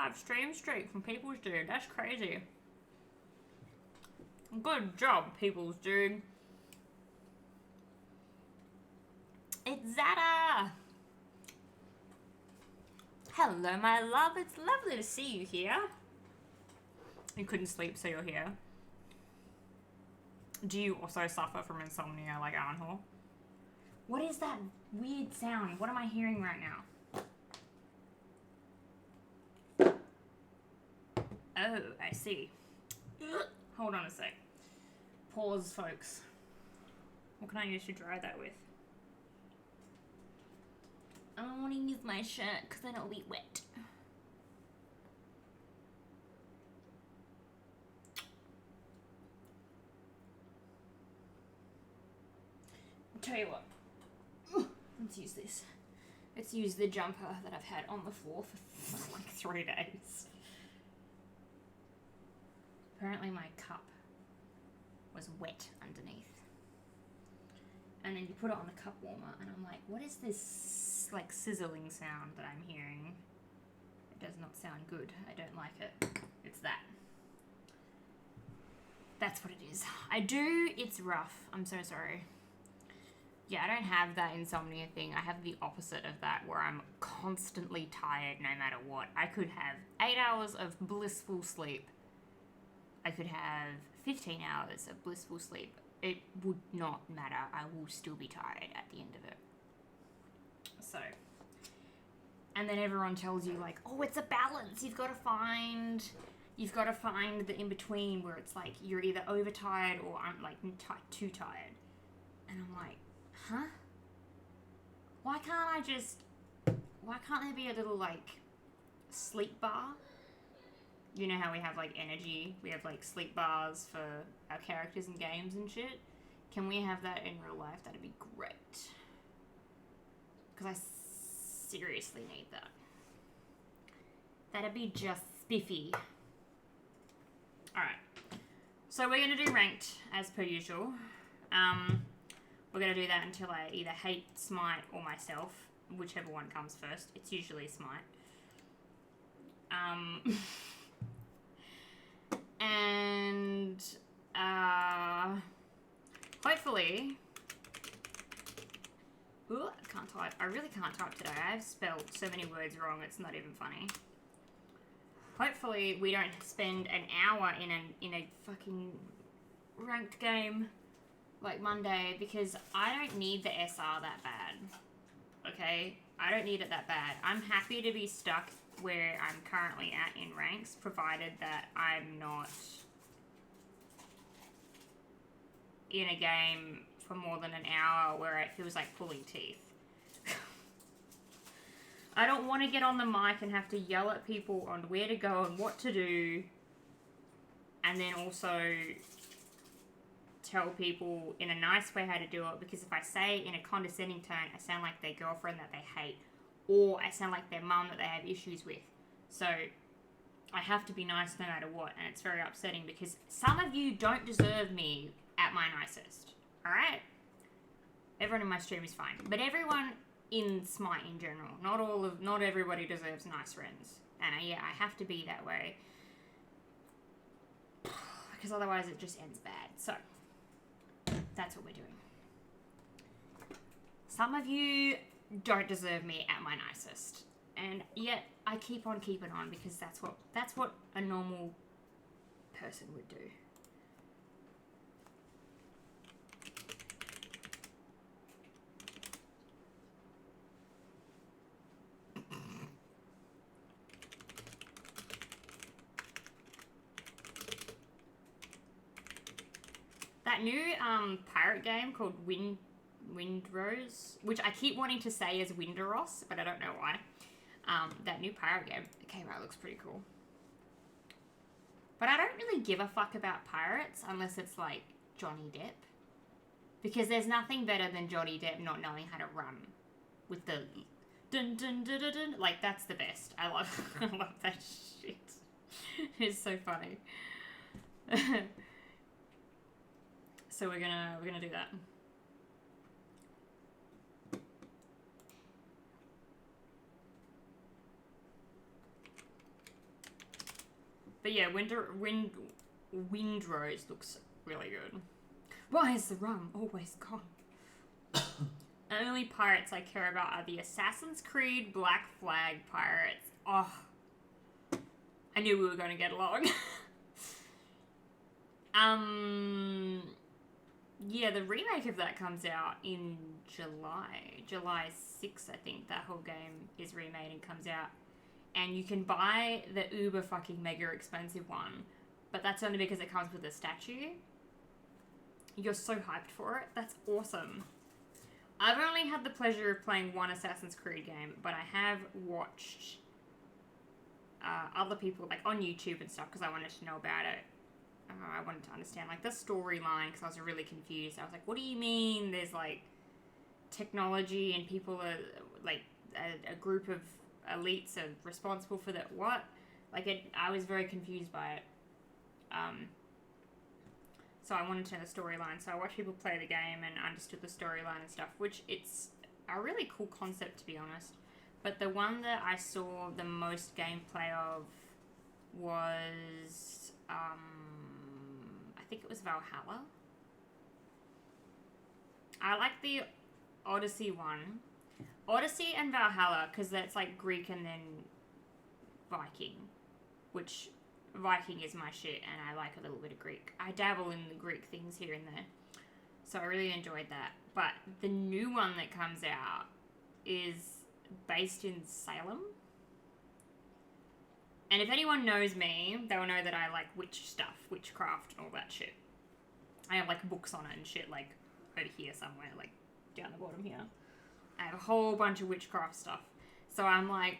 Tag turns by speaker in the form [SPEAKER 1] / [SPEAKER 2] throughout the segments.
[SPEAKER 1] 5 stream streak from People's Dude. That's crazy. Good job, People's Dude. It's Zada. Hello, my love. It's lovely to see you here. You couldn't sleep, so you're here. Do you also suffer from insomnia like Arnhor? What is that weird sound? What am I hearing right now? Oh, I see. Hold on a sec. Pause, folks. What can I use to dry that with? I don't want to use my shirt because then it'll be wet. I'll tell you what. Let's use this. Let's use the jumper that I've had on the floor for like 3 days. Apparently my cup was wet underneath. And then you put it on the cup warmer and I'm like, what is this like sizzling sound that I'm hearing? It does not sound good. I don't like it. It's that. That's what it is. It's rough. I'm so sorry. Yeah, I don't have that insomnia thing. I have the opposite of that where I'm constantly tired no matter what. I could have 8 hours of blissful sleep. I could have 15 hours of blissful sleep. It would not matter. I will still be tired at the end of it. So, and then everyone tells you like, oh, it's a balance. You've got to find the in-between where it's like you're either overtired or I'm like too tired. And I'm like, huh? Why can't there be a little like sleep bar? You know how we have like energy, we have like sleep bars for our characters in games and shit? Can we have that in real life? That'd be great. Because I seriously need that. That'd be just spiffy. Alright. So we're going to do ranked as per usual. We're going to do that until I either hate Smite or myself. Whichever one comes first. It's usually Smite. And hopefully, ooh, I can't type. I really can't type today. I've spelled so many words wrong. It's not even funny. Hopefully, we don't spend an hour in a fucking ranked game like Monday because I don't need the SR that bad. Okay, I don't need it that bad. I'm happy to be stuck where I'm currently at in ranks, provided that I'm not in a game for more than an hour where it feels like pulling teeth. I don't want to get on the mic and have to yell at people on where to go and what to do, and then also tell people in a nice way how to do it, because if I say in a condescending tone, I sound like their girlfriend that they hate, or I sound like their mum that they have issues with. So I have to be nice no matter what, and it's very upsetting because some of you don't deserve me at my nicest. Alright? Everyone in my stream is fine. But everyone in Smite in general, not everybody deserves nice friends. And yeah, I have to be that way. Because otherwise it just ends bad. So, that's what we're doing. Some of you don't deserve me at my nicest, and yet I keep on keeping on because that's what a normal person would do. That new pirate game called Windrose, which I keep wanting to say is Winderos, but I don't know why. That new pirate game that came out looks pretty cool. But I don't really give a fuck about pirates unless it's like Johnny Depp. Because there's nothing better than Johnny Depp not knowing how to run with the dun dun dun dun dun. Like, that's the best. I love that shit. It's so funny. So we're gonna do that. But yeah, Windrose looks really good. Why is the rum always gone? The only pirates I care about are the Assassin's Creed Black Flag pirates. Oh, I knew we were going to get along. Yeah, the remake of that comes out in July. July 6th, I think. That whole game is remade and comes out. And you can buy the uber fucking mega expensive one. But that's only because it comes with a statue. You're so hyped for it. That's awesome. I've only had the pleasure of playing one Assassin's Creed game, but I have watched other people, like, on YouTube and stuff, because I wanted to know about it. I wanted to understand, like, the storyline, because I was really confused. I was like, what do you mean there's, like, technology and people are, like, a group of elites are responsible for that? What? Like, I was very confused by it. So I wanted to know the storyline. So I watched people play the game and understood the storyline and stuff, which it's a really cool concept, to be honest. But the one that I saw the most gameplay of was, I think it was Valhalla. I like the Odyssey one. Odyssey and Valhalla, because that's like Greek and then Viking, which Viking is my shit, and I like a little bit of Greek. I dabble in the Greek things here and there, so I really enjoyed that. But the new one that comes out is based in Salem, and if anyone knows me, they'll know that I like witch stuff, witchcraft, and all that shit. I have like books on it and shit, like over here somewhere, like down the bottom here. I have a whole bunch of witchcraft stuff, so I'm like,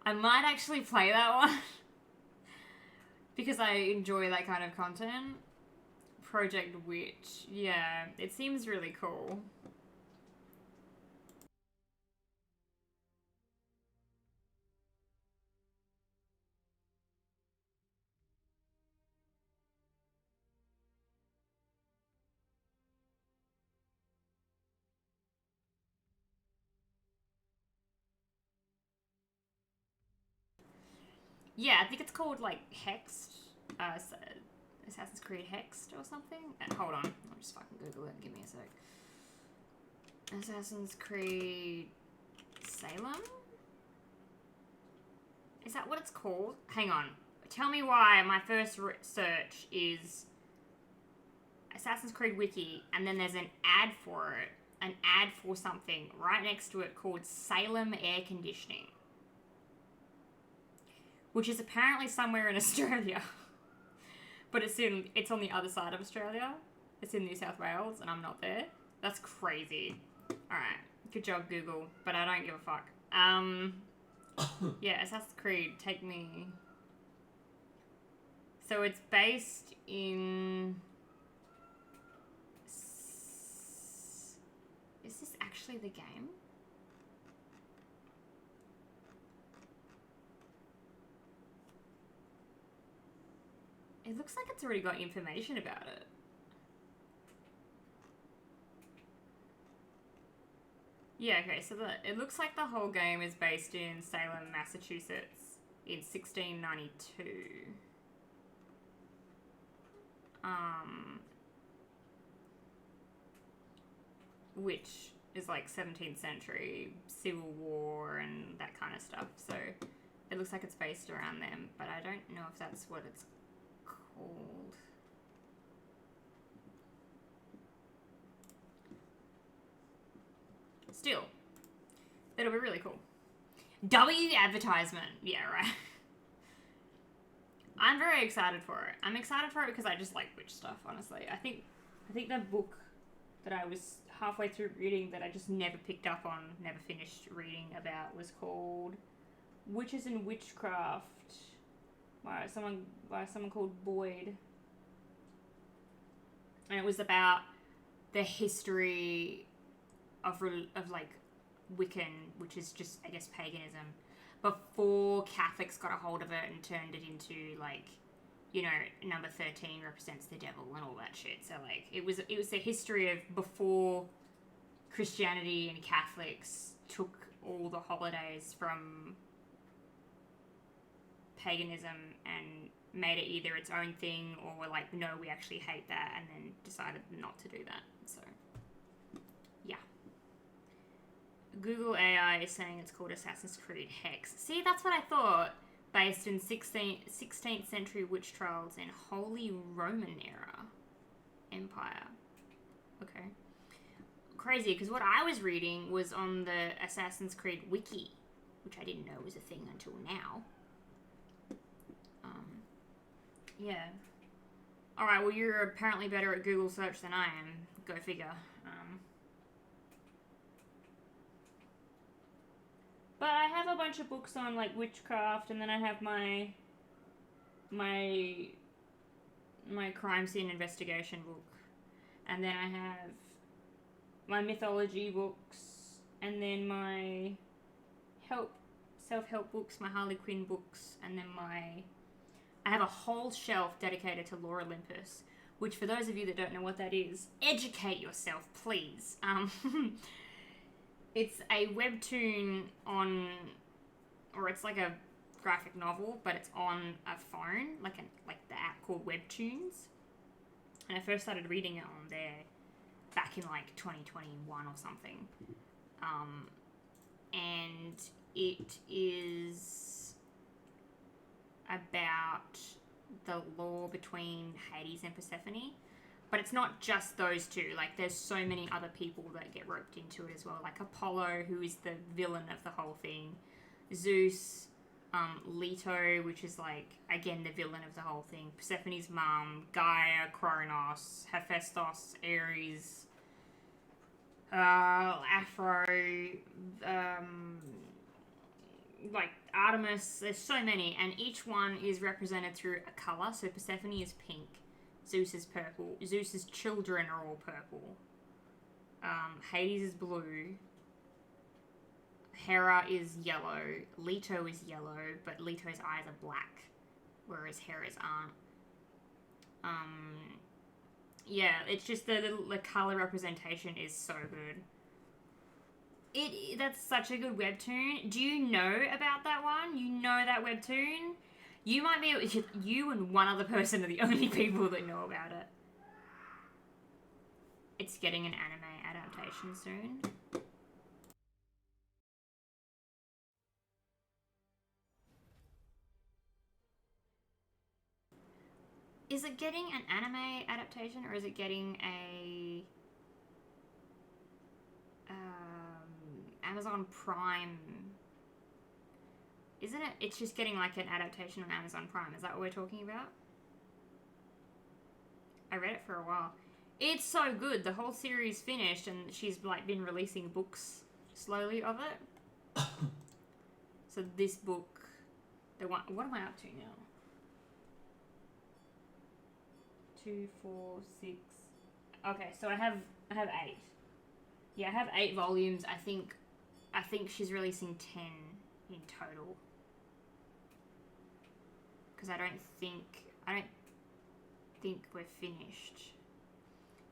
[SPEAKER 1] I might actually play that one because I enjoy that kind of content. Project Witch. Yeah, it seems really cool. Yeah, I think it's called like Hexed. Assassin's Creed Hexed or something. Hold on, I'll just fucking Google it and give me a sec. Assassin's Creed Salem? Is that what it's called? Hang on. Tell me why my first search is Assassin's Creed Wiki, and then there's an ad for it. An ad for something right next to it called Salem Air Conditioning, which is apparently somewhere in Australia. But it's on the other side of Australia. It's in New South Wales, and I'm not there. That's crazy. Alright, good job, Google. But I don't give a fuck. Yeah, Assassin's Creed, take me. So it's based in... Is this actually the game? It looks like it's already got information about it. Yeah, okay, so it looks like the whole game is based in Salem, Massachusetts in 1692. Which is like 17th century, Civil War and that kind of stuff. So it looks like it's based around them, but I don't know if that's what it's called. Still, it'll be really cool. W advertisement. Yeah, right. I'm very excited for it. I'm excited for it because I just like witch stuff, honestly. I think the book that I was halfway through reading that I just never picked up on, never finished reading about, was called Witches and Witchcraft by someone called Boyd. And it was about the history of like Wiccan, which is just, I guess, paganism, before Catholics got a hold of it and turned it into, like, you know, number 13 represents the devil and all that shit. So, like, it was the history of before Christianity and Catholics took all the holidays from paganism and made it either its own thing or were like, no, we actually hate that, and then decided not to do that. So, yeah. Google AI is saying it's called Assassin's Creed Hex. See, that's what I thought. Based in 16th century witch trials in Holy Roman era Empire. Okay. Crazy, because what I was reading was on the Assassin's Creed wiki, which I didn't know was a thing until now. Yeah. Alright, well, you're apparently better at Google search than I am. Go figure. But I have a bunch of books on, like, witchcraft, and then I have my crime scene investigation book. And then I have my mythology books, and then my self-help books, my Harley Quinn books, and then I have a whole shelf dedicated to Lore Olympus, which, for those of you that don't know what that is, educate yourself, please. It's a webtoon or it's like a graphic novel, but it's on a phone, like the app called Webtoons. And I first started reading it on there back in like 2021 or something. And it is about the lore between Hades and Persephone. But it's not just those two. Like, there's so many other people that get roped into it as well. Like Apollo, who is the villain of the whole thing. Zeus, Leto, which is, like, again, the villain of the whole thing. Persephone's mum, Gaia, Kronos, Hephaestus, Ares, Aphro, like, Artemis. There's so many. And each one is represented through a colour. So Persephone is pink. Zeus is purple. Zeus's children are all purple. Hades is blue. Hera is yellow. Leto is yellow, but Leto's eyes are black, whereas Hera's aren't. Yeah, it's just the colour representation is so good. That's such a good webtoon. Do you know about that one? You know that webtoon? You might be, you and one other person are the only people that know about it. It's getting an anime adaptation soon. Is it getting an anime adaptation, or is it getting a Amazon Prime? Isn't it? It's just getting like an adaptation on Amazon Prime. Is that what we're talking about? I read it for a while. It's so good. The whole series finished, and she's like been releasing books slowly of it. So this book, the one. What am I up to now? 2, 4, 6. Okay, so I have 8. Yeah, I have 8 volumes. I think she's releasing 10 in total. Because I don't think we're finished.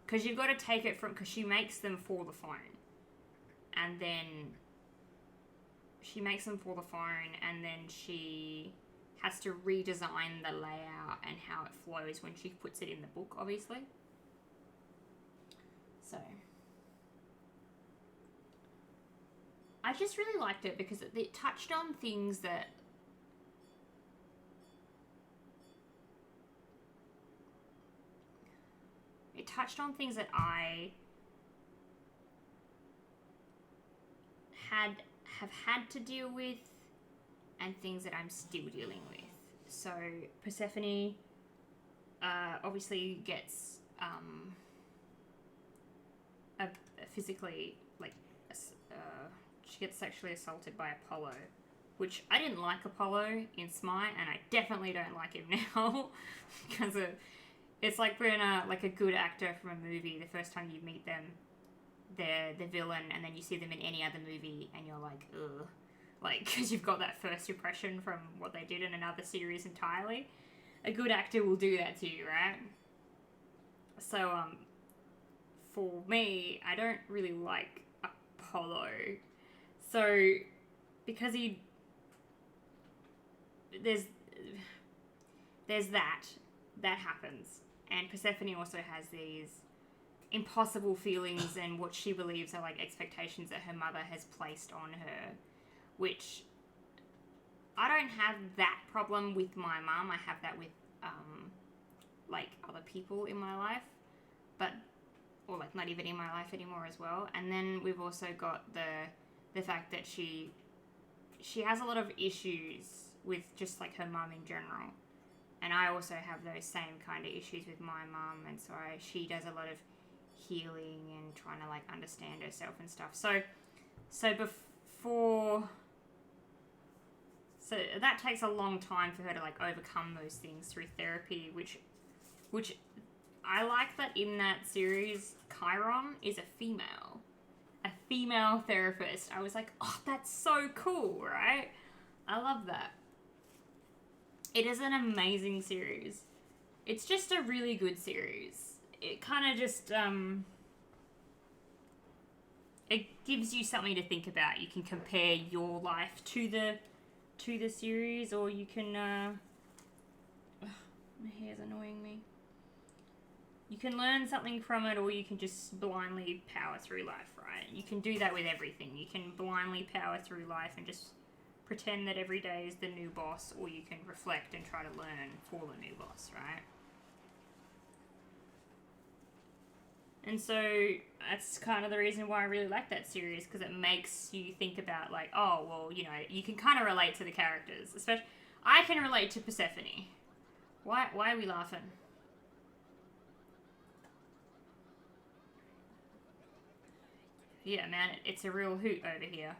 [SPEAKER 1] Because you've got to take it from, because she makes them for the phone. And then she has to redesign the layout and how it flows when she puts it in the book, obviously. So I just really liked it because it touched on things that I have had to deal with, and things that I'm still dealing with. So Persephone obviously gets physically, like, she gets sexually assaulted by Apollo, which I didn't like Apollo in Smite, and I definitely don't like him now because it's like when a good actor from a movie, the first time you meet them, they're the villain, and then you see them in any other movie, and you're like, ugh. Like, because you've got that first impression from what they did in another series entirely. A good actor will do that to you, right? So, for me, I don't really like Apollo. So, because there's there's that happens, and Persephone also has these impossible feelings and what she believes are like expectations that her mother has placed on her, which I don't have that problem with my mum. I have that with like other people in my life, or like not even in my life anymore as well. And then we've also got the fact that she has a lot of issues with just like her mum in general. And I also have those same kind of issues with my mum, and so she does a lot of healing and trying to like understand herself and stuff. So that takes a long time for her to like overcome those things through therapy, which I like that in that series, Chiron is a female therapist. I was like, oh, that's so cool, right? I love that. It is an amazing series. It's just a really good series. It kind of just, it gives you something to think about. You can compare your life to the series, or you can, my hair's annoying me. You can learn something from it, or you can just blindly power through life, right? You can do that with everything. You can blindly power through life and just pretend that every day is the new boss, or you can reflect and try to learn for the new boss, right? And so that's kind of the reason why I really like that series, because it makes you think about like, oh, well, you know, you can kind of relate to the characters. Especially, I can relate to Persephone. Why are we laughing? Yeah, man, it's a real hoot over here.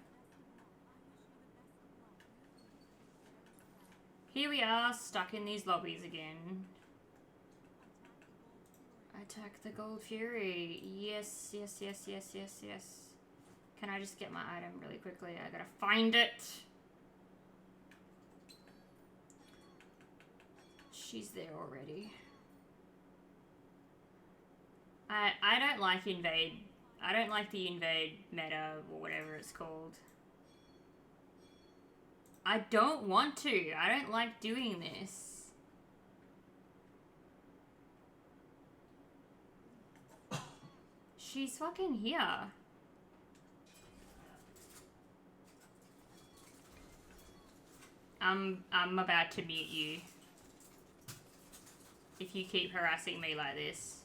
[SPEAKER 1] Here we are, stuck in these lobbies again. Attack the Gold Fury. Yes. Can I just get my item really quickly? I gotta find it. She's there already. I don't like invade. I don't like the invade meta or whatever it's called. I don't want to. I don't like doing this. She's fucking here. I'm about to mute you. If you keep harassing me like this.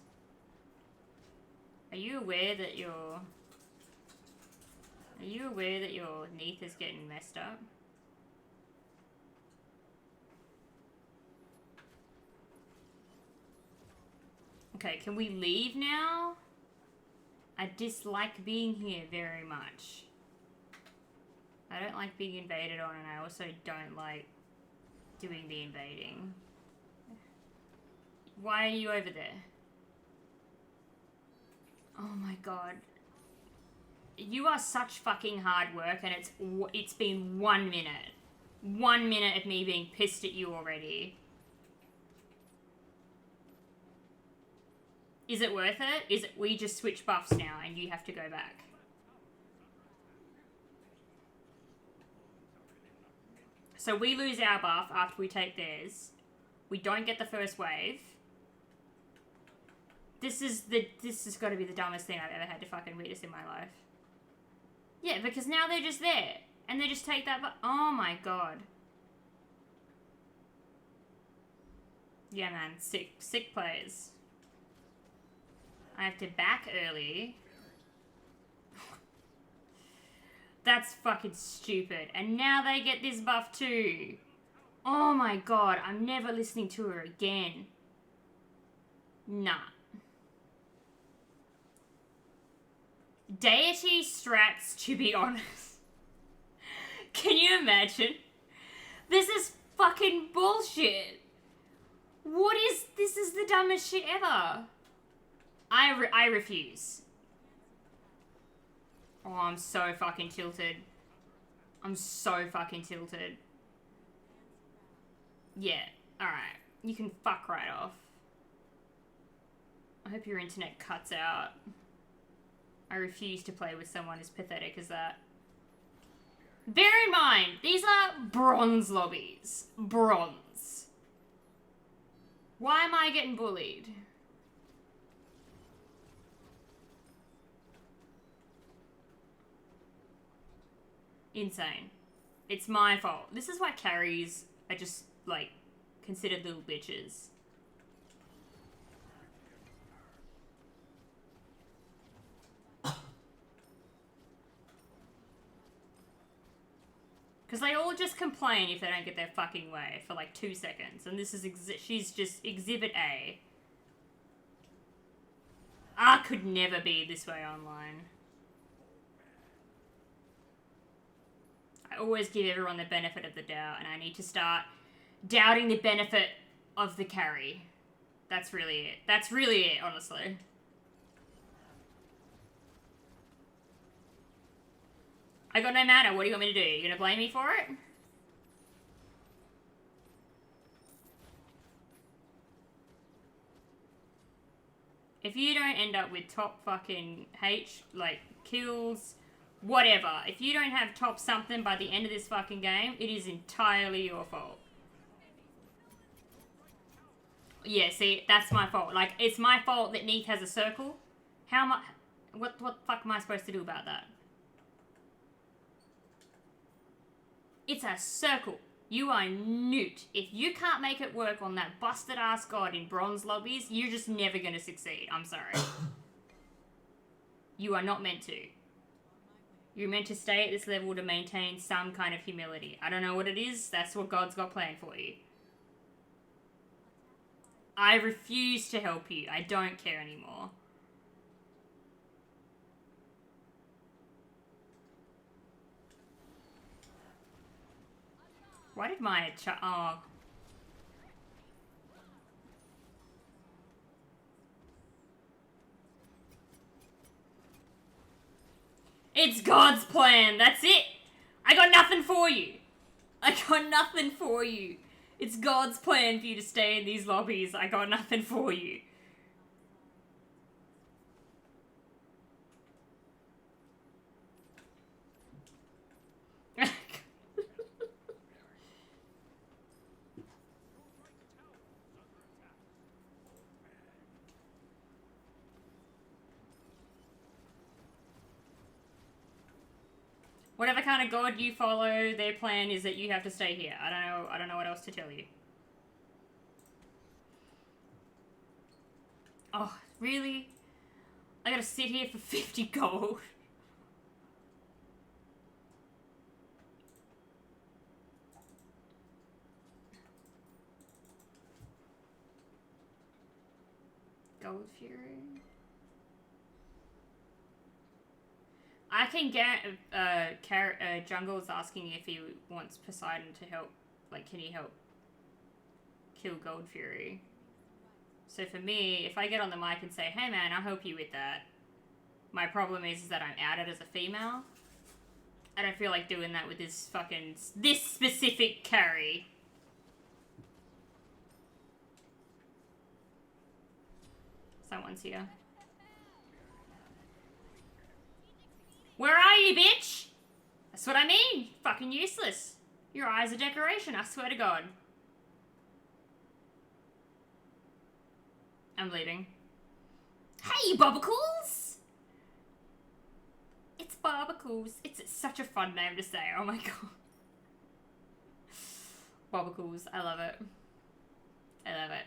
[SPEAKER 1] Are you aware that your Neath is getting messed up? Okay, can we leave now? I dislike being here very much. I don't like being invaded on, and I also don't like doing the invading. Why are you over there? Oh my god. You are such fucking hard work, and it's been 1 minute. 1 minute of me being pissed at you already. Is it worth it? We just switch buffs now and you have to go back? So we lose our buff after we take theirs. We don't get the first wave. This has got to be the dumbest thing I've ever had to fucking witness in my life. Yeah, because now they're just there. And they just take that buff. Oh my god. Yeah, man. Sick players. I have to back early. That's fucking stupid. And now they get this buff too. Oh my god, I'm never listening to her again. Nah. Deity strats, to be honest. Can you imagine? This is fucking bullshit. This is the dumbest shit ever. I refuse. Oh, I'm so fucking tilted. I'm so fucking tilted. Yeah, alright. You can fuck right off. I hope your internet cuts out. I refuse to play with someone as pathetic as that. Bear in mind, these are bronze lobbies. Bronze. Why am I getting bullied? Insane. It's my fault. This is why carries are just, like, considered little bitches. Because they all just complain if they don't get their fucking way for like 2 seconds. And this is, she's just exhibit A. I could never be this way online. I always give everyone the benefit of the doubt, and I need to start doubting the benefit of the carry. That's really it. That's really it, honestly. I got no mana. What do you want me to do? You gonna blame me for it? If you don't end up with top fucking H, like, kills, whatever. If you don't have top something by the end of this fucking game, it is entirely your fault. Yeah, see, that's my fault. Like, it's my fault that Neath has a circle. How much... What the fuck am I supposed to do about that? It's a circle. You are newt. If you can't make it work on that busted ass god in bronze lobbies, you're just never gonna succeed. I'm sorry. You are not meant to. You're meant to stay at this level to maintain some kind of humility. I don't know what it is. That's what God's got planned for you. I refuse to help you. I don't care anymore. Why did my oh. It's God's plan. That's it. I got nothing for you. I got nothing for you. It's God's plan for you to stay in these lobbies. I got nothing for you. Whatever kind of god you follow, their plan is that you have to stay here. I don't know what else to tell you. Oh, really? I gotta sit here for 50 gold. Gold Fury. I can get Jungle's asking if he wants Poseidon to help. Like, can he help kill Gold Fury? So for me, if I get on the mic and say, hey man, I'll help you with that. My problem is that I'm outed as a female. I don't feel like doing that with this fucking, this specific carry. Someone's here. Where are you, bitch? That's what I mean. Fucking useless. Your eyes are decoration, I swear to God. I'm bleeding. Hey, Barbacles! It's Barbacles. It's such a fun name to say. Oh my God. Barbacles. I love it. I love it.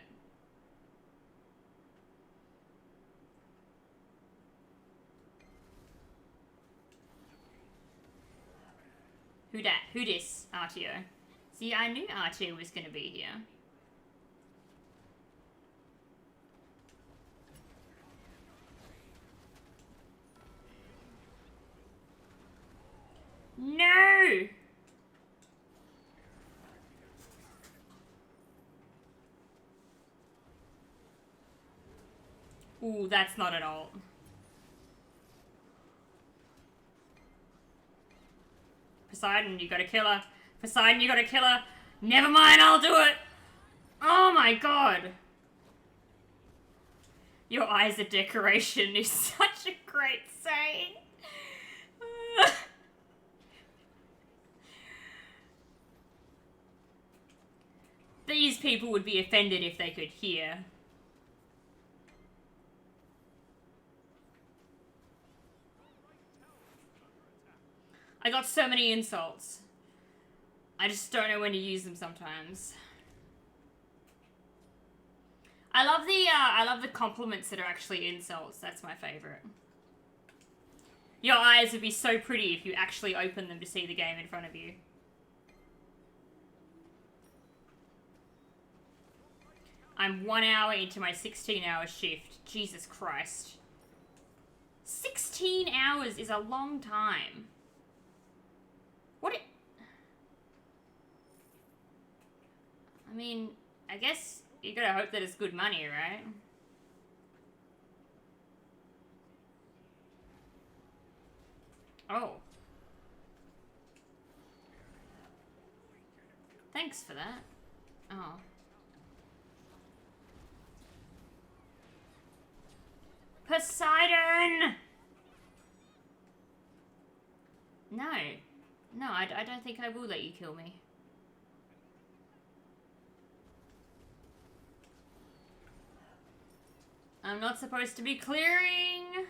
[SPEAKER 1] Who dat? Who dis? Artio. See, I knew Artio was gonna be here. No! Ooh, that's not at all. Poseidon, you gotta kill her. Poseidon, you gotta kill her. Never mind, I'll do it. Oh my God. Your eyes are decoration is such a great saying. these people would be offended if they could hear. I got so many insults. I just don't know when to use them sometimes. I love the compliments that are actually insults. That's my favorite. Your eyes would be so pretty if you actually opened them to see the game in front of you. I'm 1 hour into my 16-hour shift. Jesus Christ. 16 hours is a long time. I mean, I guess you gotta hope that it's good money, right? Oh. Thanks for that. Oh. Poseidon! No. No, I don't think I will let you kill me. I'm not supposed to be clearing.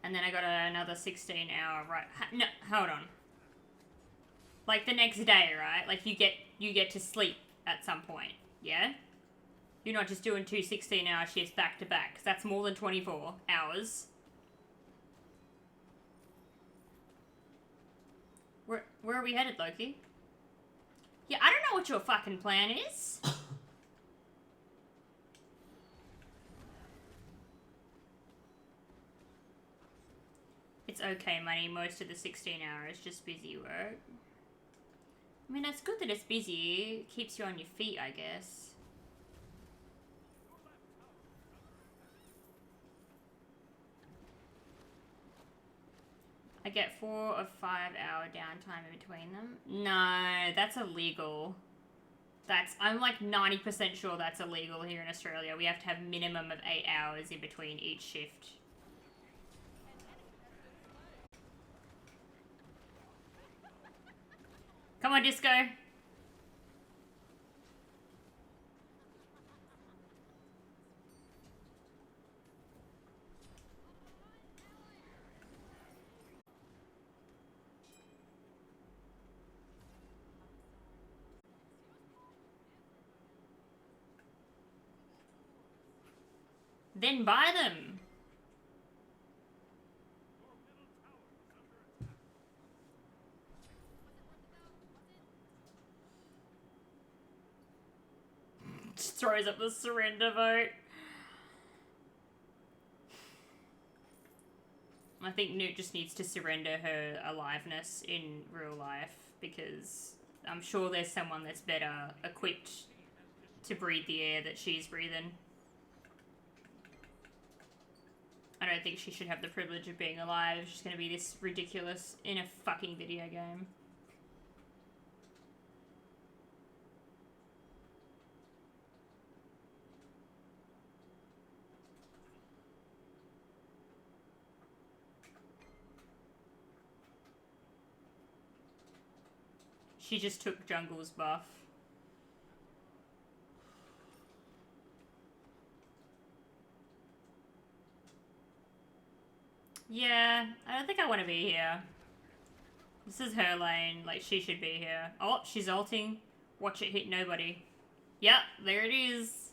[SPEAKER 1] And then I got another 16-hour, right? No, hold on. Like the next day, right? Like you get to sleep at some point, yeah? You're not just doing 2 16-hour shifts back to back, because that's more than 24 hours. Where are we headed, Loki? Yeah, I don't know what your fucking plan is. It's okay money, most of the 16 hours, just busy work. I mean, it's good that it's busy. It keeps you on your feet, I guess. I get 4 or 5 hour downtime in between them. No, that's illegal. I'm like 90% sure that's illegal here in Australia. We have to have minimum of 8 hours in between each shift. Come on, Disco. Then buy them. Just throws up the surrender vote. I think Newt just needs to surrender her aliveness in real life, because I'm sure there's someone that's better equipped to breathe the air that she's breathing. I don't think she should have the privilege of being alive. She's gonna be this ridiculous in a fucking video game. She just took Jungle's buff. Yeah, I don't think I want to be here. This is her lane, like she should be here. Oh, she's ulting. Watch it hit nobody. Yep, there it is.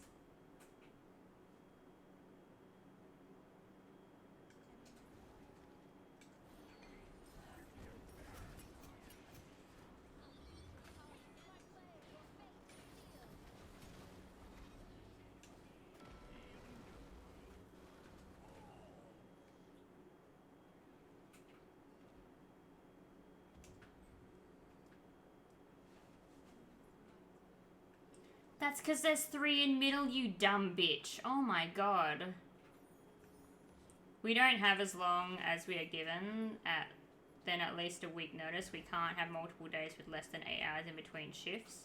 [SPEAKER 1] That's because there's 3 in middle, you dumb bitch. Oh my god. We don't have as long as we are given then at least a week notice. We can't have multiple days with less than 8 hours in between shifts.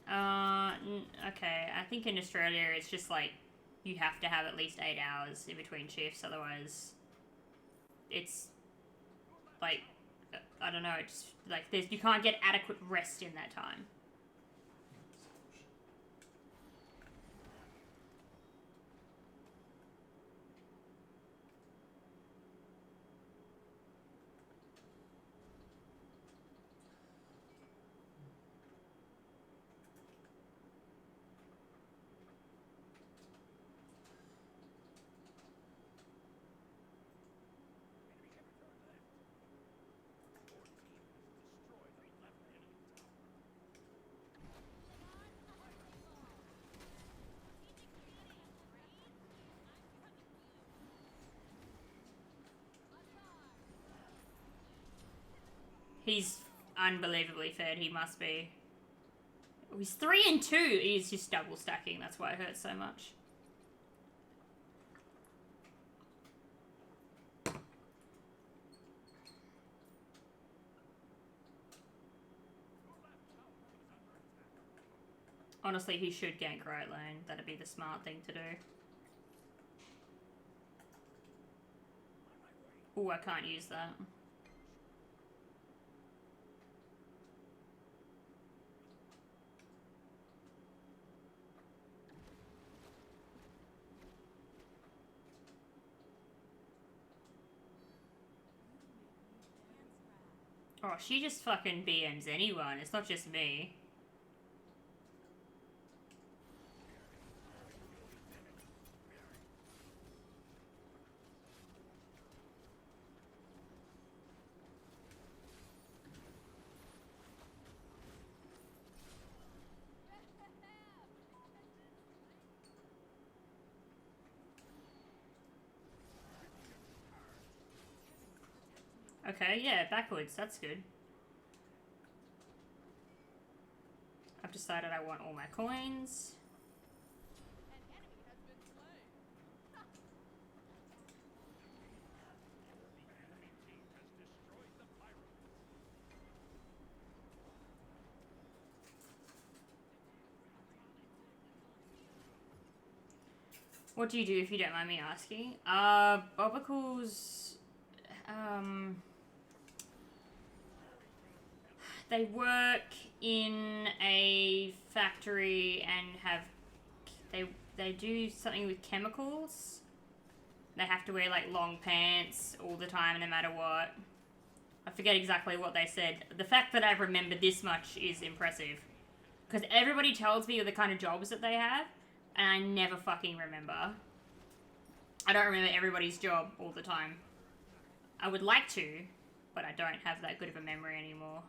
[SPEAKER 1] Okay, I think in Australia it's just like you have to have at least 8 hours in between shifts, otherwise it's like I don't know, it's like you can't get adequate rest in that time. He's unbelievably fed, he must be. Oh, he's 3 and 2. He's just double stacking, that's why it hurts so much. Honestly, he should gank right lane. That'd be the smart thing to do. Oh, I can't use that. Oh, she just fucking BMs anyone. It's not just me. Okay, yeah, backwards. That's good. I've decided I want all my coins. What do you do if you don't mind me asking? Bobicles, they work in a factory and have, they do something with chemicals. They have to wear like long pants all the time no matter what. I forget exactly what they said. The fact that I've remembered this much is impressive. Because everybody tells me the kind of jobs that they have, and I never fucking remember. I don't remember everybody's job all the time. I would like to, but I don't have that good of a memory anymore.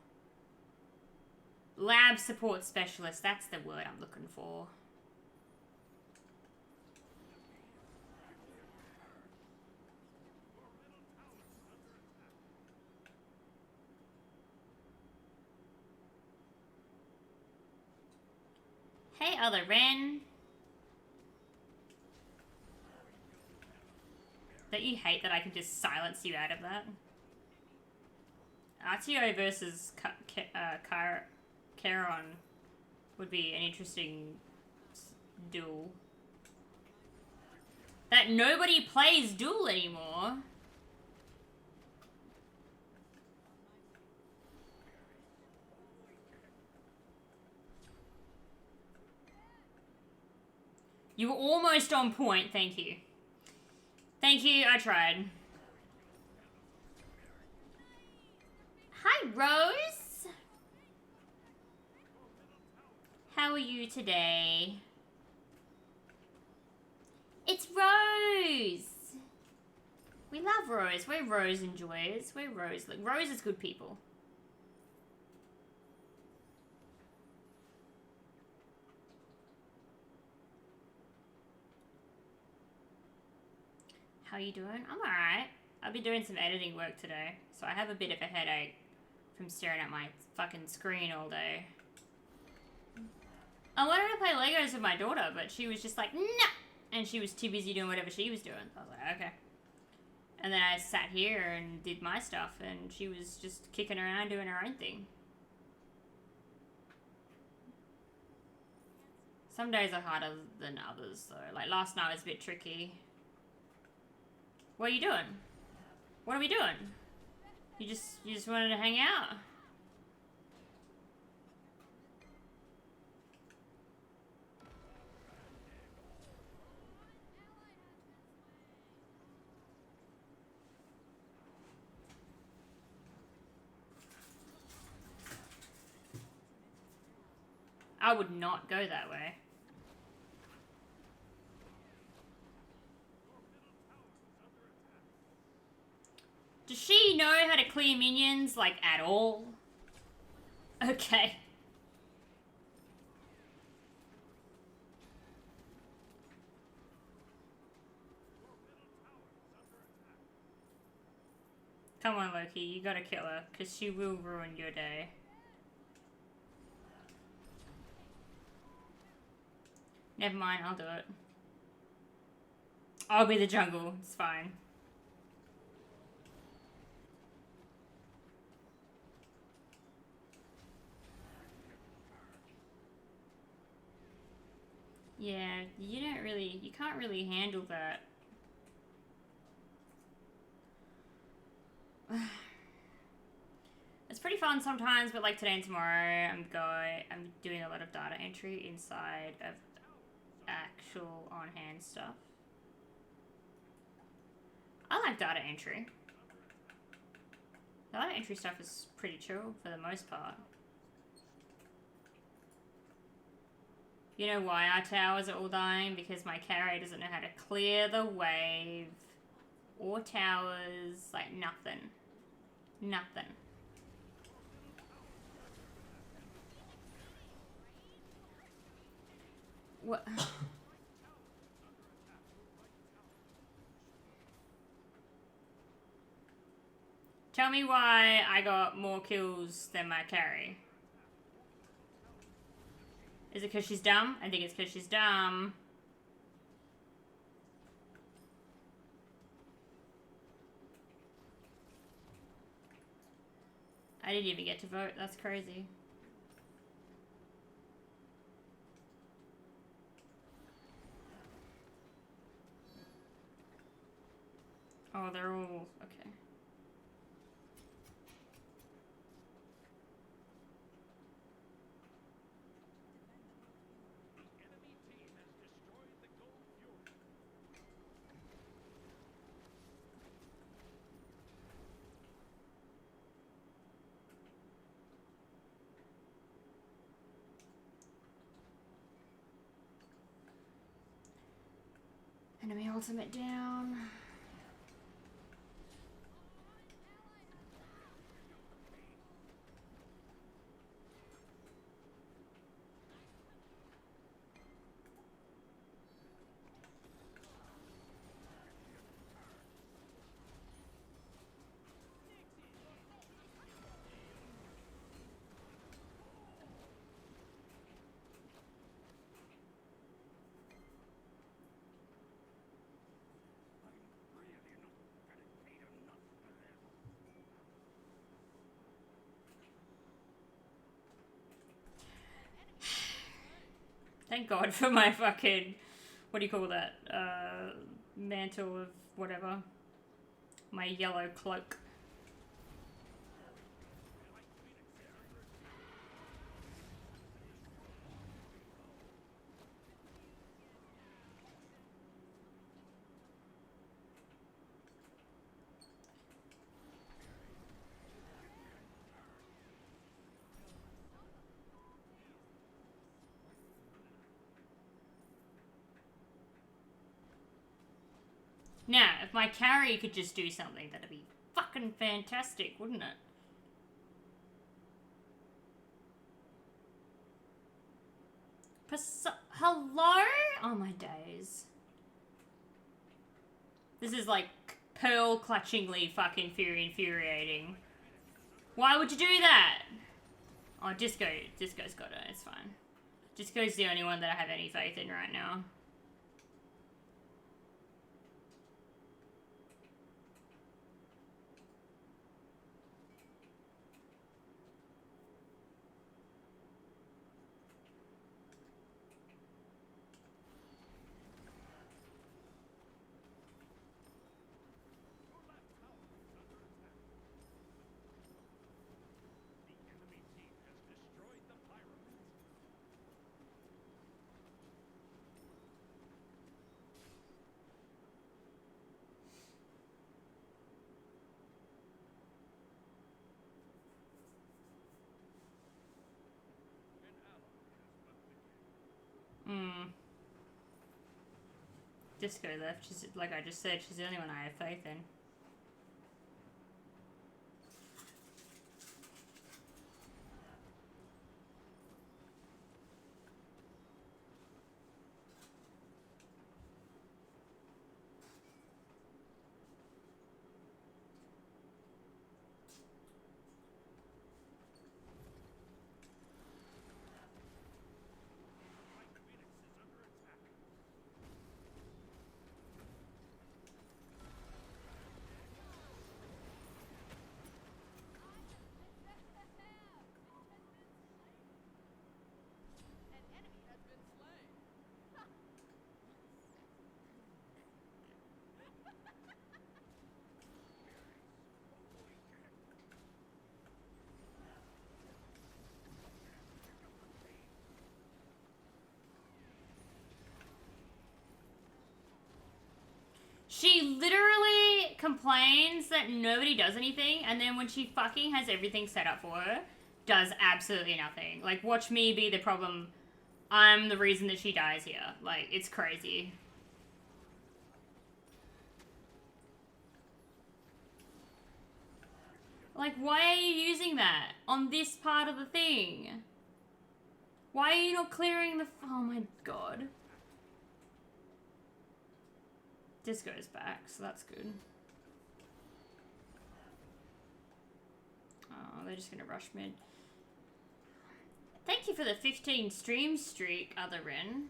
[SPEAKER 1] Lab support specialist, that's the word I'm looking for. Hey, other Ren. Don't you hate that I can just silence you out of that? RTO versus Charon would be an interesting duel. That nobody plays duel anymore. You were almost on point, thank you. Thank you, I tried. Hi, Rose. How are you today? It's Rose. We love Rose. We're Rose enjoyers. We're Rose. Like, Rose is good people. How you doing? I'm alright. I'll be doing some editing work today, so I have a bit of a headache from staring at my fucking screen all day. I wanted to play Legos with my daughter, but she was just like, no! And she was too busy doing whatever she was doing. I was like, okay. And then I sat here and did my stuff, and she was just kicking around doing her own thing. Some days are harder than others, though. Like, last night was a bit tricky. What are you doing? What are we doing? You just wanted to hang out. I would not go that way. Does she know how to clear minions, like, at all? Okay. Come on, Loki, you gotta kill her, because she will ruin your day. Never mind, I'll do it. I'll be the jungle, it's fine. Yeah, you can't really handle that. It's pretty fun sometimes, but like today and tomorrow, I'm doing a lot of data entry inside of actual on-hand stuff. I like data entry. Data entry stuff is pretty chill for the most part. You know why our towers are all dying? Because my carry doesn't know how to clear the wave or towers, like nothing. Nothing. What? Tell me why I got more kills than my carry. Is it because she's dumb? I think it's because she's dumb. I didn't even get to vote. That's crazy. Oh, they're all... okay. Enemy ultimate down. Thank God for my fucking, what do you call that? Mantle of whatever. My yellow cloak. Now, if my carry could just do something, that'd be fucking fantastic, wouldn't it? Hello? Oh my days. This is like pearl clutchingly fucking infuriating. Why would you do that? Oh, Disco's got it, it's fine. Disco's the only one that I have any faith in right now. Disco left. She's, like I just said, she's the only one I have faith in. She literally complains that nobody does anything, and then when she fucking has everything set up for her, does absolutely nothing. Like, watch me be the problem. I'm the reason that she dies here. Like, it's crazy. Like, why are you using that on this part of the thing? Why are you not clearing the... Oh my god. Disco's back, so that's good. Oh, they're just gonna rush mid. Thank you for the 15 stream streak, other Ren.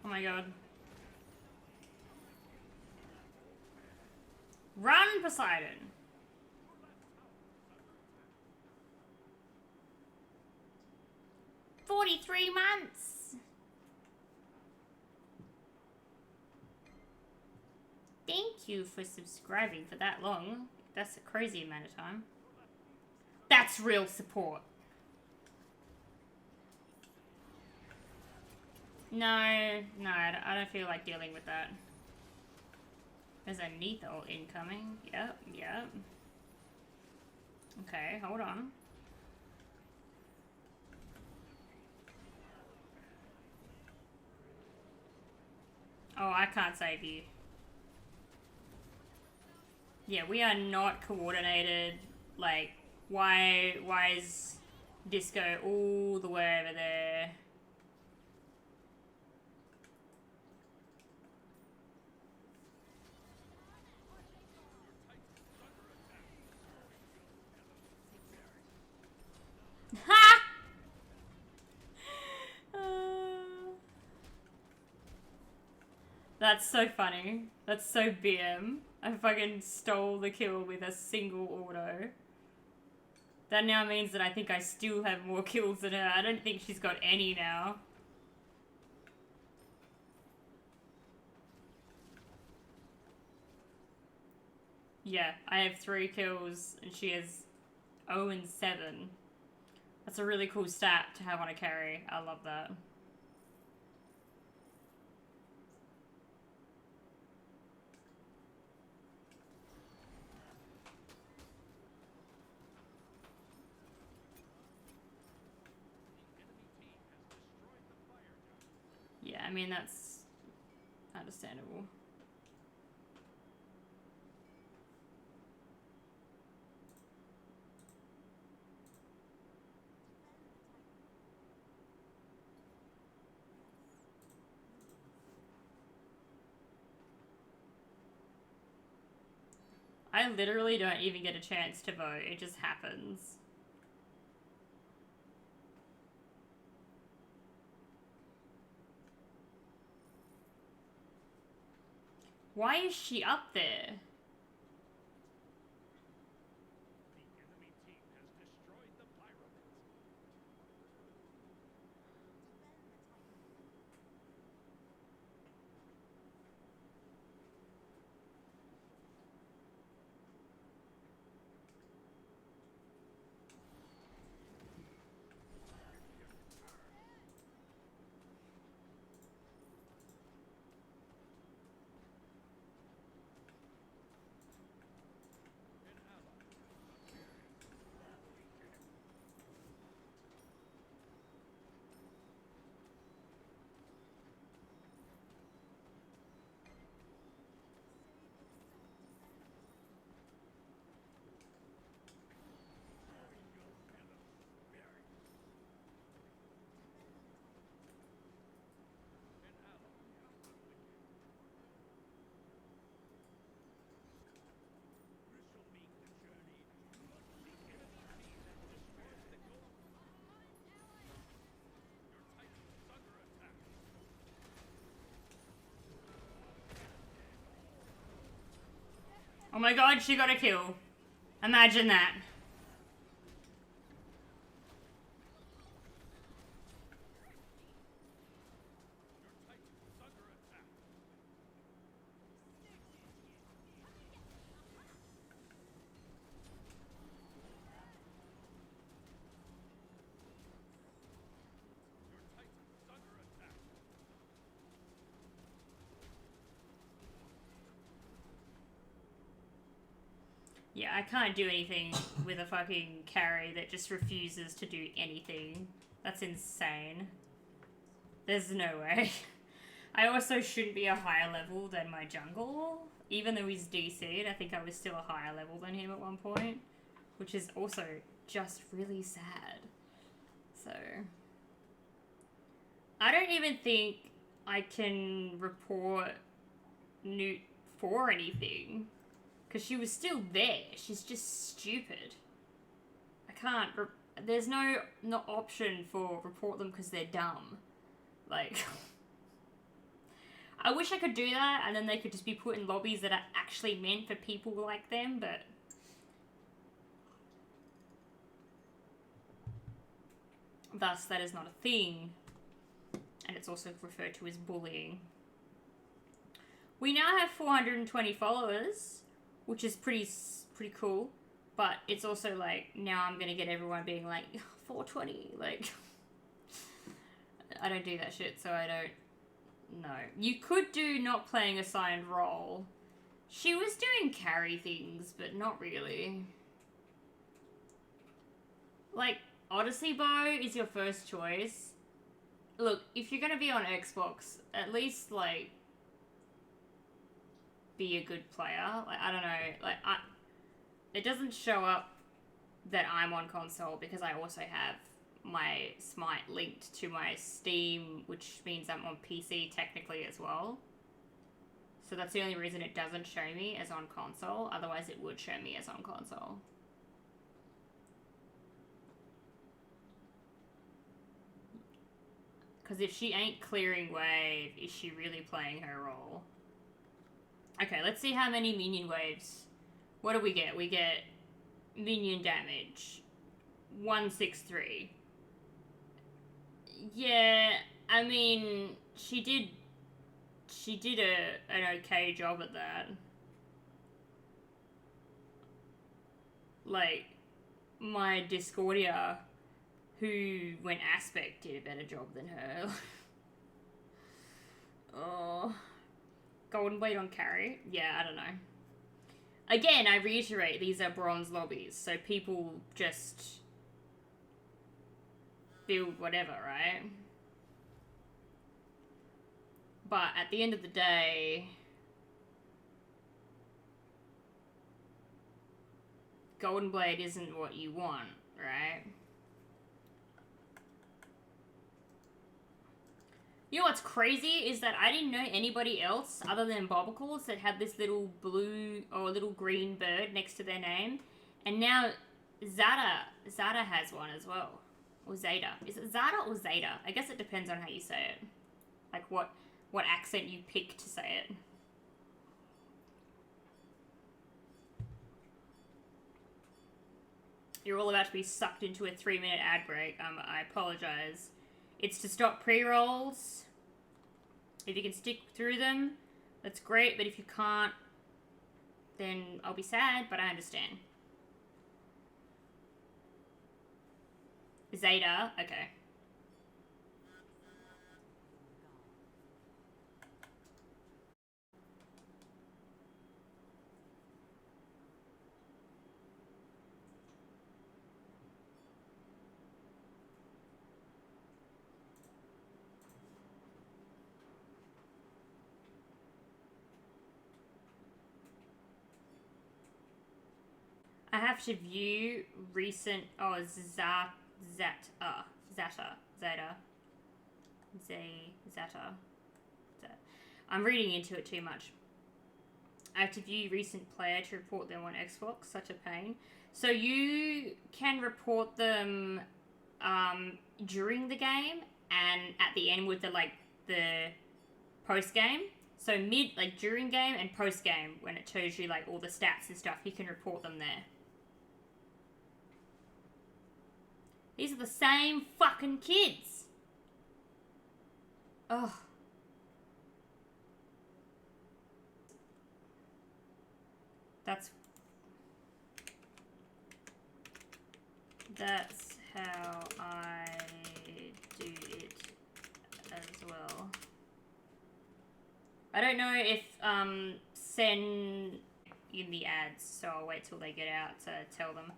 [SPEAKER 1] Oh my god. Run, Poseidon! "43 months! Thank you for subscribing for that long. That's a crazy amount of time. That's real support. No, I don't feel like dealing with that. There's a Nethal incoming. Yep. Okay, hold on. Oh, I can't save you. Yeah, we are not coordinated. Like, why is Disco all the way over there? Ha! That's so funny. That's so BM. I fucking stole the kill with a single auto. That now means that I think I still have more kills than her. I don't think she's got any now. Yeah, I have 3 kills and she has 0 and 7. That's a really cool stat to have on a carry. I love that. Yeah, I mean, that's understandable. I literally don't even get a chance to vote. It just happens. Why is she up there? Oh my god, she got a kill. Imagine that. Yeah, I can't do anything with a fucking carry that just refuses to do anything. That's insane. There's no way. I also shouldn't be a higher level than my jungle. Even though he's DC'd, I think I was still a higher level than him at one point. Which is also just really sad. So... I don't even think I can report Newt for anything. Because she was still there. She's just stupid. I can't... There's no option for report them because they're dumb. Like... I wish I could do that and then they could just be put in lobbies that are actually meant for people like them, but... Thus, that is not a thing. And it's also referred to as bullying. We now have 420 followers, which is pretty cool. But it's also like, now I'm gonna get everyone being like, 420, like... I don't do that shit, so I don't know. You could do not playing assigned role. She was doing carry things, but not really. Like, Odyssey Bow is your first choice. Look, if you're gonna be on Xbox, at least, like, be a good player. Like, I don't know, like, it doesn't show up that I'm on console because I also have my Smite linked to my Steam, which means I'm on PC technically as well. So that's the only reason it doesn't show me as on console. Otherwise it would show me as on console. Because if she ain't clearing wave, is she really playing her role? Okay, let's see how many minion waves. What do we get? We get minion damage. 163. Yeah, I mean, she did an okay job at that. Like, my Discordia, who went Aspect, did a better job than her. Oh. Golden Blade on carry? Yeah, I don't know. Again, I reiterate, these are bronze lobbies, so people just build whatever, right? But at the end of the day, Golden Blade isn't what you want, right? You know what's crazy is that I didn't know anybody else other than Bobicles that had this little blue or little green bird next to their name. And now Zada has one as well. Or Zeta. Is it Zada or Zeta? I guess it depends on how you say it. Like what accent you pick to say it. You're all about to be sucked into a 3-minute ad break. I apologize. It's to stop pre-rolls. If you can stick through them, that's great. But if you can't, then I'll be sad, but I understand. Zeta, okay. I have to view recent. Oh, Zeta. I'm reading into it too much. I have to view recent player to report them on Xbox. Such a pain. So you can report them during the game and at the end with the post game. So during game and post game, when it shows you all the stats and stuff, you can report them there. These are the same fucking kids. Ugh. That's how I do it as well. I don't know if send in the ads, so I'll wait till they get out to tell them.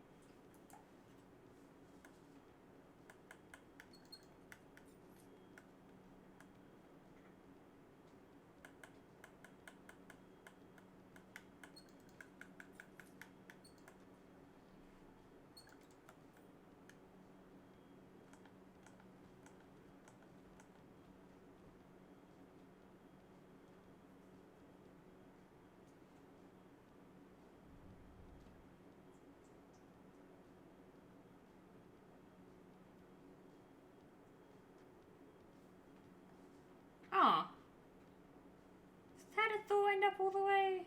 [SPEAKER 1] Oh. How did Thor end up all the way?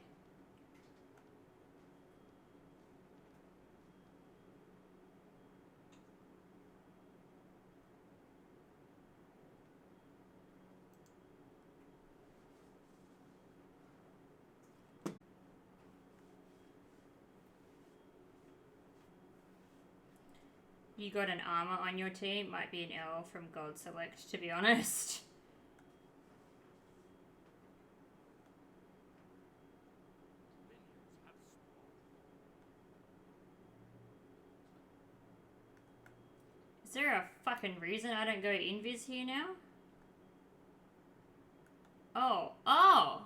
[SPEAKER 1] You got an armor on your team? Might be an L from God Select, to be honest. Is there a fucking reason I don't go invis here now? Oh. Oh!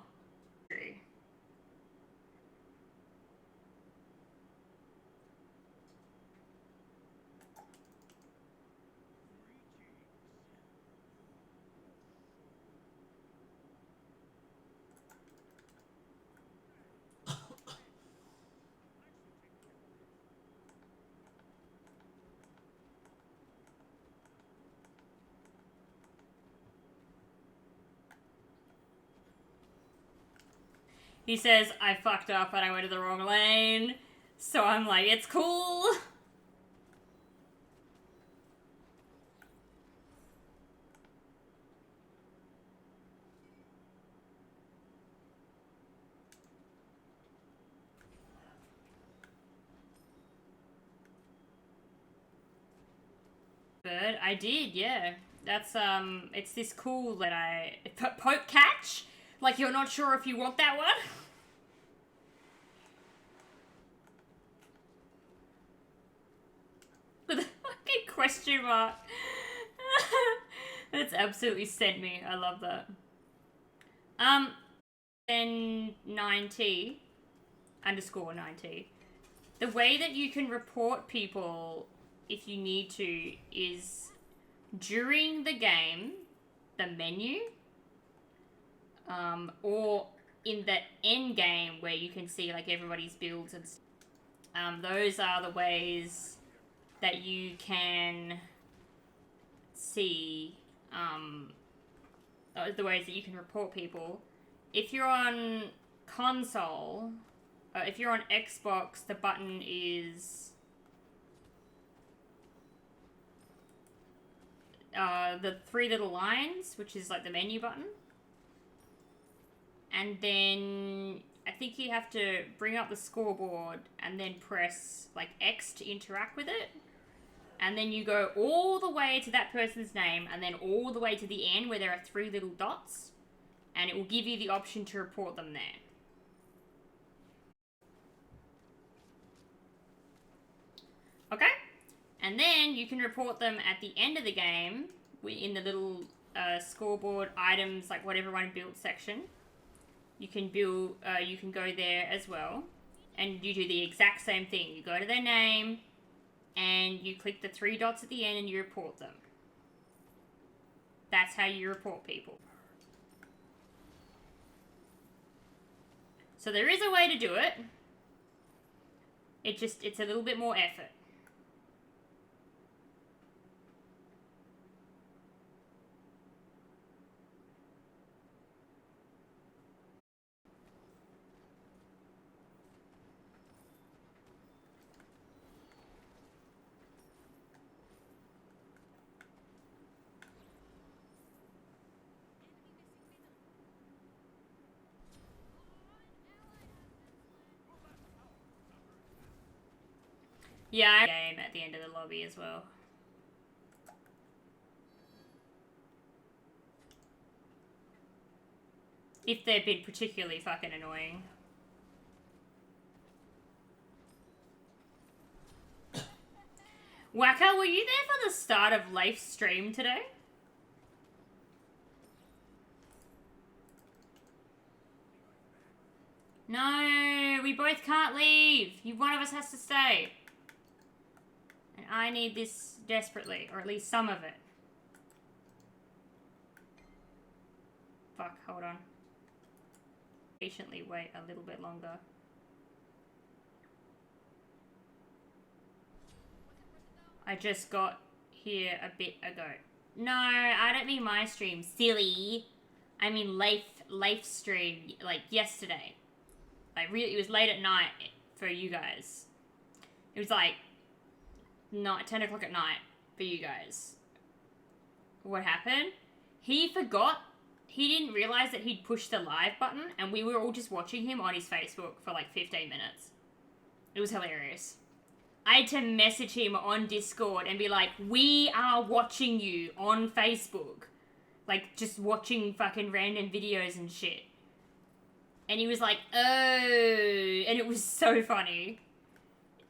[SPEAKER 1] He says, I fucked up and I went to the wrong lane. So I'm like, it's cool. Bird, I did, yeah. That's, it's this cool that poke catch? Like you're not sure if you want that one? With a fucking question mark. That's absolutely sent me. I love that. Then 9T _ 9T. The way that you can report people if you need to is during the game the menu, or in the end game where you can see like everybody's builds and those are the ways that you can see the ways that you can report people. If you're on console, if you're on Xbox, the button is the three little lines, which is like the menu button. And then I think you have to bring up the scoreboard and then press like X to interact with it. And then you go all the way to that person's name and then all the way to the end where there are three little dots. And it will give you the option to report them there. Okay? And then you can report them at the end of the game in the little scoreboard items, like what everyone built section. You can build, you can go there as well. And you do the exact same thing. You go to their name and you click the three dots at the end and you report them. That's how you report people. So there is a way to do it. It's a little bit more effort. Yeah, I game at the end of the lobby as well. If they've been particularly fucking annoying. Waka, were you there for the start of Leif's stream today? No, we both can't leave. One of us has to stay. And I need this desperately, or at least some of it. Fuck, hold on. Patiently wait a little bit longer. I just got here a bit ago. No, I don't mean my stream, silly. I mean Leif stream, like yesterday. Like really, it was late at night for you guys. It was like 10 o'clock at night for you guys. What happened? He forgot. He didn't realize that he'd pushed the live button, and we were all just watching him on his Facebook for like 15 minutes. It was hilarious. I had to message him on Discord and be like, we are watching you on Facebook. Like, just watching fucking random videos and shit. And he was like, oh, and it was so funny.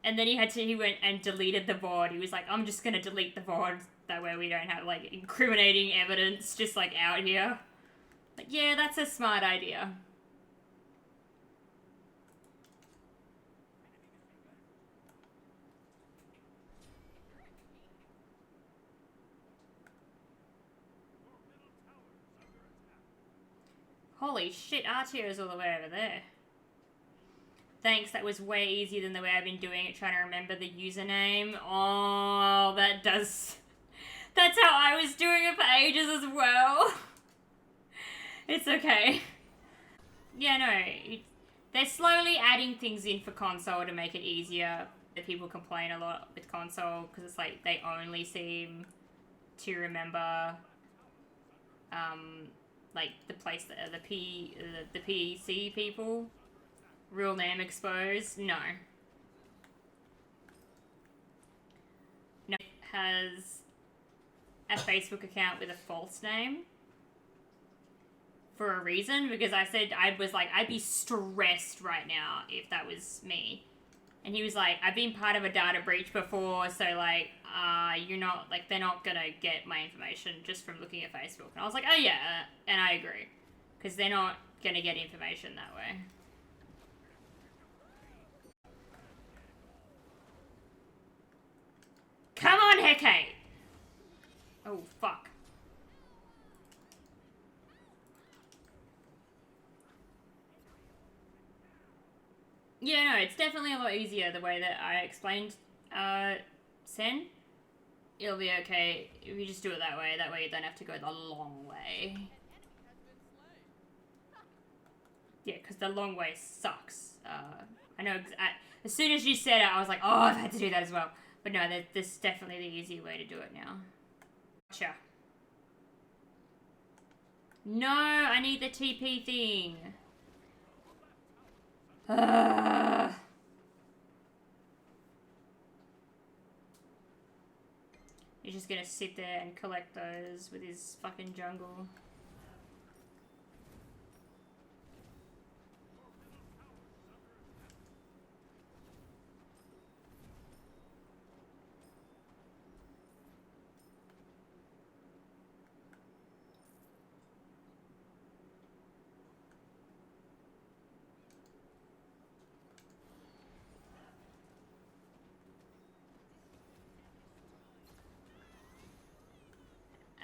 [SPEAKER 1] And then he went and deleted the VOD. He was like, I'm just gonna delete the VOD. That way we don't have, like, incriminating evidence just, like, out here. Like, yeah, that's a smart idea. Holy shit, Artio's all the way over there. Thanks, that was way easier than the way I've been doing it, trying to remember the username. Oh, that does... That's how I was doing it for ages as well. It's okay. Yeah, no, they're slowly adding things in for console to make it easier. People complain a lot with console, because it's like, they only seem to remember, like, the place that the PC people. Real name exposed? No. No, it has a Facebook account with a false name for a reason, because I said, I was like, I'd be stressed right now if that was me. And he was like, I've been part of a data breach before, so like, you're not, like, they're not gonna get my information just from looking at Facebook. And I was like, oh yeah, and I agree. Because they're not gonna get information that way. Come on, Hecate! Oh, fuck. Yeah, no, it's definitely a lot easier the way that I explained Sen. It'll be okay if you just do it that way. That way you don't have to go the long way. Yeah, because the long way sucks. I know, as soon as you said it, I was like, oh, I've had to do that as well. But no, this is definitely the easy way to do it now. Gotcha. No, I need the TP thing. He's just gonna sit there and collect those with his fucking jungle.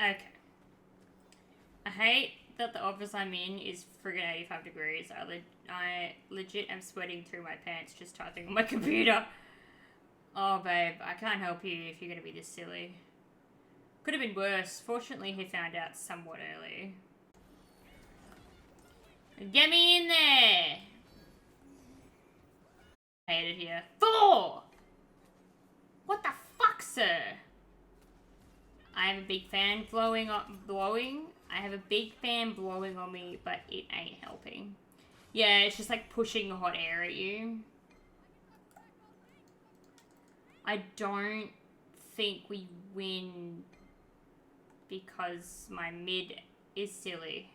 [SPEAKER 1] Okay. I hate that the office I'm in is friggin' 85 degrees. I legit am sweating through my pants just typing on my computer. Oh, babe, I can't help you if you're gonna be this silly. Could have been worse. Fortunately, he found out somewhat early. Get me in there! I hate it here. Thor! What the fuck, sir? I have a big fan blowing. I have a big fan blowing on me, but it ain't helping. Yeah, it's just like pushing hot air at you. I don't think we win because my mid is silly.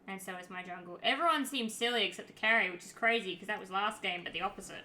[SPEAKER 1] And so is my jungle. Everyone seems silly except the carry, which is crazy because that was last game, but the opposite.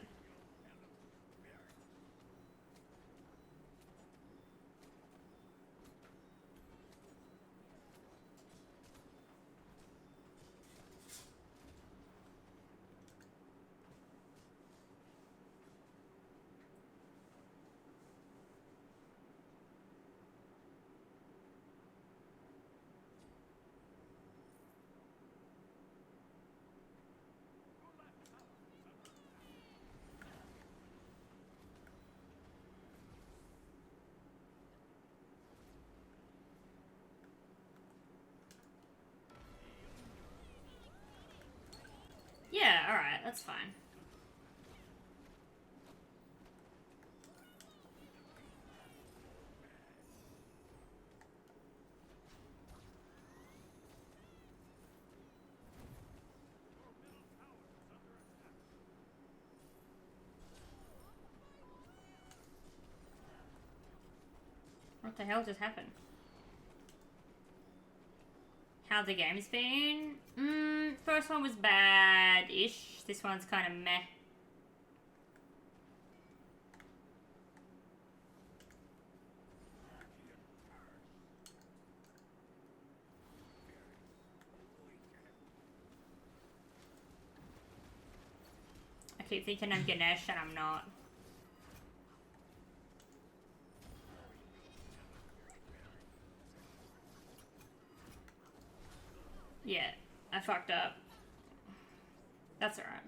[SPEAKER 1] Yeah, alright, that's fine. What the hell just happened? How the game's been? First one was bad-ish. This one's kind of meh. I keep thinking I'm Ganesh and I'm not. Yeah, I fucked up. That's alright.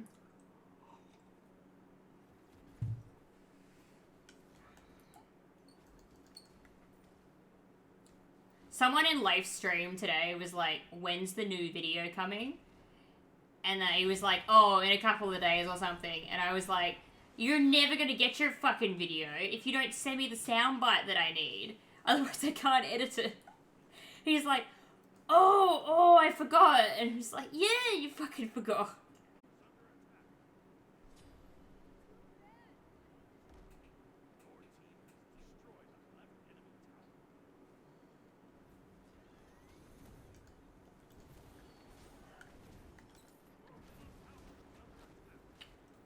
[SPEAKER 1] Someone in live stream today was like, when's the new video coming? And he was like, oh, in a couple of days or something. And I was like, you're never gonna get your fucking video if you don't send me the soundbite that I need. Otherwise I can't edit it. He's like, oh, I forgot. And he's like, yeah, you fucking forgot.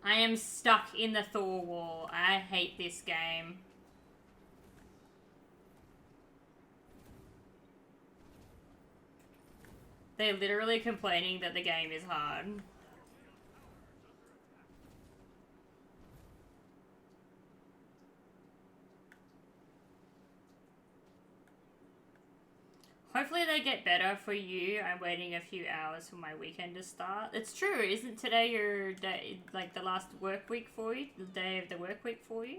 [SPEAKER 1] I am stuck in the Thor wall. I hate this game. They're literally complaining that the game is hard. Hopefully they get better for you. I'm waiting a few hours for my weekend to start. It's true, isn't today your day, like the last work week for you? The day of the work week for you?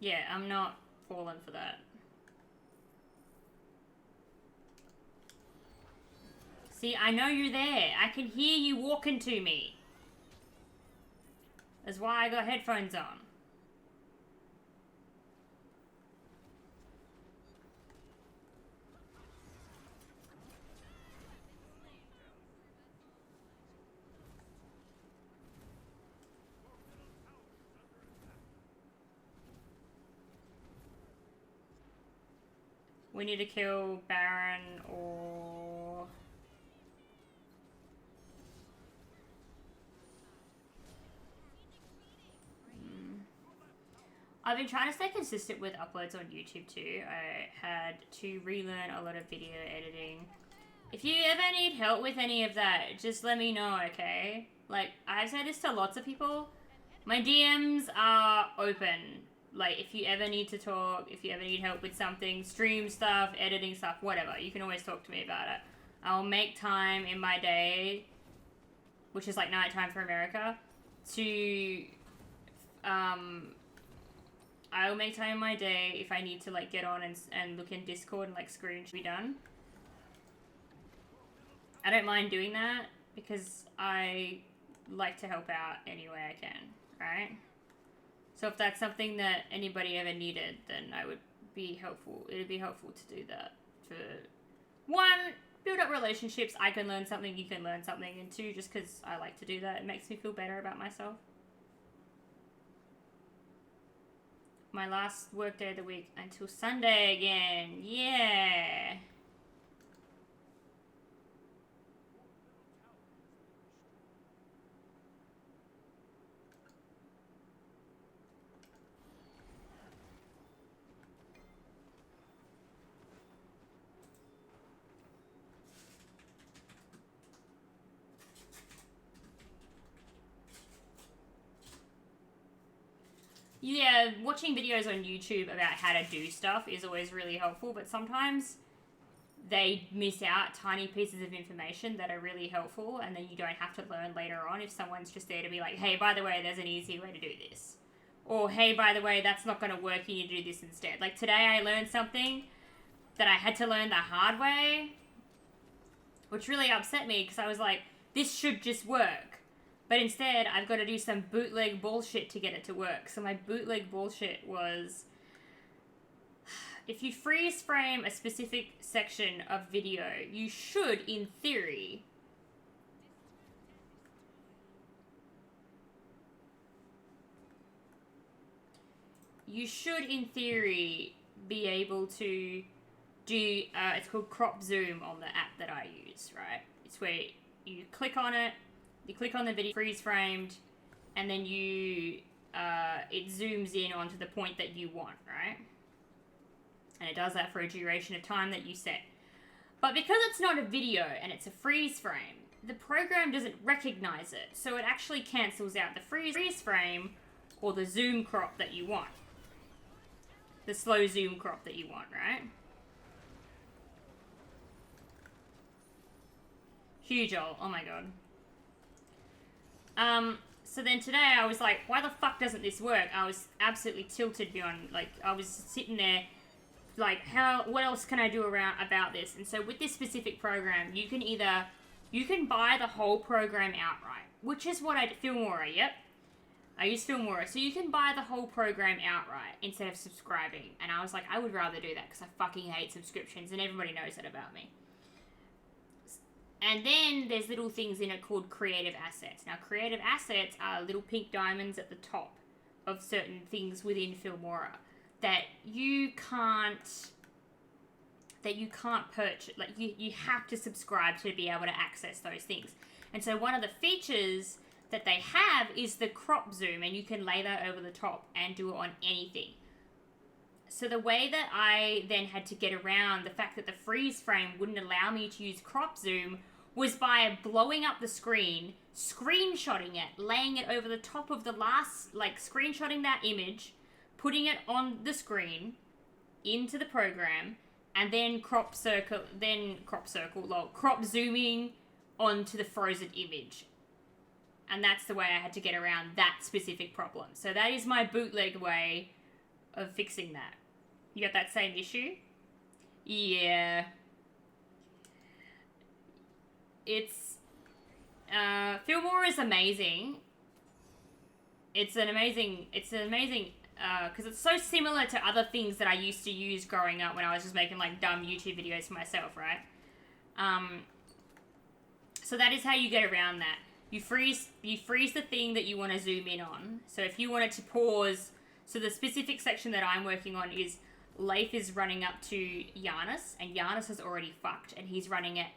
[SPEAKER 1] Yeah, I'm not falling for that. See, I know you're there. I can hear you walking to me. That's why I got headphones on. We need to kill Baron or... I've been trying to stay consistent with uploads on YouTube too. I had to relearn a lot of video editing. If you ever need help with any of that, just let me know, okay? Like, I've said this to lots of people. My DMs are open. Like, if you ever need to talk, if you ever need help with something, stream stuff, editing stuff, whatever, you can always talk to me about it. I'll make time in my day, which is like nighttime for America, to, I'll make time in my day if I need to, like, get on and look in Discord and, like, screen be done. I don't mind doing that because I like to help out any way I can, right? So if that's something that anybody ever needed, then I would be helpful. It would be helpful to do that. For one, build up relationships. I can learn something, you can learn something. And two, just because I like to do that, it makes me feel better about myself. My last work day of the week until Sunday again. Yeah. Yeah, watching videos on YouTube about how to do stuff is always really helpful, but sometimes they miss out tiny pieces of information that are really helpful, and then you don't have to learn later on if someone's just there to be like, hey, by the way, there's an easy way to do this. Or, hey, by the way, that's not going to work, you need to do this instead. Like, today I learned something that I had to learn the hard way, which really upset me, because I was like, this should just work. But instead, I've got to do some bootleg bullshit to get it to work. So my bootleg bullshit was, if you freeze frame a specific section of video, you should, in theory, be able to do, it's called crop zoom on the app that I use, right? It's where you click on it, you click on the video, freeze framed, and then you, it zooms in onto the point that you want, right? And it does that for a duration of time that you set. But because it's not a video and it's a freeze frame, the program doesn't recognize it. So it actually cancels out the freeze frame or the zoom crop that you want. The slow zoom crop that you want, right? Huge ol', oh my god. So then today I was like, why the fuck doesn't this work? I was absolutely tilted beyond, like, I was sitting there, like, what else can I do about this? And so with this specific program, you can buy the whole program outright, which is what I did, Filmora, yep. I use Filmora, so you can buy the whole program outright instead of subscribing. And I was like, I would rather do that because I fucking hate subscriptions, and everybody knows that about me. And then there's little things in it called creative assets. Now, creative assets are little pink diamonds at the top of certain things within Filmora that you can't purchase. Like, you have to subscribe to be able to access those things. And so one of the features that they have is the crop zoom, and you can lay that over the top and do it on anything. So the way that I then had to get around the fact that the freeze frame wouldn't allow me to use crop zoom was by blowing up the screen, screenshotting it, laying it over the top of the last, like screenshotting that image, putting it on the screen into the program, and then crop zooming onto the frozen image. And that's the way I had to get around that specific problem. So that is my bootleg way of fixing that. You got that same issue? Yeah. It's... Fillmore is amazing. It's an amazing... because it's so similar to other things that I used to use growing up when I was just making, like, dumb YouTube videos for myself, right? So that is how you get around that. You freeze the thing that you want to zoom in on. So if you wanted to pause... So the specific section that I'm working on is Leif is running up to Giannis, and Giannis is already fucked, and he's running at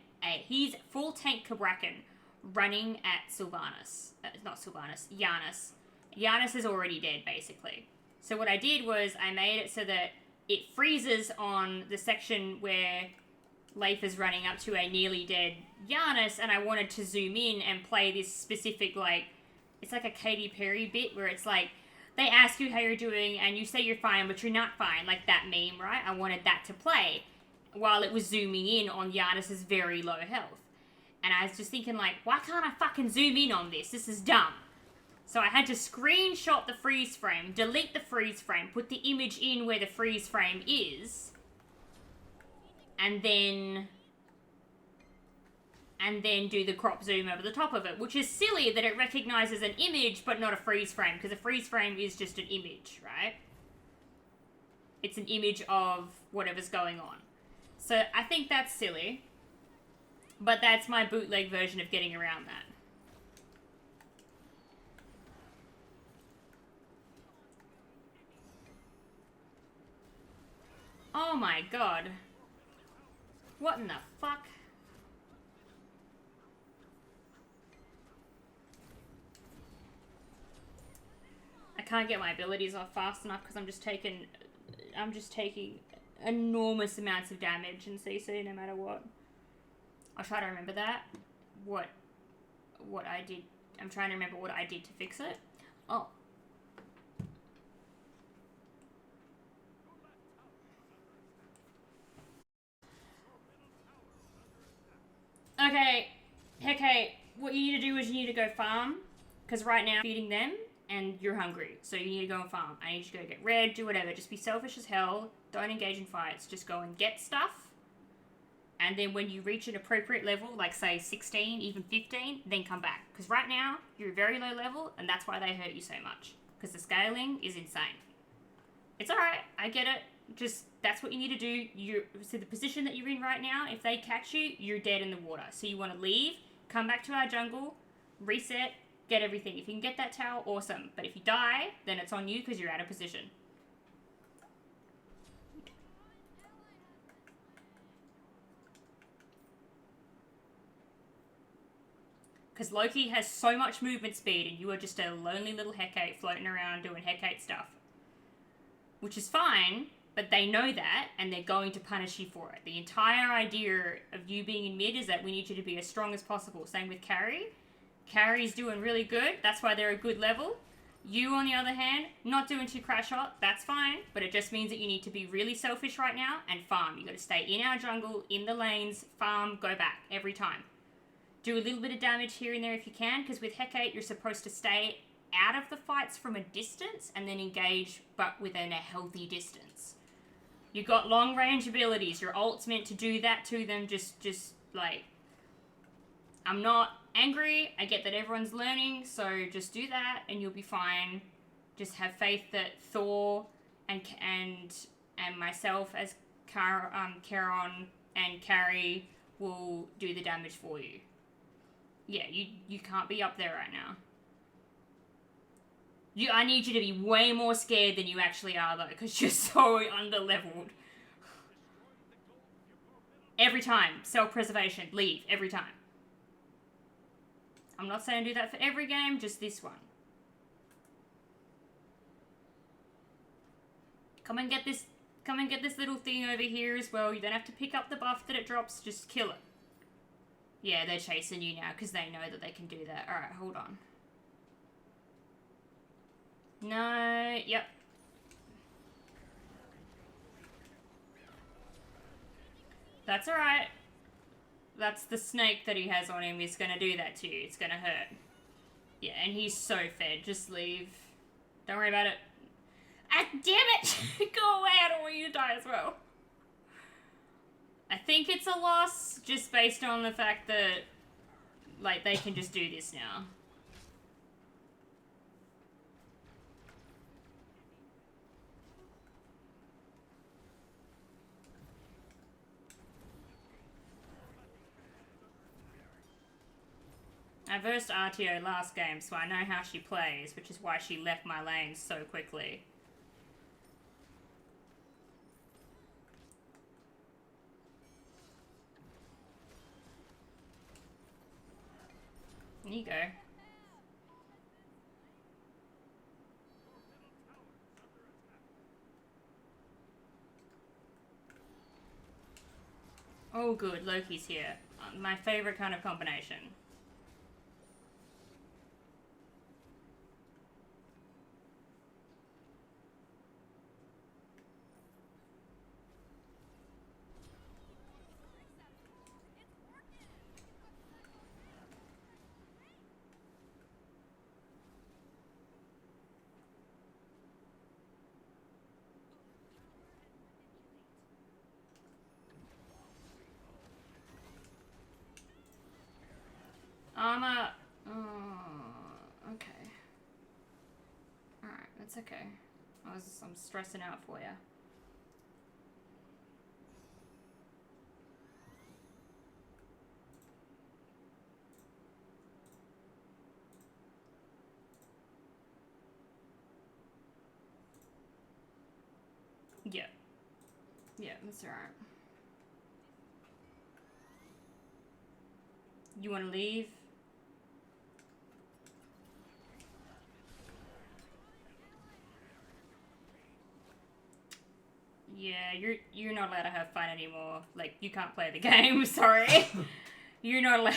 [SPEAKER 1] he's full tank Kabrakan running at Sylvanas. Not Sylvanas, Giannis. Giannis is already dead, basically. So what I did was I made it so that it freezes on the section where Leif is running up to a nearly dead Giannis, and I wanted to zoom in and play this specific, like, it's like a Katy Perry bit where it's like, they ask you how you're doing, and you say you're fine, but you're not fine, like that meme, right? I wanted that to play while it was zooming in on Giannis's very low health. And I was just thinking, like, why can't I fucking zoom in on this? This is dumb. So I had to screenshot the freeze frame, delete the freeze frame, put the image in where the freeze frame is, and then do the crop zoom over the top of it, which is silly that it recognizes an image but not a freeze frame, because a freeze frame is just an image, right? It's an image of whatever's going on. So I think that's silly, but that's my bootleg version of getting around that. Oh my god. What in the fuck? I can't get my abilities off fast enough because I'm just taking enormous amounts of damage in CC no matter what. I'll try to remember that. What I did. I'm trying to remember what I did to fix it. Oh. Okay, what you need to do is you need to go farm, because right now you're feeding them and you're hungry, so you need to go and farm. I need you to go get red, do whatever, just be selfish as hell, don't engage in fights, just go and get stuff, and then when you reach an appropriate level, like say 16, even 15, then come back, because right now you're very low level, and that's why they hurt you so much, because the scaling is insane. It's alright, I get it. Just, that's what you need to do. So the position that you're in right now, if they catch you, you're dead in the water. So you want to leave, come back to our jungle, reset, get everything. If you can get that tower, awesome. But if you die, then it's on you because you're out of position. Because Loki has so much movement speed and you are just a lonely little Hecate floating around doing Hecate stuff. Which is fine, but they know that, and they're going to punish you for it. The entire idea of you being in mid is that we need you to be as strong as possible. Same with carry. Carry's doing really good. That's why they're a good level. You, on the other hand, not doing too crash hot. That's fine, but it just means that you need to be really selfish right now and farm. You got to stay in our jungle, in the lanes, farm, go back every time. Do a little bit of damage here and there if you can, because with Hecate, you're supposed to stay out of the fights from a distance and then engage, but within a healthy distance. You got long range abilities. Your ult's meant to do that to them. Just like, I'm not angry. I get that everyone's learning, so just do that and you'll be fine. Just have faith that Thor and myself as Charon and Carrie will do the damage for you. Yeah, you can't be up there right now. I need you to be way more scared than you actually are, though, because you're so under-leveled. Every time. Self-preservation. Leave. Every time. I'm not saying do that for every game, just this one. Come and get this little thing over here as well. You don't have to pick up the buff that it drops, just kill it. Yeah, they're chasing you now because they know that they can do that. Alright, hold on. No, yep. That's alright. That's the snake that he has on him. He's gonna do that to you. It's gonna hurt. Yeah, and he's so fed. Just leave. Don't worry about it. Ah, damn it! Go away, I don't want you to die as well. I think it's a loss, just based on the fact that, like, they can just do this now. I versed RTO last game, so I know how she plays, which is why she left my lane so quickly. There you go. Oh good, Loki's here. My favorite kind of combination. Armor. Oh, okay. Alright, that's okay. I'm stressing out for you. Yeah. Yeah, that's alright. You want to leave? Yeah, you're not allowed to have fun anymore. Like, you can't play the game. Sorry. You're not allowed.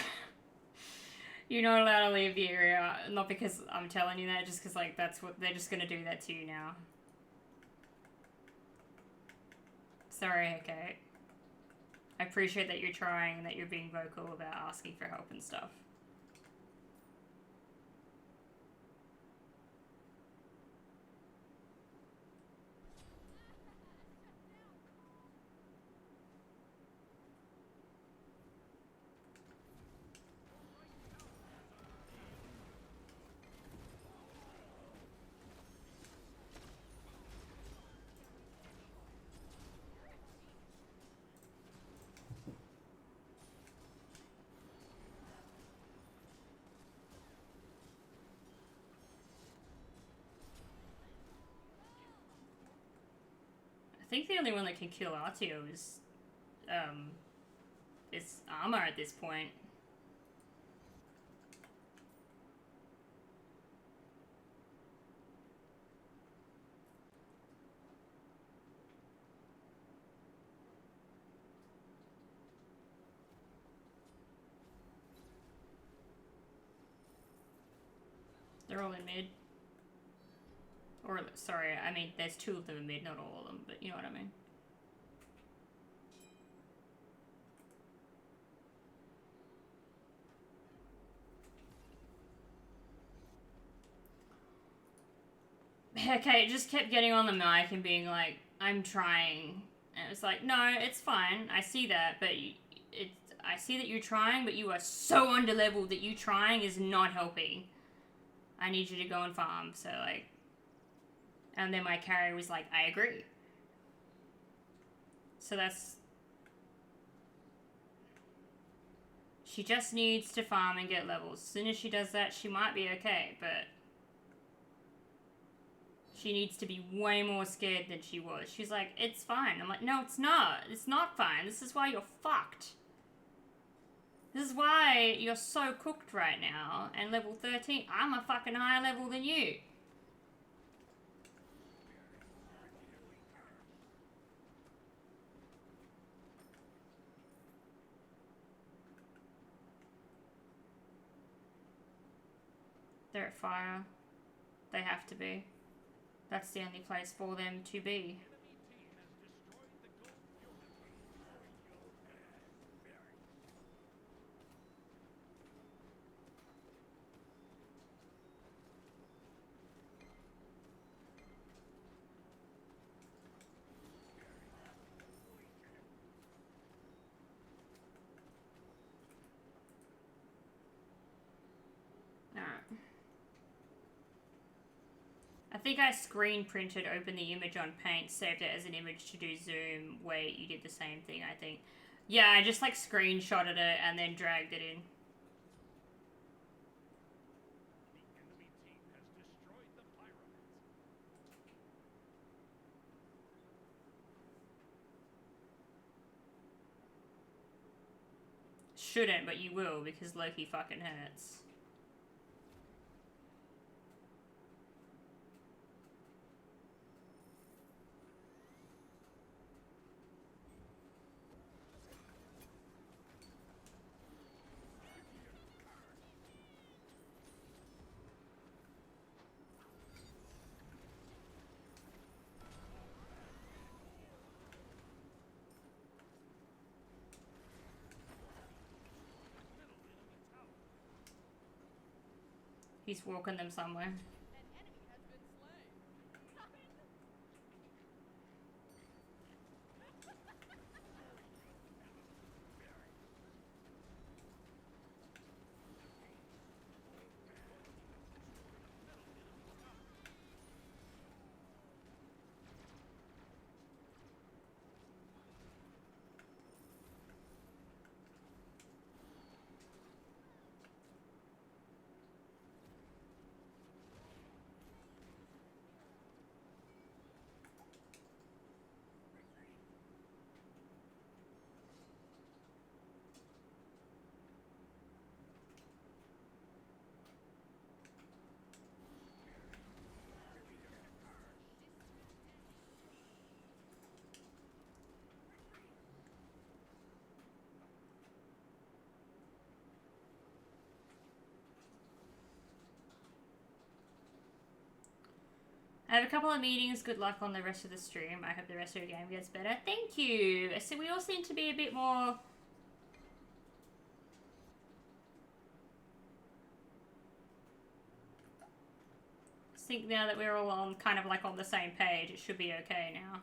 [SPEAKER 1] You're not allowed to leave the area. Not because I'm telling you that, just because like that's what they're just gonna do that to you now. Sorry, okay. I appreciate that you're trying and that you're being vocal about asking for help and stuff. I think the only one that can kill Artio is Armor at this point. They're all in mid. Or, sorry, I mean, there's two of them in mid, not all of them, but you know what I mean. Okay, just kept getting on the mic and being like, I'm trying. And it was like, no, it's fine. I see that, but I see that you're trying, but you are so underleveled that you trying is not helping. I need you to go and farm, so like... And then my carry was like, I agree. So that's... She just needs to farm and get levels. As soon as she does that, she might be okay, but... She needs to be way more scared than she was. She's like, it's fine. I'm like, no, it's not. It's not fine. This is why you're fucked. This is why you're so cooked right now. And level 13, I'm a fucking higher level than you. They're at fire. They have to be. That's the only place for them to be. I think I screen printed, opened the image on Paint, saved it as an image to do Zoom. Wait, you did the same thing, I think. Yeah, I just like screenshotted it and then dragged it in. Shouldn't, but you will because Loki fucking hurts. He's walking them somewhere. I have a couple of meetings. Good luck on the rest of the stream. I hope the rest of your game gets better. Thank you. So we all seem to be a bit more... I think now that we're all on kind of like on the same page, it should be okay now.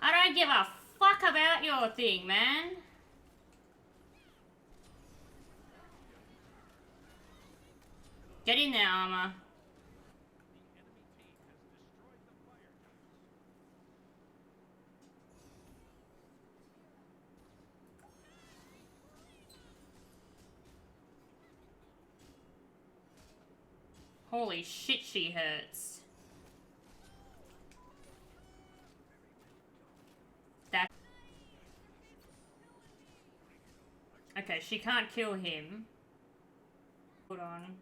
[SPEAKER 1] I don't give a fuck about your thing, man. Get in there, Armor. Holy shit, she hurts. That. Okay, she can't kill him. Hold on.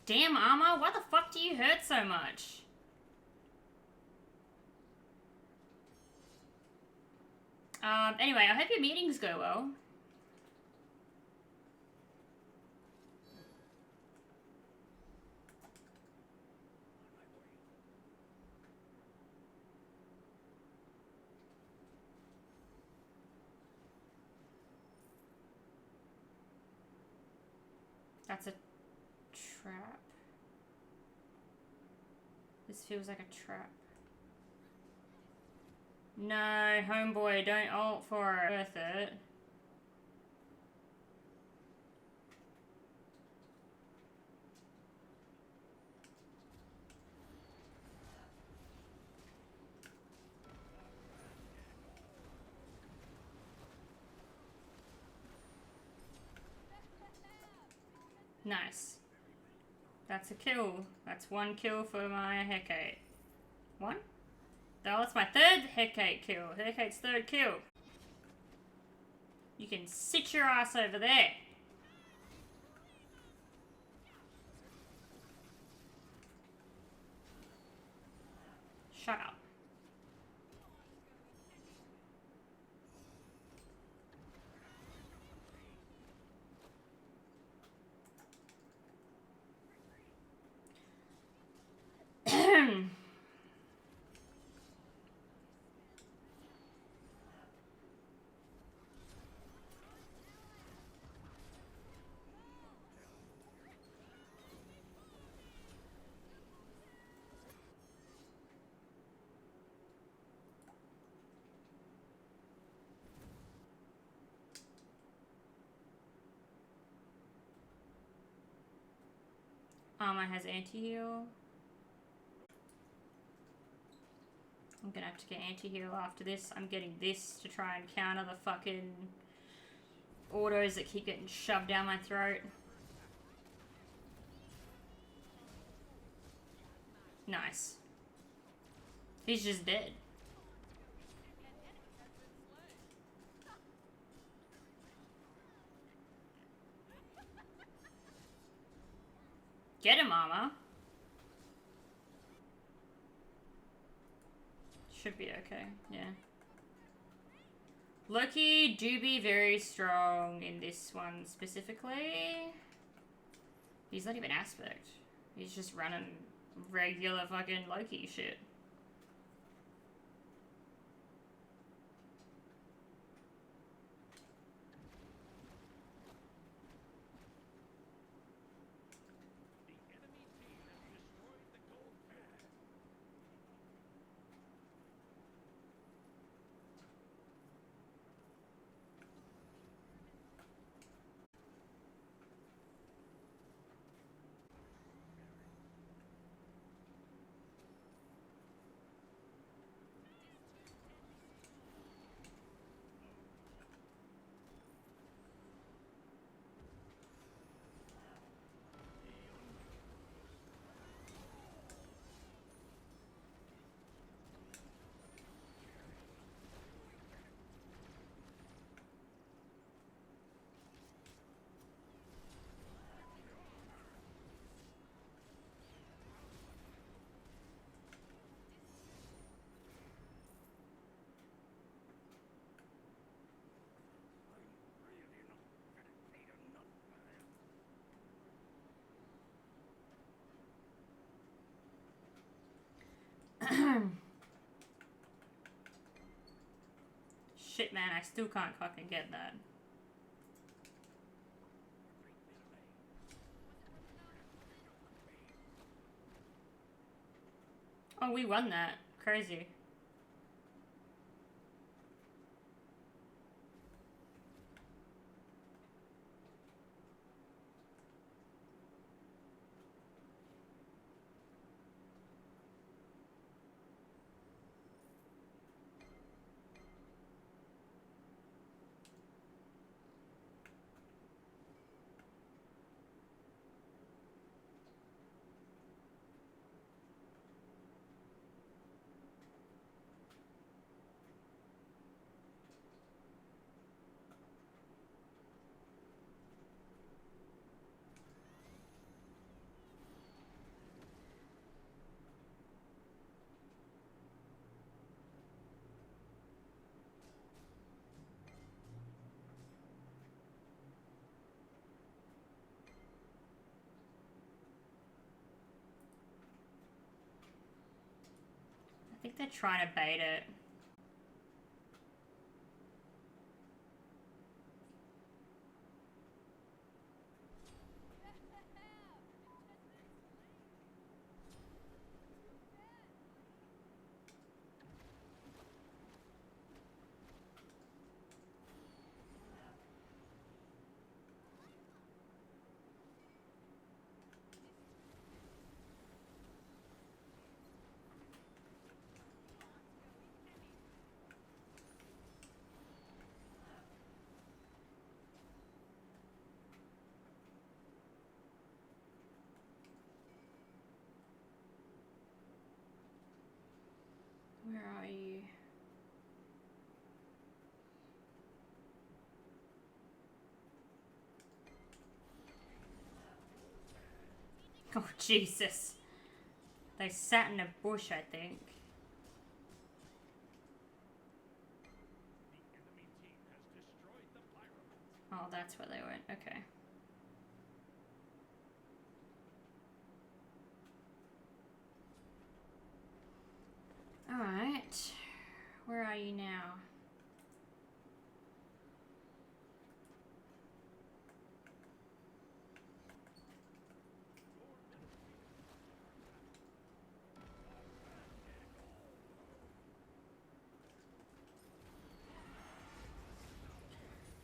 [SPEAKER 1] Damn, Armor, why the fuck do you hurt so much? Anyway, I hope your meetings go well. That's a trap. This feels like a trap. No, homeboy, don't ult for it. Worth it. Nice. That's a kill. That's one kill for my Hecate. One? No, that's my third Hecate kill. Hecate's third kill. You can sit your ass over there. Shut up. Armor has anti-heal. I'm gonna have to get anti-heal after this. I'm getting this to try and counter the fucking autos that keep getting shoved down my throat. Nice. He's just dead. Get him, Armor. Should be okay, yeah. Loki do be very strong in this one specifically. He's not even aspect. He's just running regular fucking Loki shit. Shit, man, I still can't fucking get that. Oh, we won that. Crazy. I think they're trying to bait it. Oh, Jesus. They sat in a bush, I think. Oh, that's where they went. Okay. Alright. Where are you now?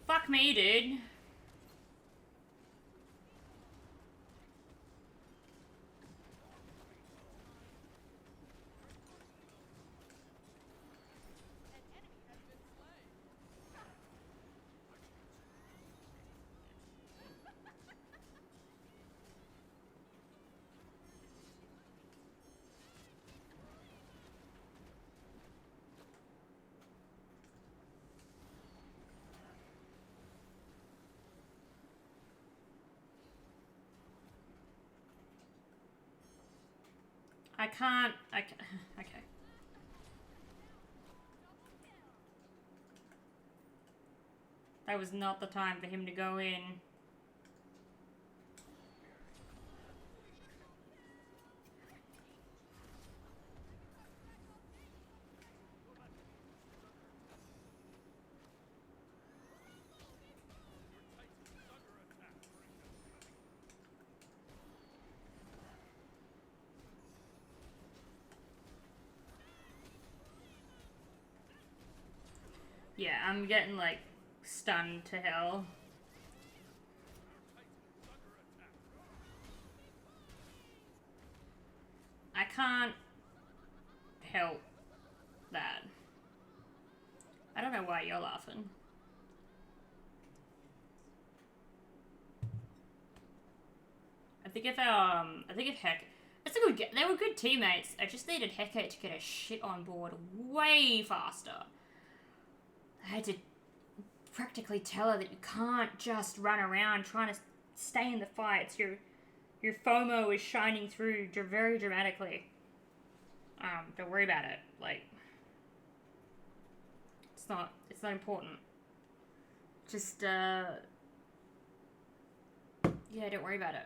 [SPEAKER 1] Fuck me, dude. I can't. Okay. That was not the time for him to go in. Yeah, I'm getting, like, stunned to hell. I can't help that. I don't know why you're laughing. I think if Heck, they were good teammates. I just needed Hecate to get her shit on board way faster. I had to practically tell her that you can't just run around trying to stay in the fights. Your FOMO is shining through very dramatically. Don't worry about it. Like, it's not important. Just, yeah, don't worry about it.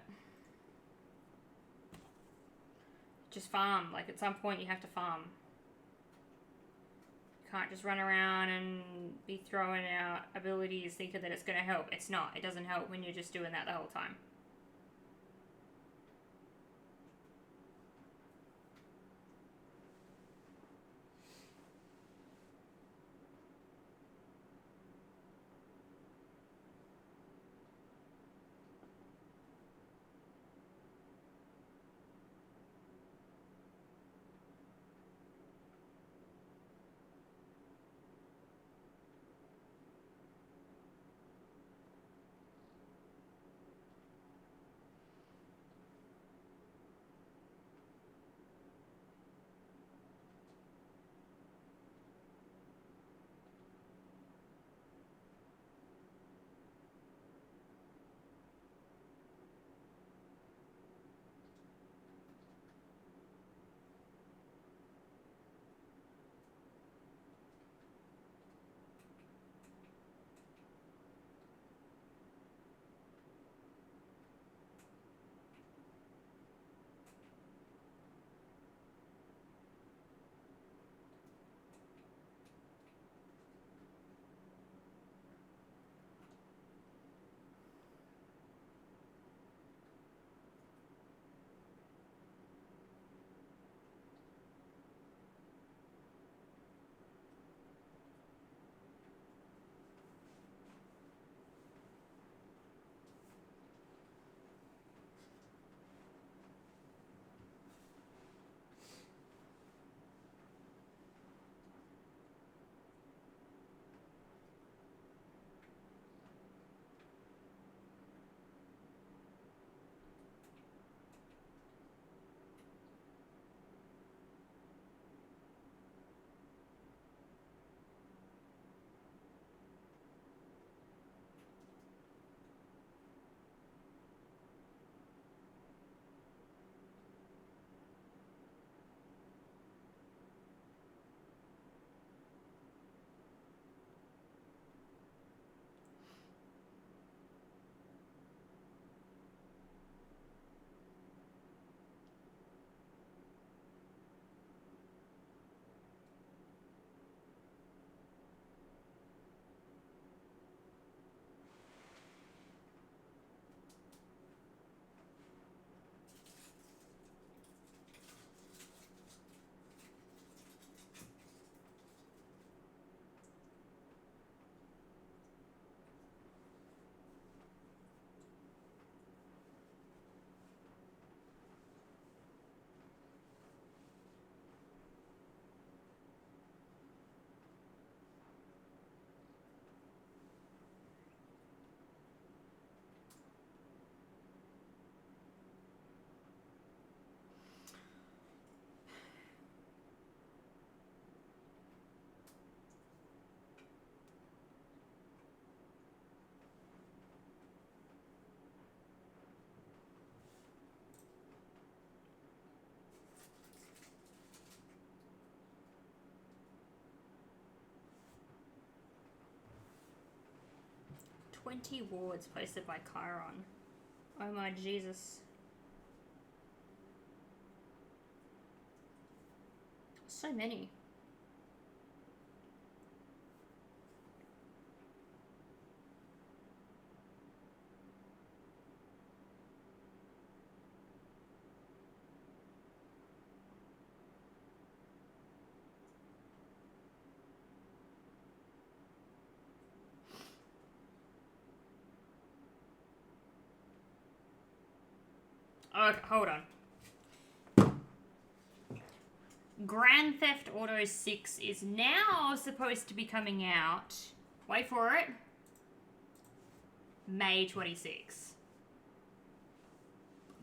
[SPEAKER 1] Just farm. Like, at some point you have to farm. You can't just run around and be throwing out abilities thinking that it's going to help. It's not. It doesn't help when you're just doing that the whole time. 20 wards posted by Chiron. Oh my Jesus. So many. Okay, hold on. Grand Theft Auto 6 is now supposed to be coming out. Wait for it. May 26.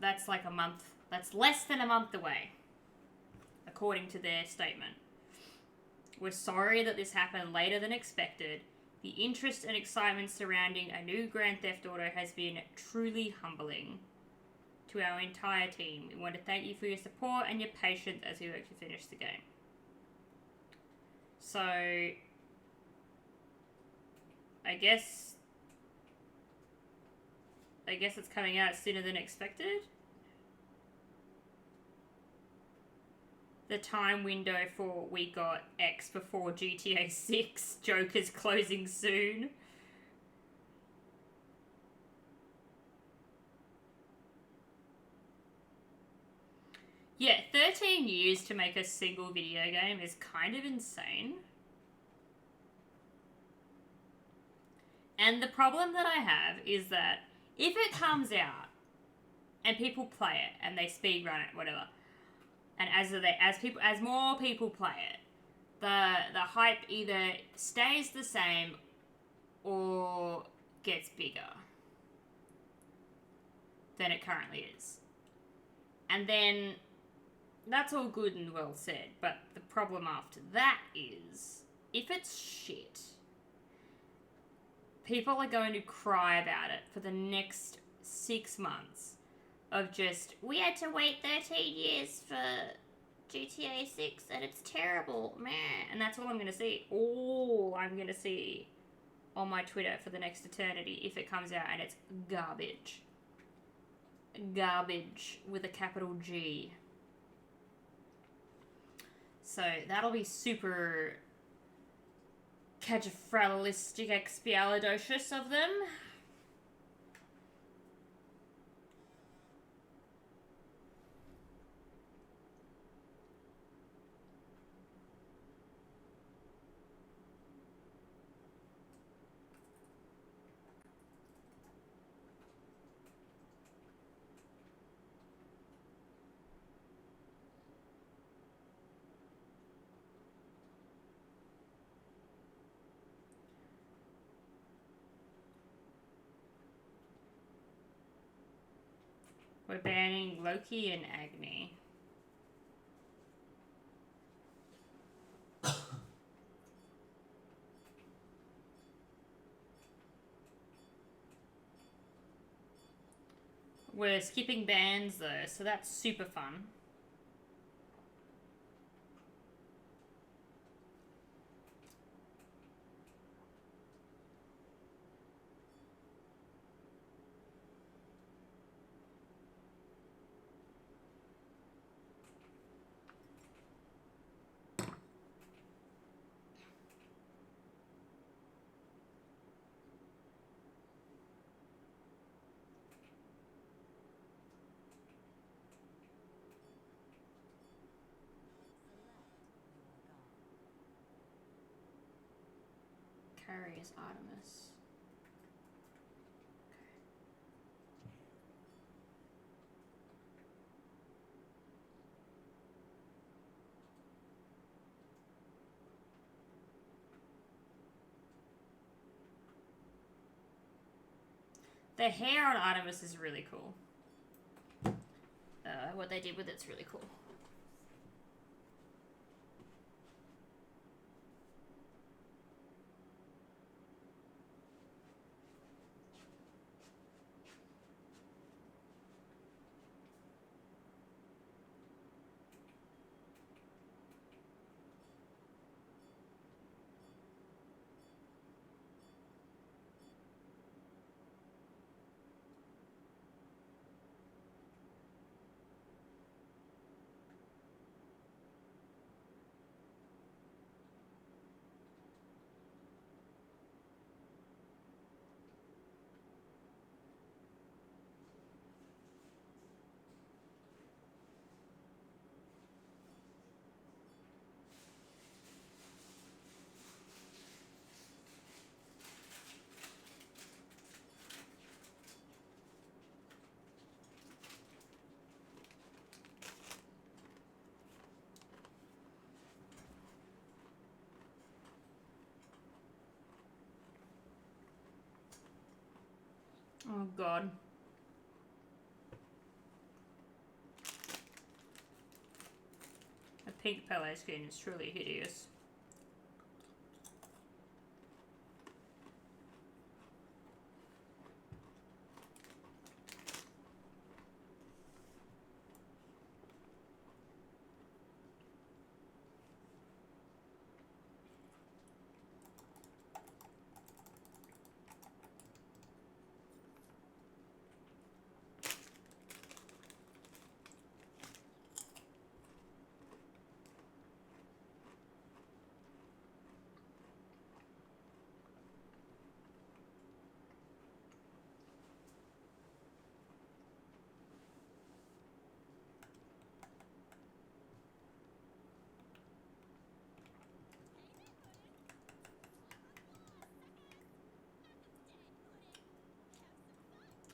[SPEAKER 1] That's like a month. That's less than a month away, according to their statement. We're sorry that this happened later than expected. The interest and excitement surrounding a new Grand Theft Auto has been truly humbling. To our entire team, we want to thank you for your support and your patience as we work to finish the game. So, I guess it's coming out sooner than expected. The time window for we got X before GTA 6, Joker's closing soon. Yeah, 13 years to make a single video game is kind of insane. And the problem that I have is that if it comes out and people play it and they speedrun it, whatever, and as more people play it, the hype either stays the same or gets bigger than it currently is. And then that's all good and well said, but the problem after that is, if it's shit, people are going to cry about it for the next 6 months of just, we had to wait 13 years for GTA 6 and it's terrible, man. And that's all I'm going to see. All I'm going to see on my Twitter for the next eternity if it comes out and it's garbage. Garbage with a capital G. So that'll be super cagifralistic-expialidocious of them. We're banning Loki and Agni. We're skipping bans though, so that's super fun. Carry is Artemis. The hair on Artemis is really cool. What they did with it's really cool. Oh god. A pink Pele skin is truly hideous.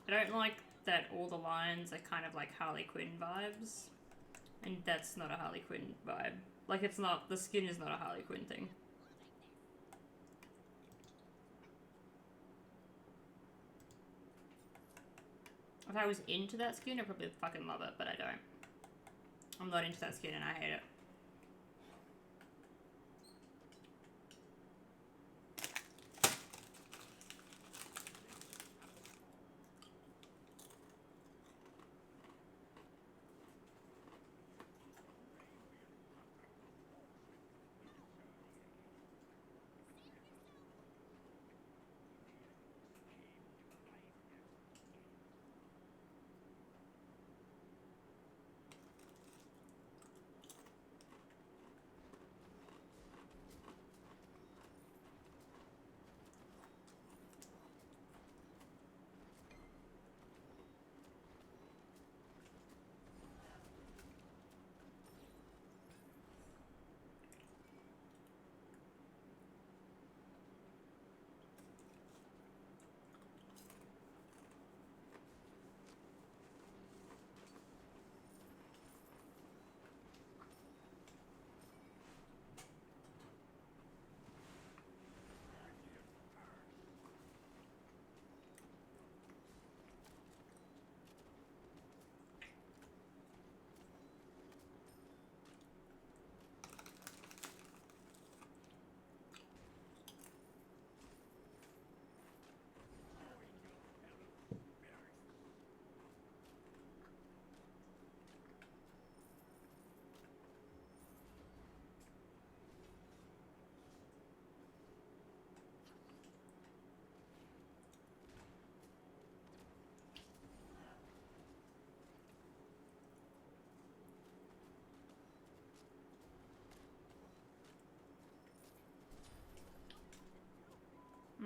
[SPEAKER 1] I don't like that all the lines are kind of like Harley Quinn vibes. And that's not a Harley Quinn vibe. Like, it's not, the skin is not a Harley Quinn thing. If I was into that skin, I'd probably fucking love it, but I don't. I'm not into that skin and I hate it.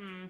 [SPEAKER 1] Hmm.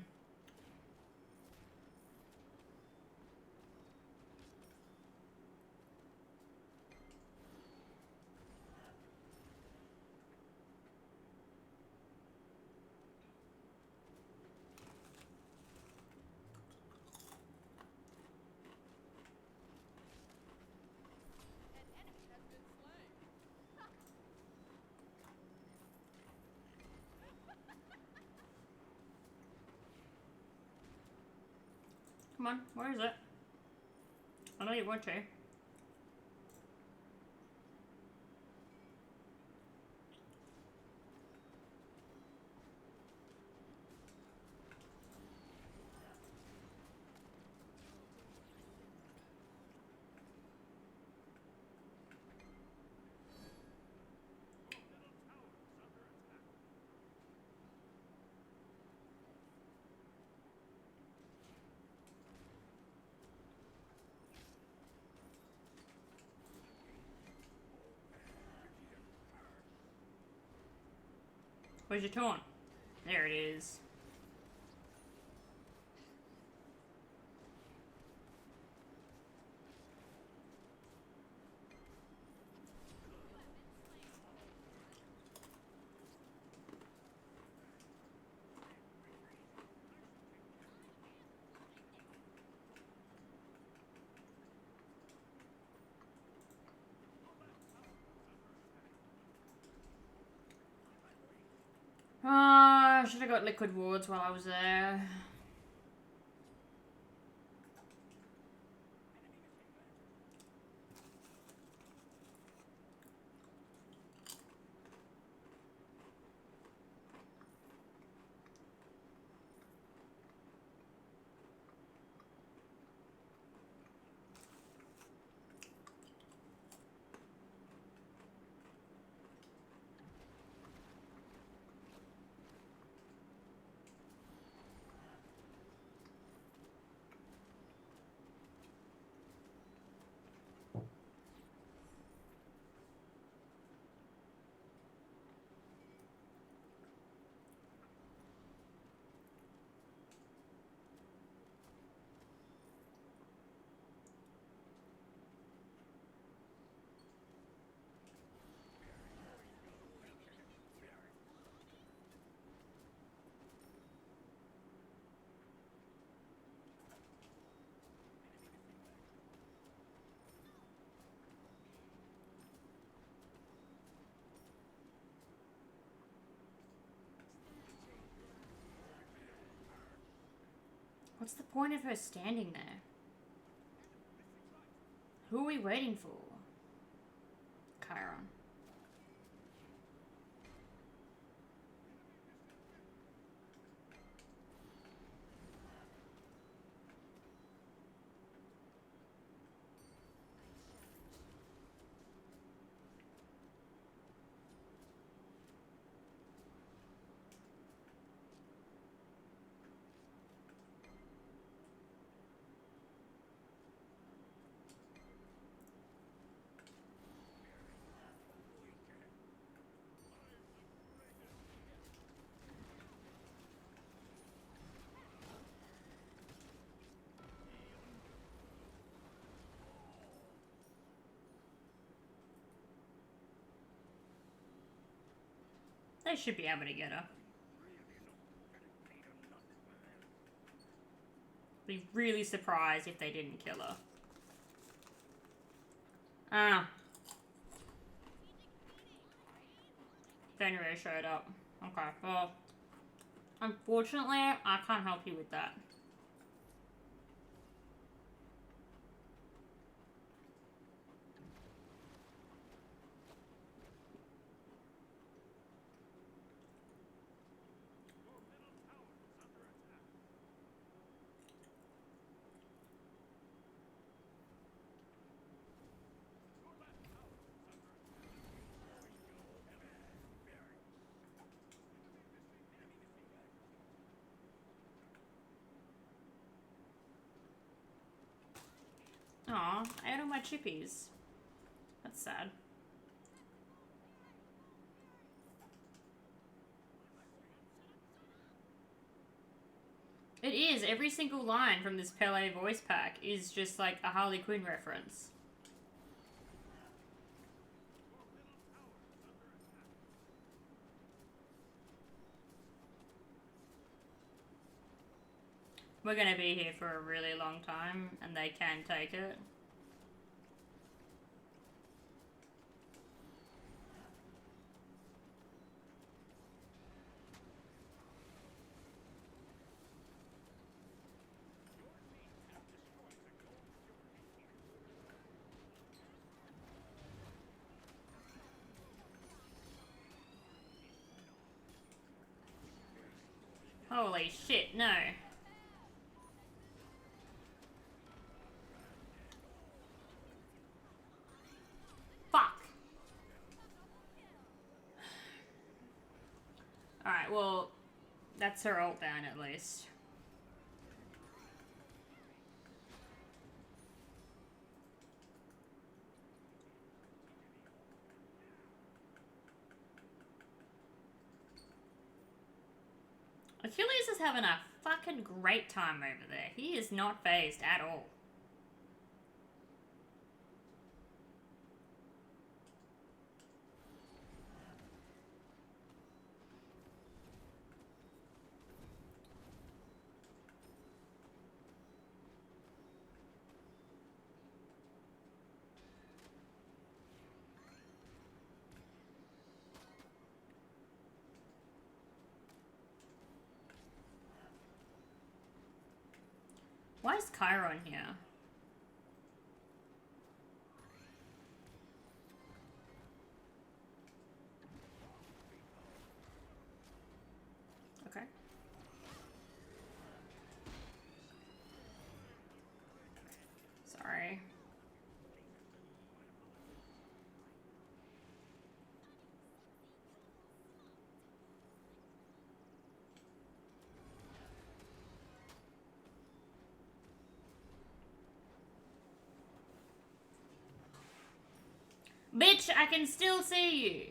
[SPEAKER 1] Come on, where is it? I know you want to. Where's your taunt? There it is. I should have got liquid wards while I was there. What's the point of her standing there? Who are we waiting for? Chiron. They should be able to get her. Be really surprised if they didn't kill her. Ah. Fenrir showed up. Okay, well, unfortunately, I can't help you with that. Aw, I ate all my chippies. That's sad. It is. Every single line from this Pele voice pack is just like a Harley Quinn reference. We're gonna be here for a really long time, and they can take it. Holy shit, no. Fuck. Alright, well, that's her ult down at least. Achilles is having a fucking great time over there. He is not phased at all. Why is Chiron here? Okay. Sorry. Bitch, I can still see you.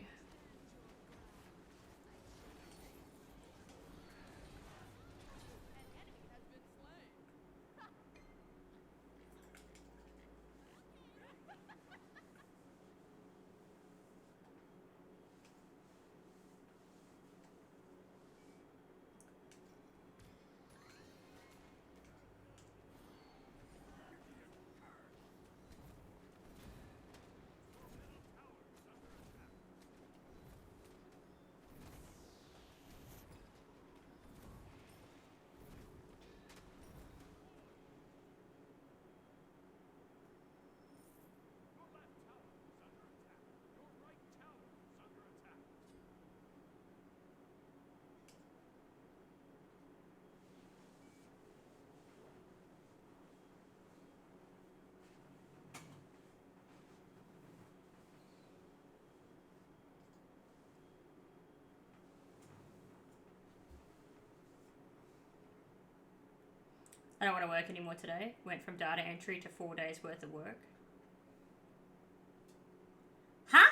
[SPEAKER 1] I don't want to work anymore today. Went from data entry to 4 days worth of work. Huh?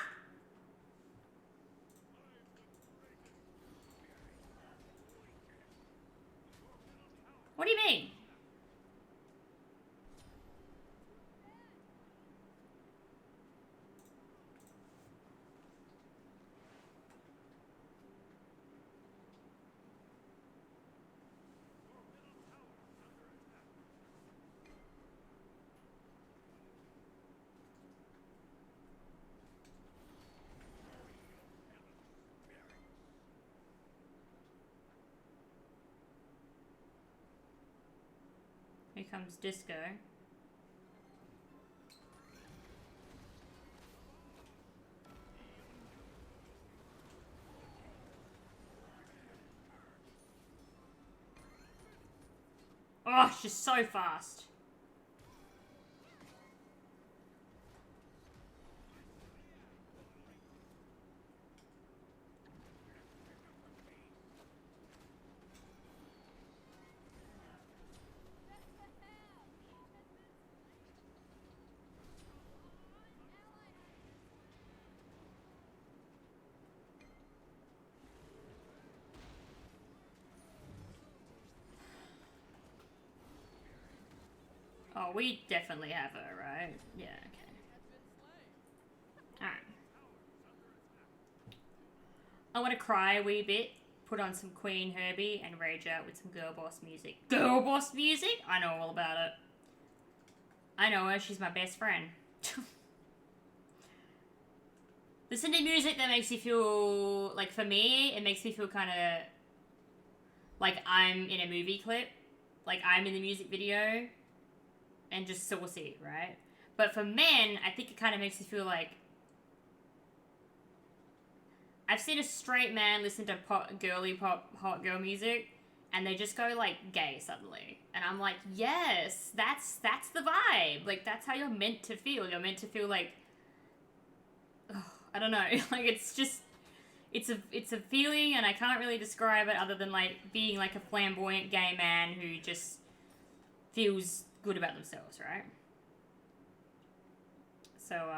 [SPEAKER 1] What do you mean? Here comes Disco. Oh, she's so fast. Oh, we definitely have her, right? Yeah, okay. Alright. I want to cry a wee bit, put on some Queen Herbie, and rage out with some girl boss music. Girl boss music? I know all about it. I know her, she's my best friend. Listen to music that makes you feel, like for me, it makes me feel kind of like I'm in a movie clip. Like I'm in the music video. And just saucy, right? But for men, I think it kind of makes you feel like... I've seen a straight man listen to girly pop, hot girl music, and they just go, like, gay suddenly. And I'm like, yes, that's the vibe. Like, that's how you're meant to feel. You're meant to feel like... I don't know. Like, it's just... It's a feeling, and I can't really describe it other than, like, being, like, a flamboyant gay man who just feels good about themselves, right? So,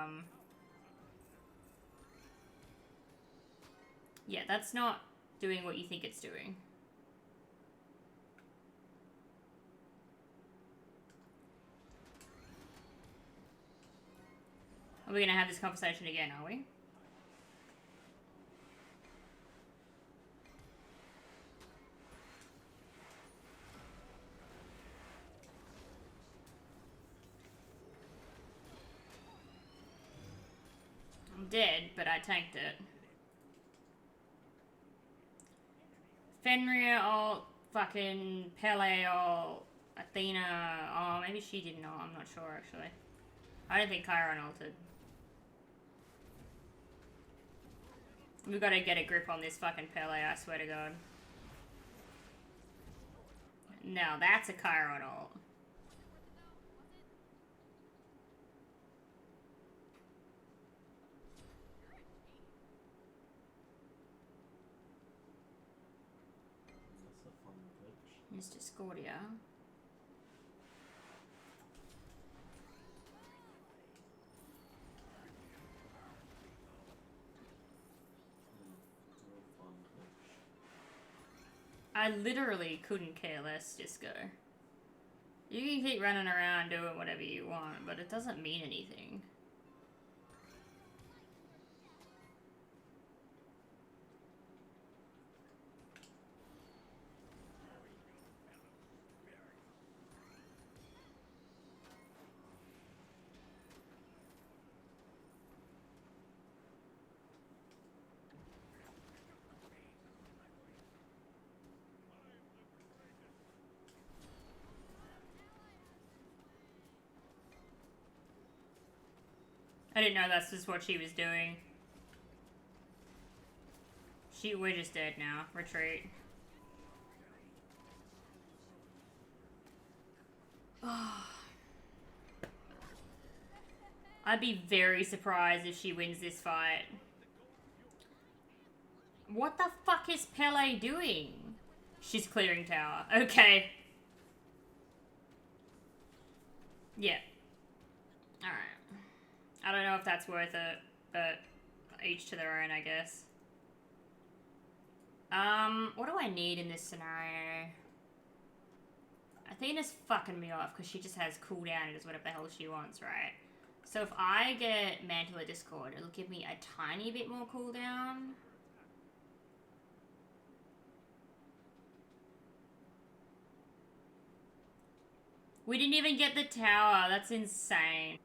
[SPEAKER 1] yeah, that's not doing what you think it's doing. Are we gonna have this conversation again, are we? I'm dead, but I tanked it. Fenrir ult, fucking Pele ult, Athena, oh, maybe she didn't ult, I'm not sure actually. I don't think Chiron ulted. We've got to get a grip on this fucking Pele, I swear to God. No, that's a Chiron ult. Miss Discordia. I literally couldn't care less, Disco. You can keep running around doing whatever you want, but it doesn't mean anything. I didn't know that's just what she was doing. We're just dead now. Retreat. I'd be very surprised if she wins this fight. What the fuck is Pele doing? She's clearing tower. Okay. Yeah. Alright. I don't know if that's worth it, but each to their own, I guess. What do I need in this scenario? Athena's fucking me off because she just has cooldown and does whatever the hell she wants, right? So if I get Mantle of Discord, it'll give me a tiny bit more cooldown. We didn't even get the tower. That's insane.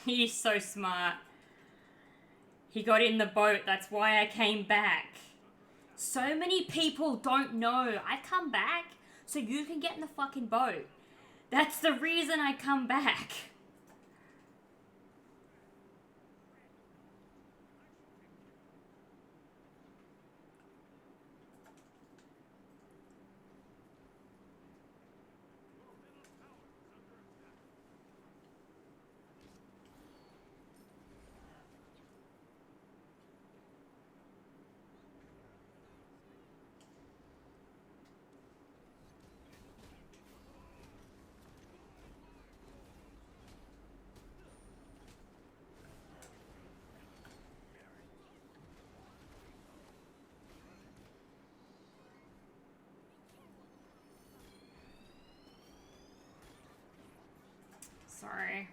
[SPEAKER 1] He's so smart. He got in the boat. That's why I came back. So many people don't know. I come back so you can get in the fucking boat. That's the reason I come back. Sorry.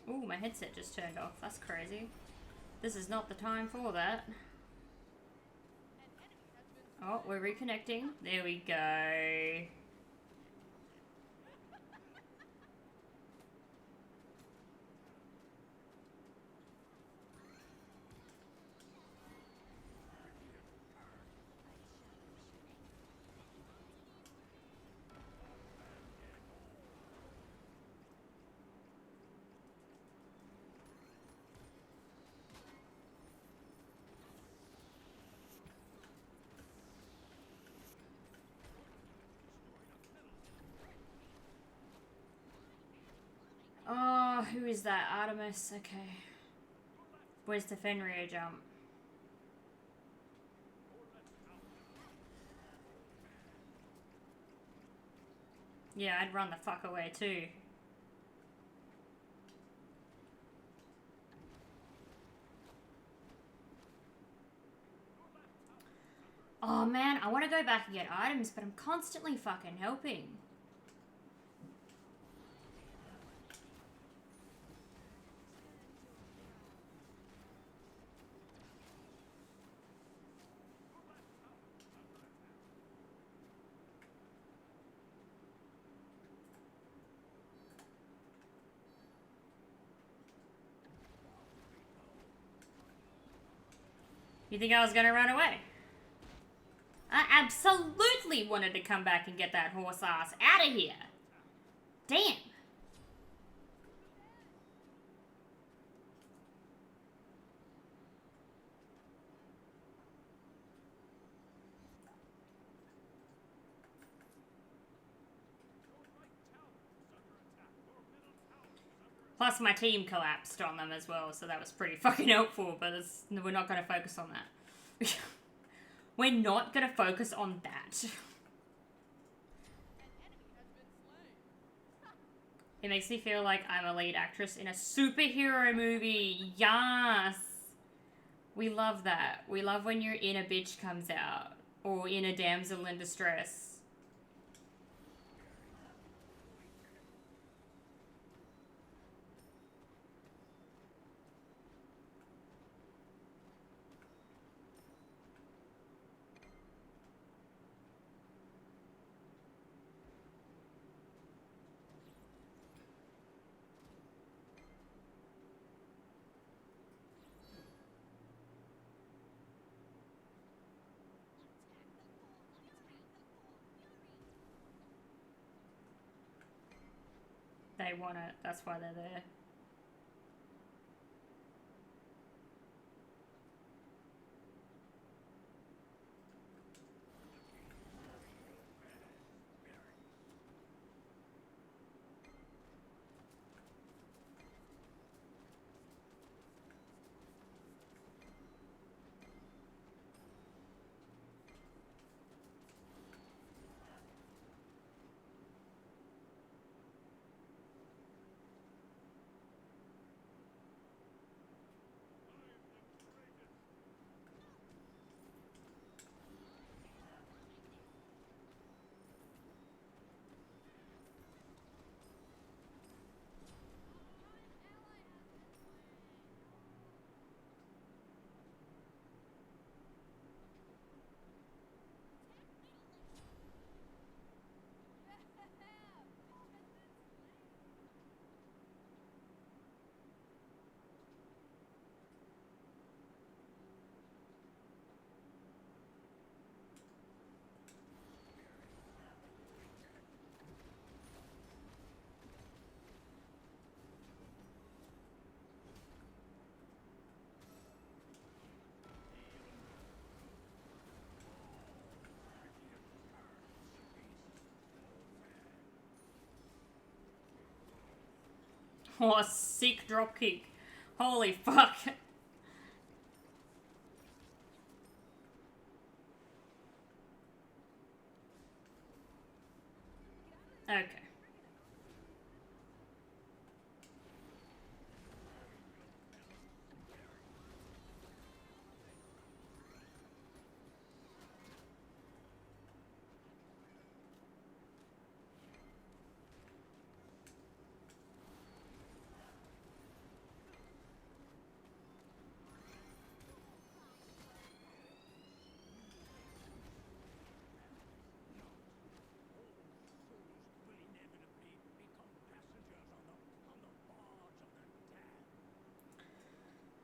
[SPEAKER 1] Ooh, my headset just turned off. That's crazy. This is not the time for that. Oh, we're reconnecting. There we go. Oh, who is that? Artemis. Okay. Where's the Fenrir jump? Yeah, I'd run the fuck away too. Oh man, I want to go back and get items, but I'm constantly fucking helping. You think I was gonna run away? I absolutely wanted to come back and get that horse ass out of here. Damn. Plus, my team collapsed on them as well, so that was pretty fucking helpful, but we're not going to focus on that. We're not going to focus on that. It makes me feel like I'm a lead actress in a superhero movie. Yes! We love that. We love when your inner bitch comes out. Or inner damsel in distress. They want it. That's why they're there. Oh, sick dropkick. Holy fuck. Okay.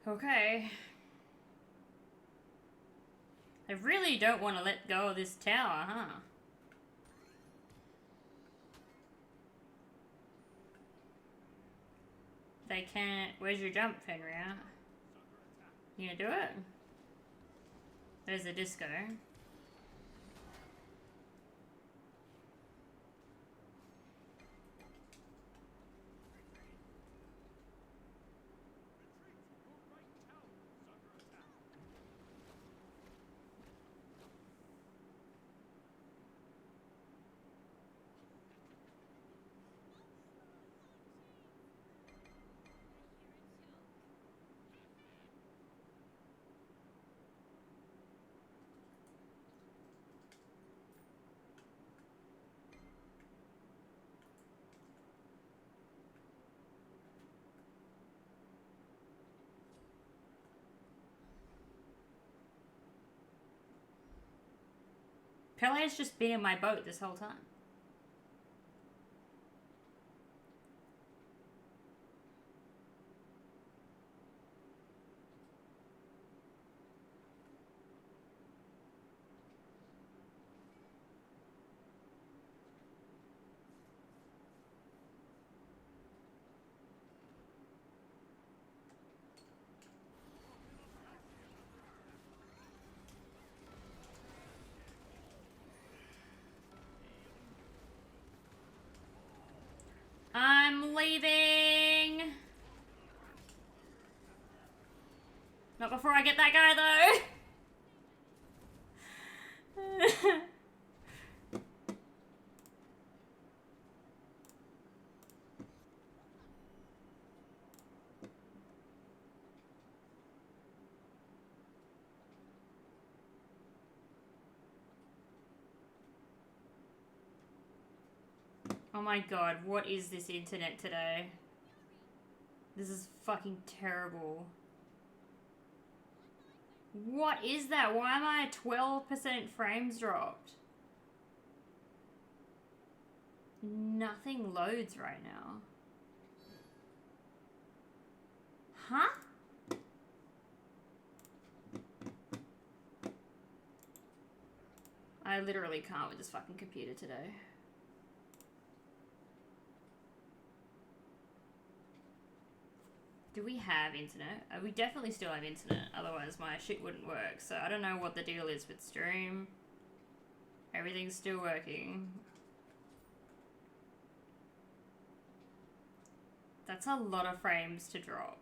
[SPEAKER 1] Okay. I really don't want to let go of this tower, huh? They can't... Where's your jump, Fenrir? You gonna do it? There's a disco. Pele's just been in my boat this whole time. I'm leaving! before I get that guy though. Oh my god, what is this internet today? This is fucking terrible. What is that? Why am I at 12% frames dropped? Nothing loads right now. Huh? I literally can't with this fucking computer today. Do we have internet? We definitely still have internet, otherwise my shit wouldn't work. So I don't know what the deal is with stream. Everything's still working. That's a lot of frames to drop.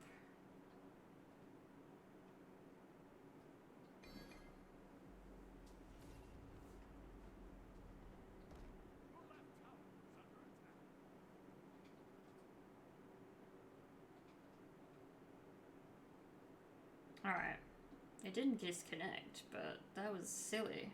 [SPEAKER 1] Alright. It didn't disconnect, but that was silly.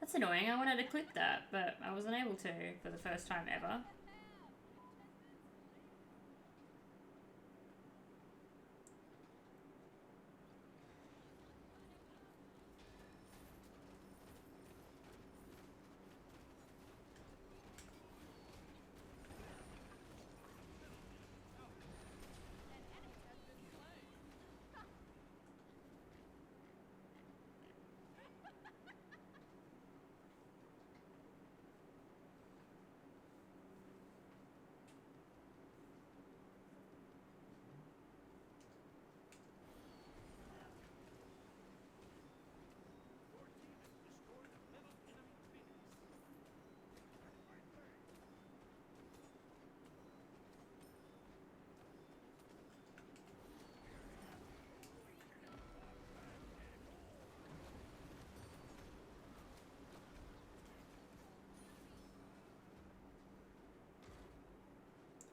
[SPEAKER 1] That's annoying. I wanted to click that, but I wasn't able to for the first time ever.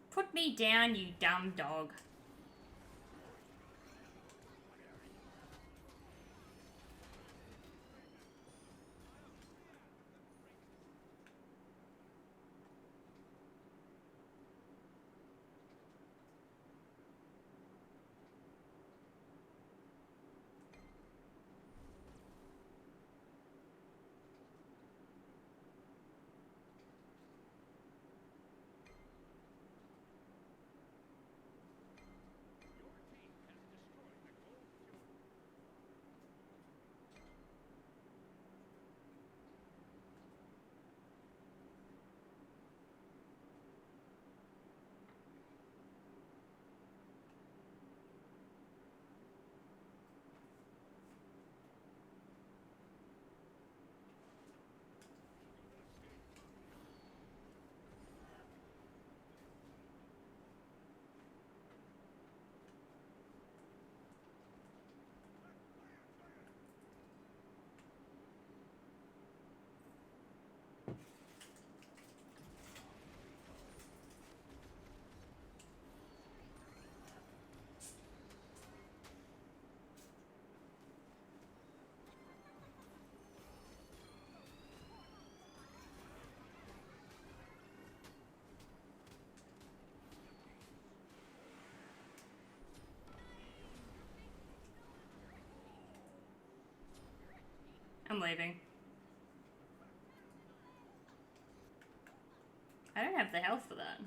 [SPEAKER 1] Put me down, you dumb dog. I'm leaving. I don't have the health for that.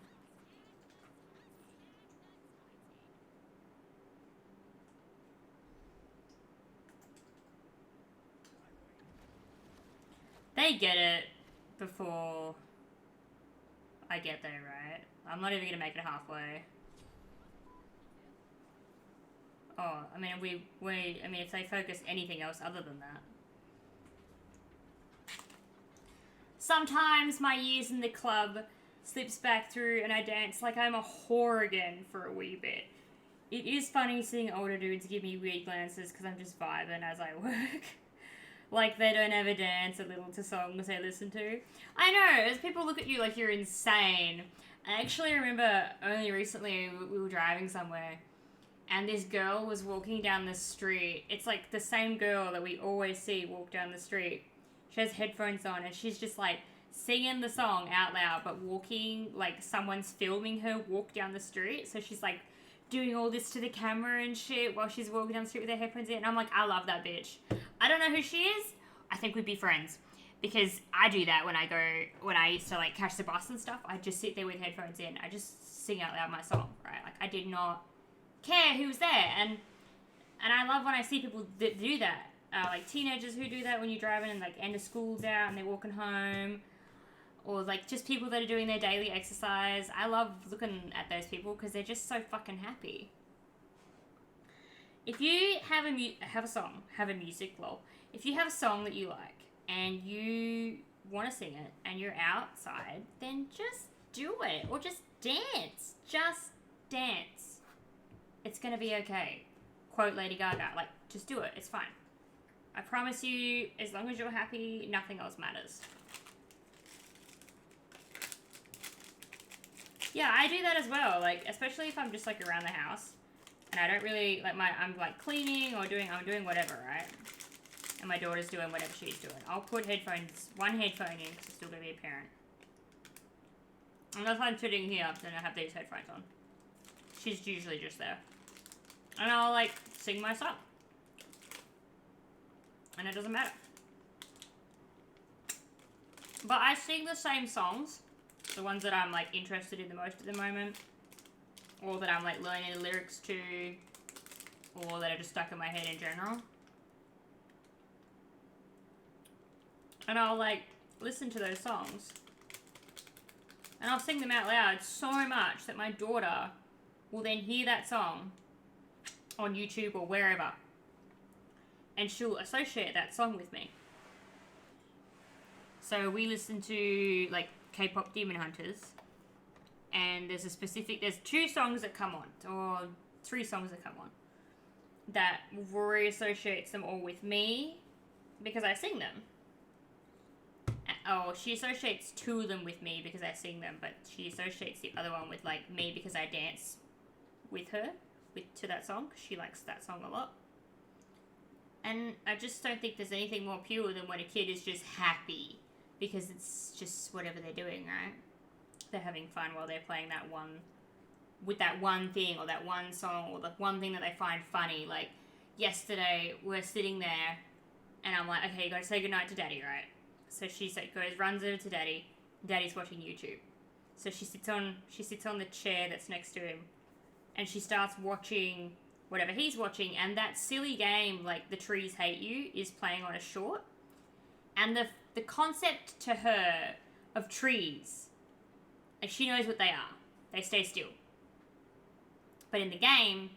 [SPEAKER 1] They get it before I get there, right? I'm not even gonna make it halfway. Oh, I mean, I mean, if they focus anything else other than that. Sometimes my years in the club slips back through and I dance like I'm a whore again for a wee bit. It is funny seeing older dudes give me weird glances because I'm just vibing as I work. Like they don't ever dance a little to songs they listen to. I know, as people look at you like you're insane. I actually remember only recently we were driving somewhere and this girl was walking down the street. It's like the same girl that we always see walk down the street. She has headphones on and she's just like singing the song out loud but walking like someone's filming her walk down the street. So she's like doing all this to the camera and shit while she's walking down the street with her headphones in. And I'm like, I love that bitch. I don't know who she is. I think we'd be friends. Because I do that when I used to like catch the bus and stuff. I just sit there with headphones in. I just sing out loud my song, right? Like I did not care who was there. And I love when I see people that do that. Like teenagers who do that when you're driving and like end of school's out and they're walking home. Or like just people that are doing their daily exercise. I love looking at those people because they're just so fucking happy. If you have a music, if you have a song that you like and you want to sing it and you're outside, then just do it. Or just dance. Just dance. It's going to be okay. Quote Lady Gaga. Like, just do it. It's fine. I promise you, as long as you're happy, nothing else matters. Yeah, I do that as well. Like, especially if I'm just like around the house and I don't really like I'm like cleaning or I'm doing whatever, right? And my daughter's doing whatever she's doing. I'll put one headphone in because I'm still gonna be a parent. Unless I'm sitting here, then I have these headphones on. She's usually just there, and I'll like sing my song, and it doesn't matter. But I sing the same songs. The ones that I'm, like, interested in the most at the moment. Or that I'm, like, learning the lyrics to. Or that are just stuck in my head in general. And I'll, like, listen to those songs. And I'll sing them out loud so much that my daughter will then hear that song on YouTube or wherever. And she'll associate that song with me. So we listen to, like, K-pop Demon Hunters, and there's two songs that come on, or 3 songs that come on, that Rory associates them all with me, because I sing them. Oh, she associates 2 of them with me because I sing them, but she associates the other one with, like, me because I dance with her, to that song, because she likes that song a lot. And I just don't think there's anything more pure than when a kid is just happy. Because it's just whatever they're doing, right? They're having fun while they're playing that one thing, or that one song, or the one thing that they find funny. Like, yesterday, we're sitting there, and I'm like, okay, you gotta say goodnight to Daddy, right? So she runs over to Daddy. Daddy's watching YouTube. So she sits on the chair that's next to him, and she starts watching whatever he's watching, and that silly game, like, The Trees Hate You, is playing on a short. And the concept to her of trees, like, she knows what they are. They stay still. But in the game,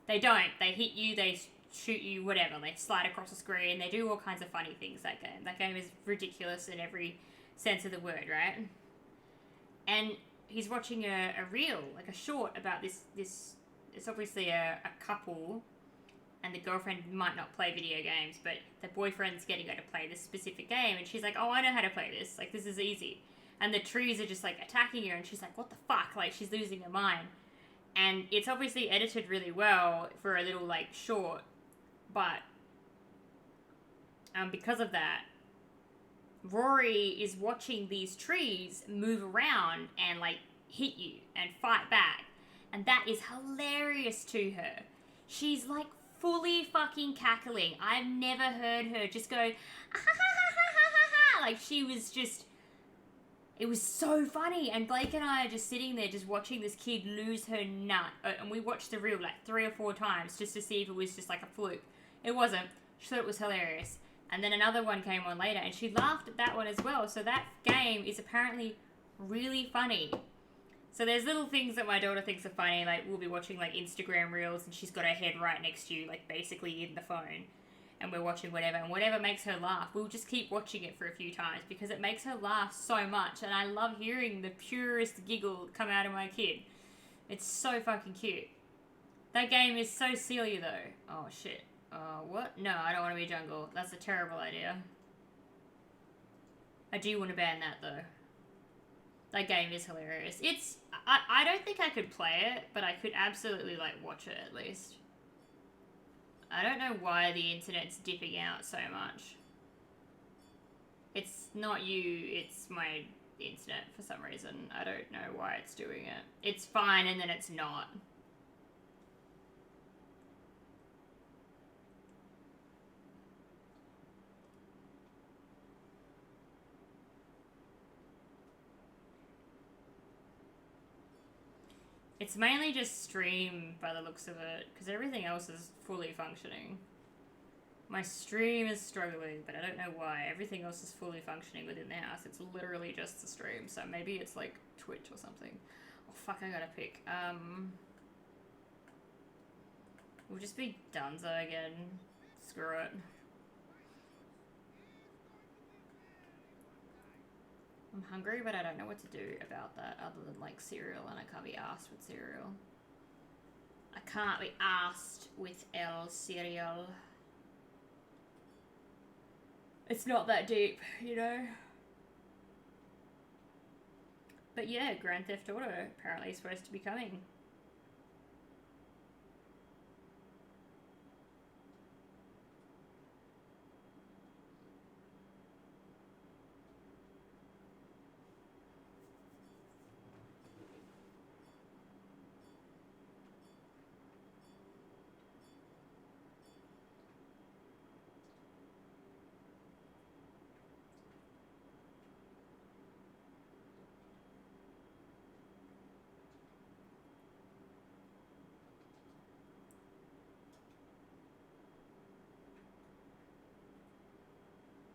[SPEAKER 1] they don't. They hit you, they shoot you, whatever. They slide across the screen. They do all kinds of funny things, that game. That game is ridiculous in every sense of the word, right? And he's watching a reel, like a short, about this it's obviously a couple, and the girlfriend might not play video games, but the boyfriend's getting her to play this specific game, and she's like, oh, I know how to play this. Like, this is easy. And the trees are just, like, attacking her, and she's like, what the fuck? Like, she's losing her mind. And it's obviously edited really well for a little, like, short, but because of that, Rory is watching these trees move around and, like, hit you and fight back. And that is hilarious to her. She's, like, fully fucking cackling. I've never heard her just go, ah, ha, ha, ha, ha, ha, ha. Like, she was just, it was so funny. And Blake and I are just sitting there just watching this kid lose her nut. And we watched the reel like 3 or 4 times just to see if it was just like a fluke. It wasn't. She thought it was hilarious. And then another one came on later and she laughed at that one as well. So that game is apparently really funny. So there's little things that my daughter thinks are funny, like we'll be watching like Instagram reels and she's got her head right next to you, like basically in the phone. and we're watching whatever, and whatever makes her laugh, we'll just keep watching it for a few times because it makes her laugh so much, and I love hearing the purest giggle come out of my kid. It's so fucking cute. That game is so silly though. Oh shit. What? No, I don't want to be a jungle. That's a terrible idea. I do want to ban that though. That game is hilarious. I don't think I could play it, but I could absolutely like watch it at least. I don't know why the internet's dipping out so much. It's not you, it's my internet for some reason. I don't know why it's doing it. It's fine and then it's not. It's mainly just stream by the looks of it, because everything else is fully functioning. My stream is struggling, but I don't know why. Everything else is fully functioning within the house. It's literally just the stream, so maybe it's like Twitch or something. Oh fuck, I gotta pick. We'll just be Dunzo again. Screw it. I'm hungry, but I don't know what to do about that other than like cereal, and I can't be arsed with cereal. I can't be arsed with cereal. It's not that deep, you know? But yeah, Grand Theft Auto apparently is supposed to be coming.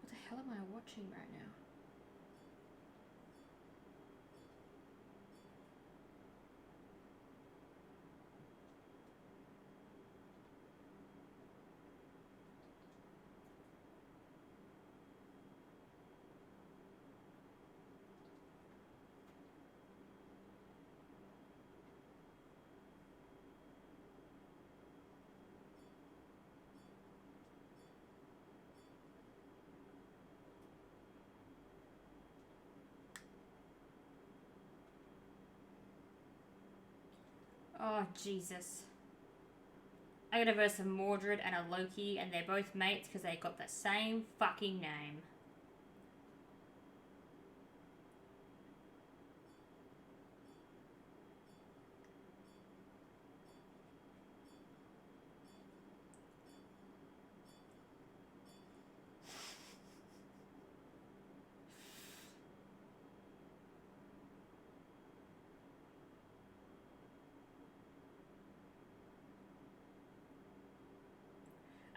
[SPEAKER 1] What the hell am I watching right now? Oh, Jesus. I gotta verse a Mordred and a Loki, and they're both mates because they got the same fucking name.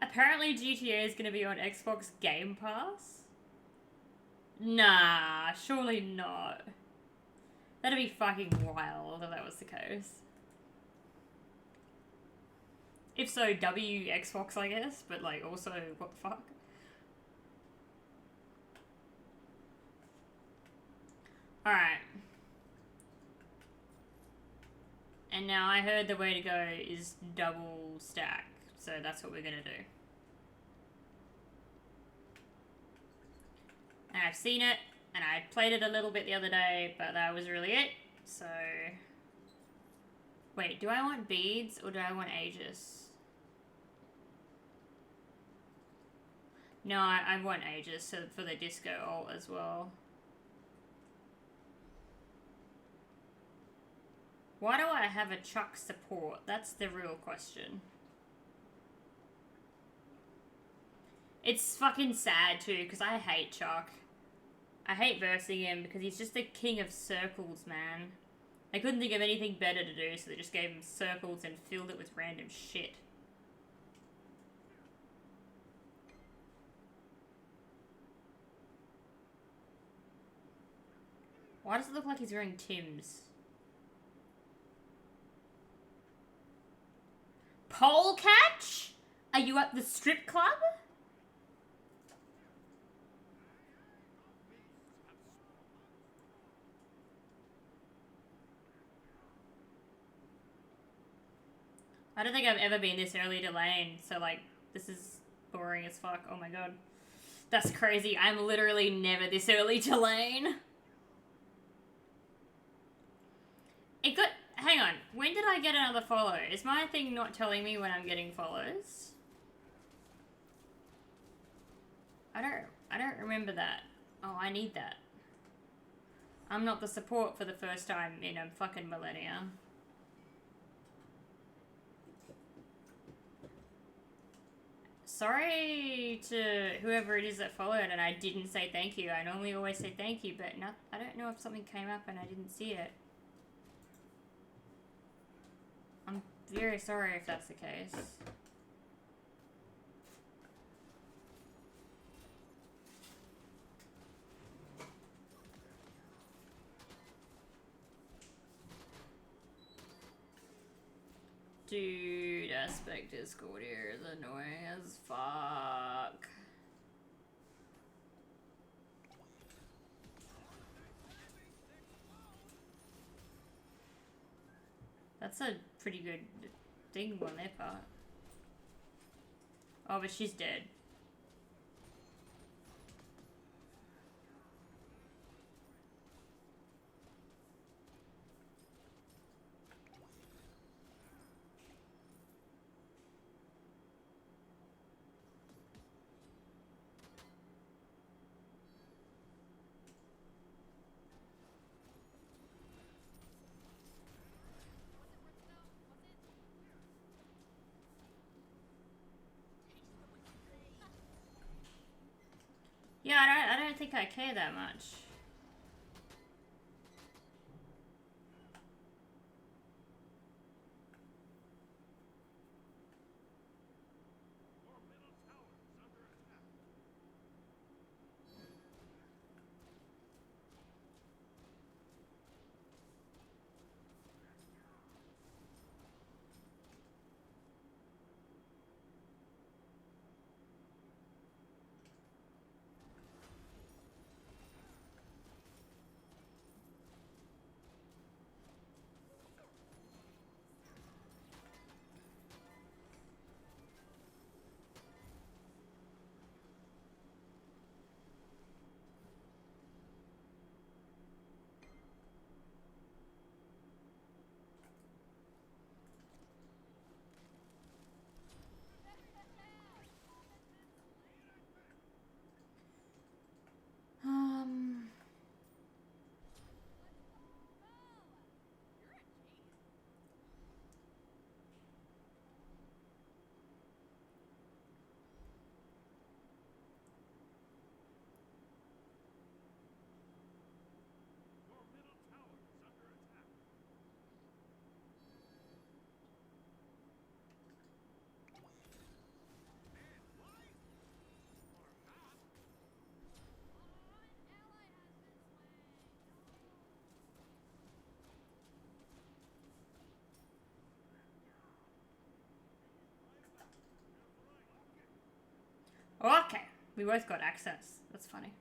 [SPEAKER 1] Apparently GTA is going to be on Xbox Game Pass? Nah, surely not. That'd be fucking wild if that was the case. If so, W Xbox, I guess, but like also, what the fuck? Alright. And now I heard the way to go is double stack, so that's what we're gonna do. And I've seen it, and I played it a little bit the other day, but that was really it. So, wait, do I want beads or do I want Aegis? No, I want Aegis so for the disco ult as well. Why do I have a Chuck support? That's the real question. It's fucking sad too, because I hate Chuck. I hate versing him because he's just the king of circles, man. They couldn't think of anything better to do, so they just gave him circles and filled it with random shit. Why does it look like he's wearing Tim's? Pole catch? Are you at the strip club? I don't think I've ever been this early to lane, so like, this is boring as fuck. Oh my god. That's crazy. I'm literally never this early to lane. It got... Hang on. When did I get another follow? Is my thing not telling me when I'm getting follows? I don't remember that. Oh, I need that. I'm not the support for the first time in a fucking millennia. Sorry to whoever it is that followed and I didn't say thank you. I normally always say thank you, but not, I don't know if something came up and I didn't see it. I'm very sorry if that's the case. Dude, Aspect Discord here is annoying as fuck. That's a pretty good thing on their part. Oh, but she's dead. Yeah, I don't think I care that much. Okay, we both got access. That's funny.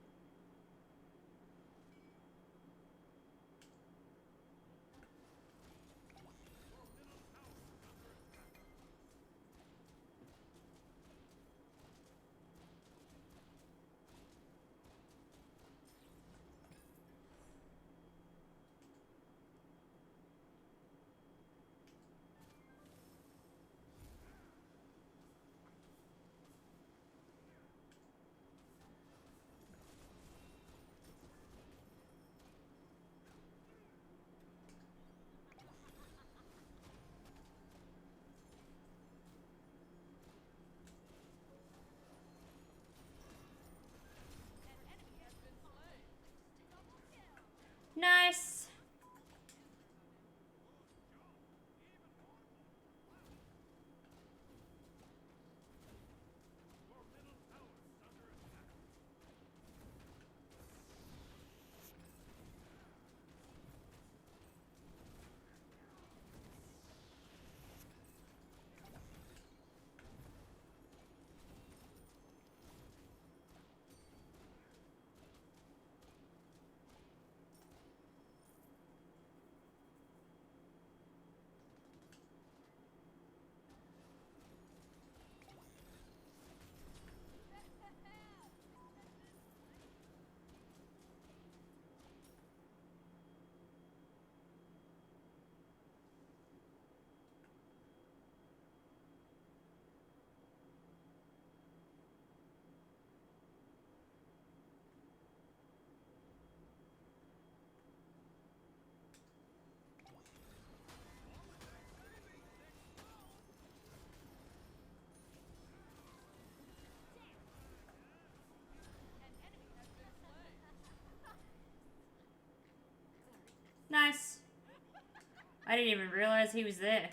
[SPEAKER 1] I didn't even realize he was there.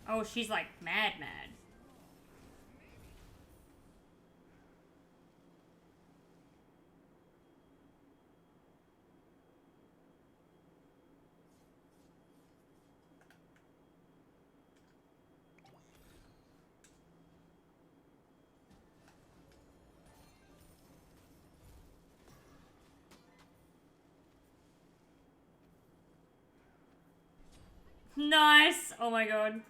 [SPEAKER 1] Oh, she's like mad. Nice! Oh my god.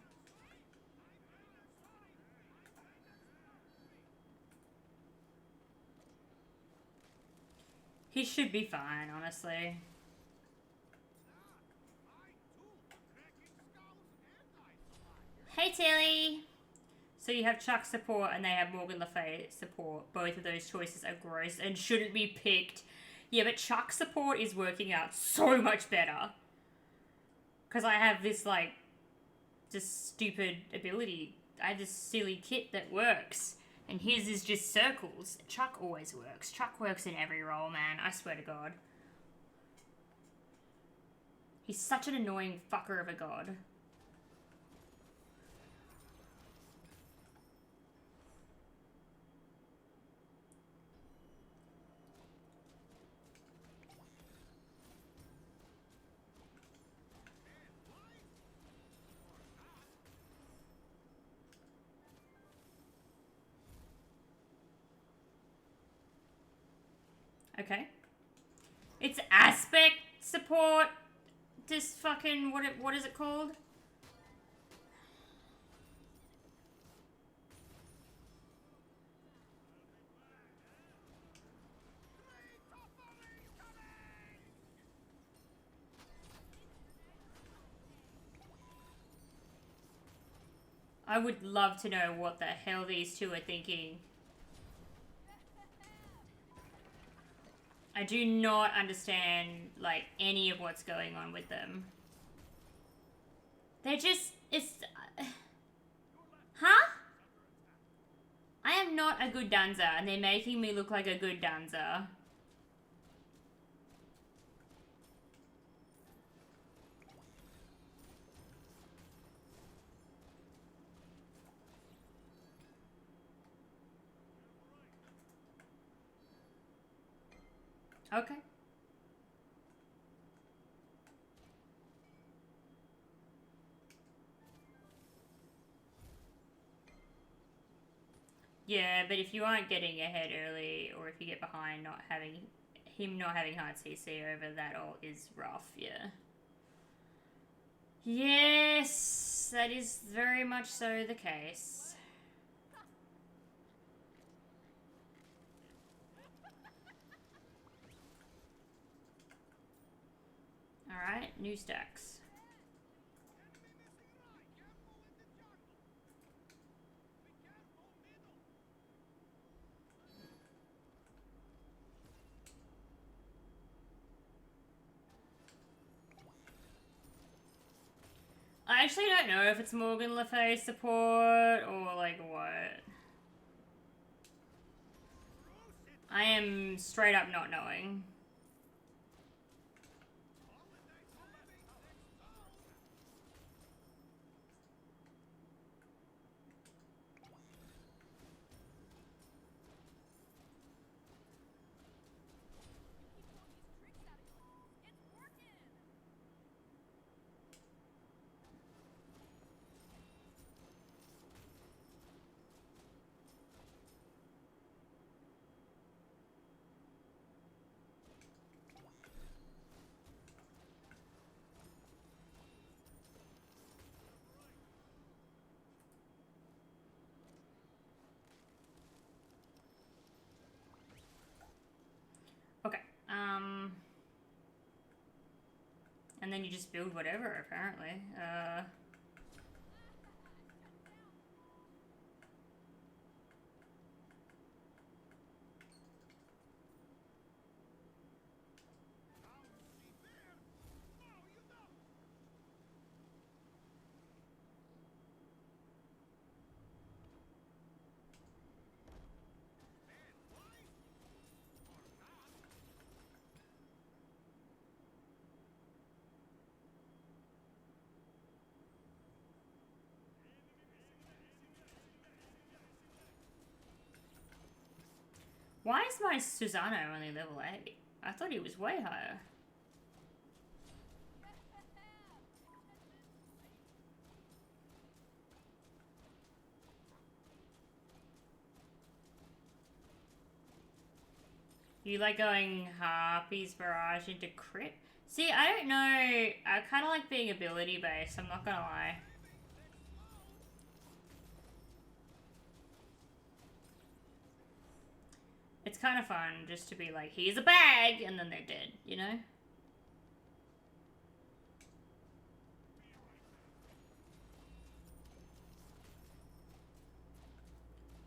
[SPEAKER 1] He should be fine, honestly. Hey, Tilly! So you have Chuck support and they have Morgan Le Fay support. Both of those choices are gross and shouldn't be picked. Yeah, but Chuck support is working out so much better. Because I have this, like, just stupid ability. I have this silly kit that works. And his is just circles. Chuck always works. Chuck works in every role, man. I swear to God. He's such an annoying fucker of a god. Okay. It's aspect support. This fucking what is it called? I would love to know what the hell these two are thinking. I do not understand, like, any of what's going on with them. They're just... Huh? I am not a good dancer, and they're making me look like a good dancer. Okay. Yeah, but if you aren't getting ahead early, or if you get behind, not having hard CC over that all is rough, yeah. Yes, that is very much so the case. Alright, new stacks. I actually don't know if it's Morgan Le Fay support or like what. I am straight up not knowing. Okay. And then you just build whatever, apparently. Why is my Susano only level 8? I thought he was way higher. You like going Harpy's Barrage into crit? See, I don't know. I kind of like being ability based, I'm not gonna lie. It's kind of fun just to be like, here's a bag, and then they're dead, you know?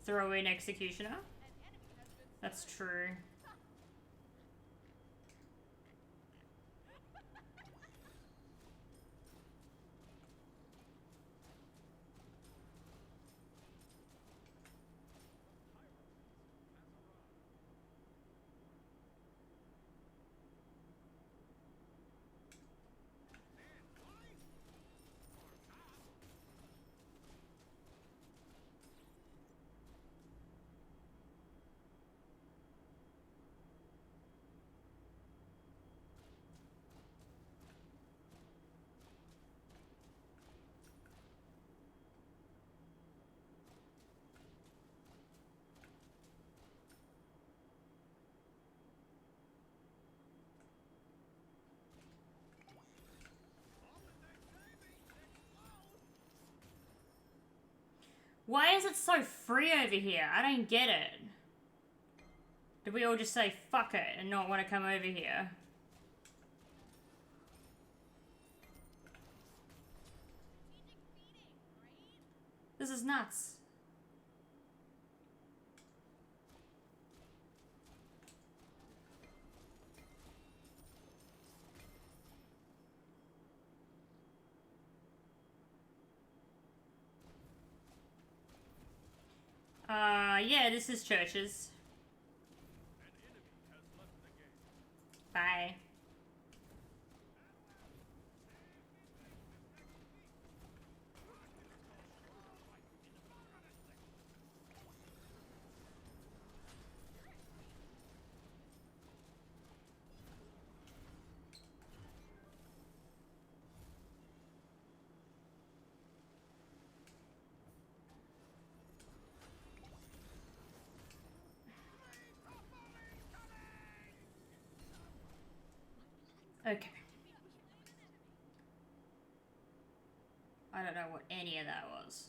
[SPEAKER 1] Throw in Executioner? That's true. Why is it so free over here? I don't get it. Did we all just say fuck it and not want to come over here? This is nuts. Yeah, this is churches. Bye. Okay. I don't know what any of that was.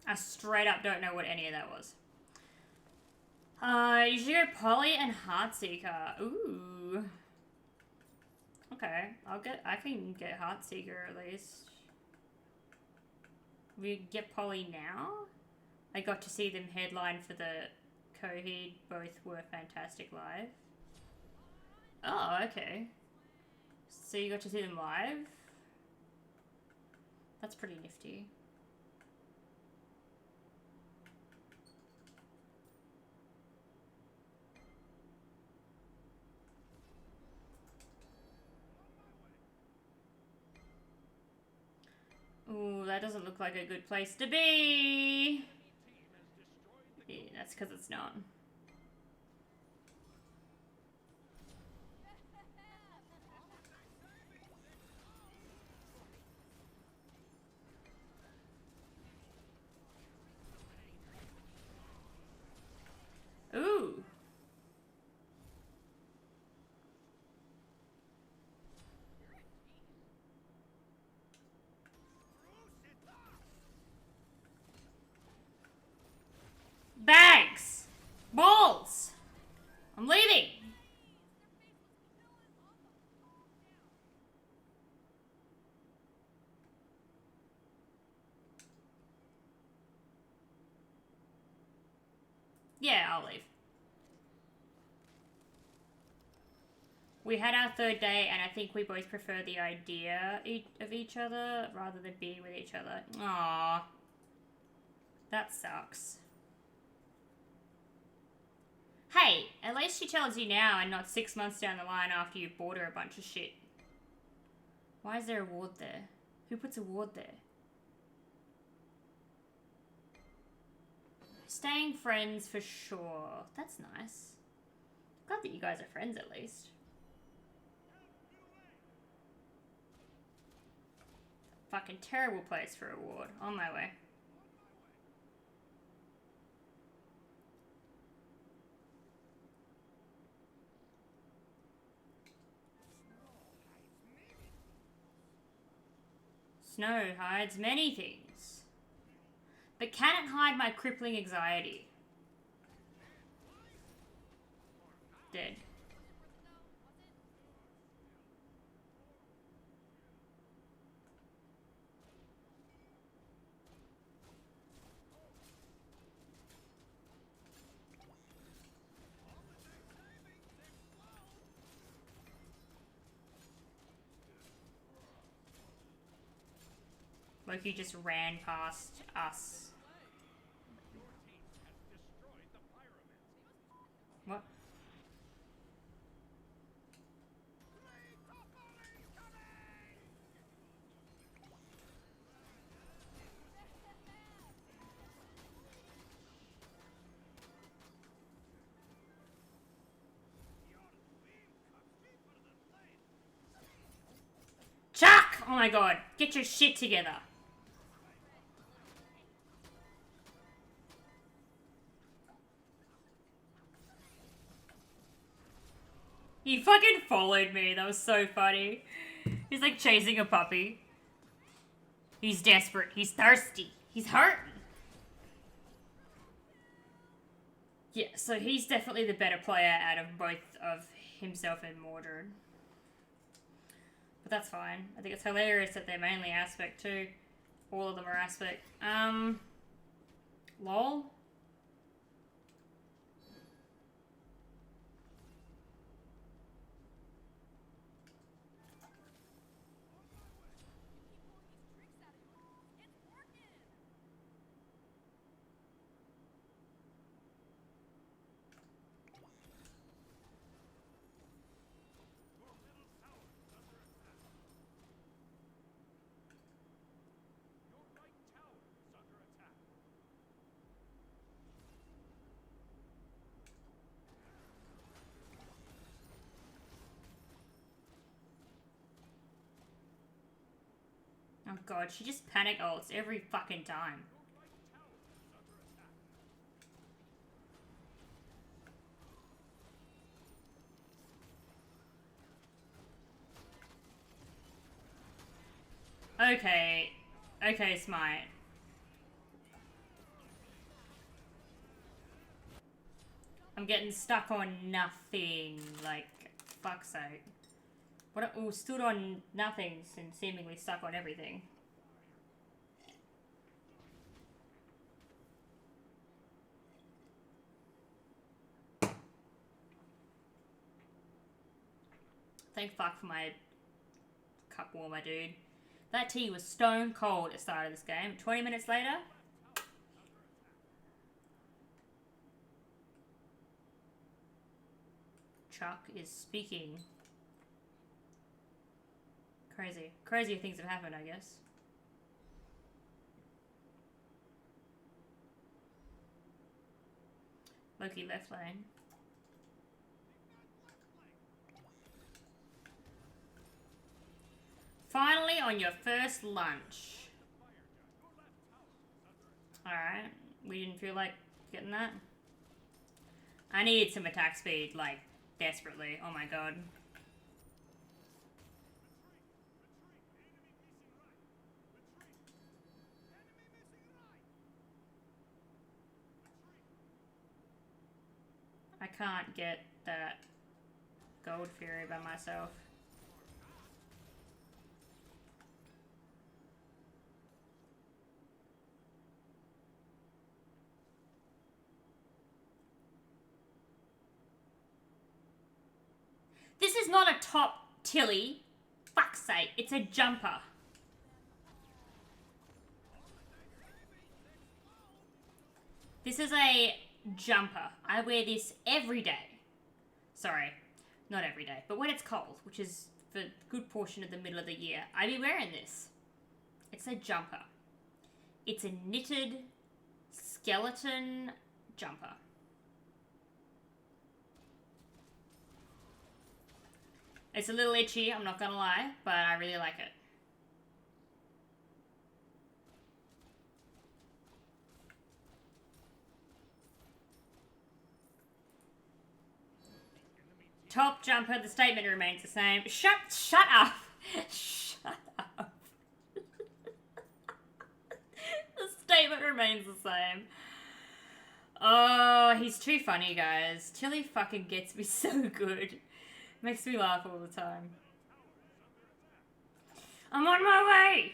[SPEAKER 1] I straight up don't know what any of that was. You should go Polly and Heartseeker. Ooh. Okay, I can get Heartseeker at least. We get Polly now? I got to see them headline for the Coheed. Both were fantastic live. Oh, okay. So you got to see them live? That's pretty nifty. Ooh, that doesn't look like a good place to be. Yeah, that's because it's not. Ooh. Bags! Balls! I'm leaving! Yeah, I'll leave. We had our third day, and I think we both prefer the idea of each other rather than being with each other. Aww. That sucks. Hey, at least she tells you now and not 6 months down the line after you've bought her a bunch of shit. Why is there a ward there? Who puts a ward there? Staying friends for sure. That's nice. Glad that you guys are friends at least. Fucking terrible place for a ward. On my way. Snow hides many things, but can it hide my crippling anxiety? Dead. Loki just ran past us. What? Chuck! Oh my god, get your shit together. He fucking followed me. That was so funny. He's like chasing a puppy. He's desperate. He's thirsty. He's hurting. Yeah, so he's definitely the better player out of both of himself and Mordred. But that's fine. I think it's hilarious that they're mainly aspect too. All of them are aspect. Lol. Oh god, she just panic ults every fucking time. Okay. Okay, Smite. I'm getting stuck on nothing. Like, fuck's sake. What? Oh, stood on nothing and seemingly stuck on everything. Thank fuck for my cup warmer, dude. That tea was stone cold at the start of this game. 20 minutes later. Chuck is speaking. Crazy. Crazier things have happened, I guess. Loki left lane. Finally on your first lunch. Alright. We didn't feel like getting that. I needed some attack speed, like, desperately. Oh my god. I can't get that Gold Fury by myself. This is not a top Tilly. Fuck's sake, it's a jumper. This is a jumper. I wear this every day. Sorry, not every day, but when it's cold, which is for a good portion of the middle of the year, I be wearing this. It's a jumper. It's a knitted skeleton jumper. It's a little itchy, I'm not gonna lie, but I really like it. Top jumper, the statement remains the same. Shut up! Shut up. The statement remains the same. Oh, he's too funny, guys. Tilly fucking gets me so good. Makes me laugh all the time. I'm on my way!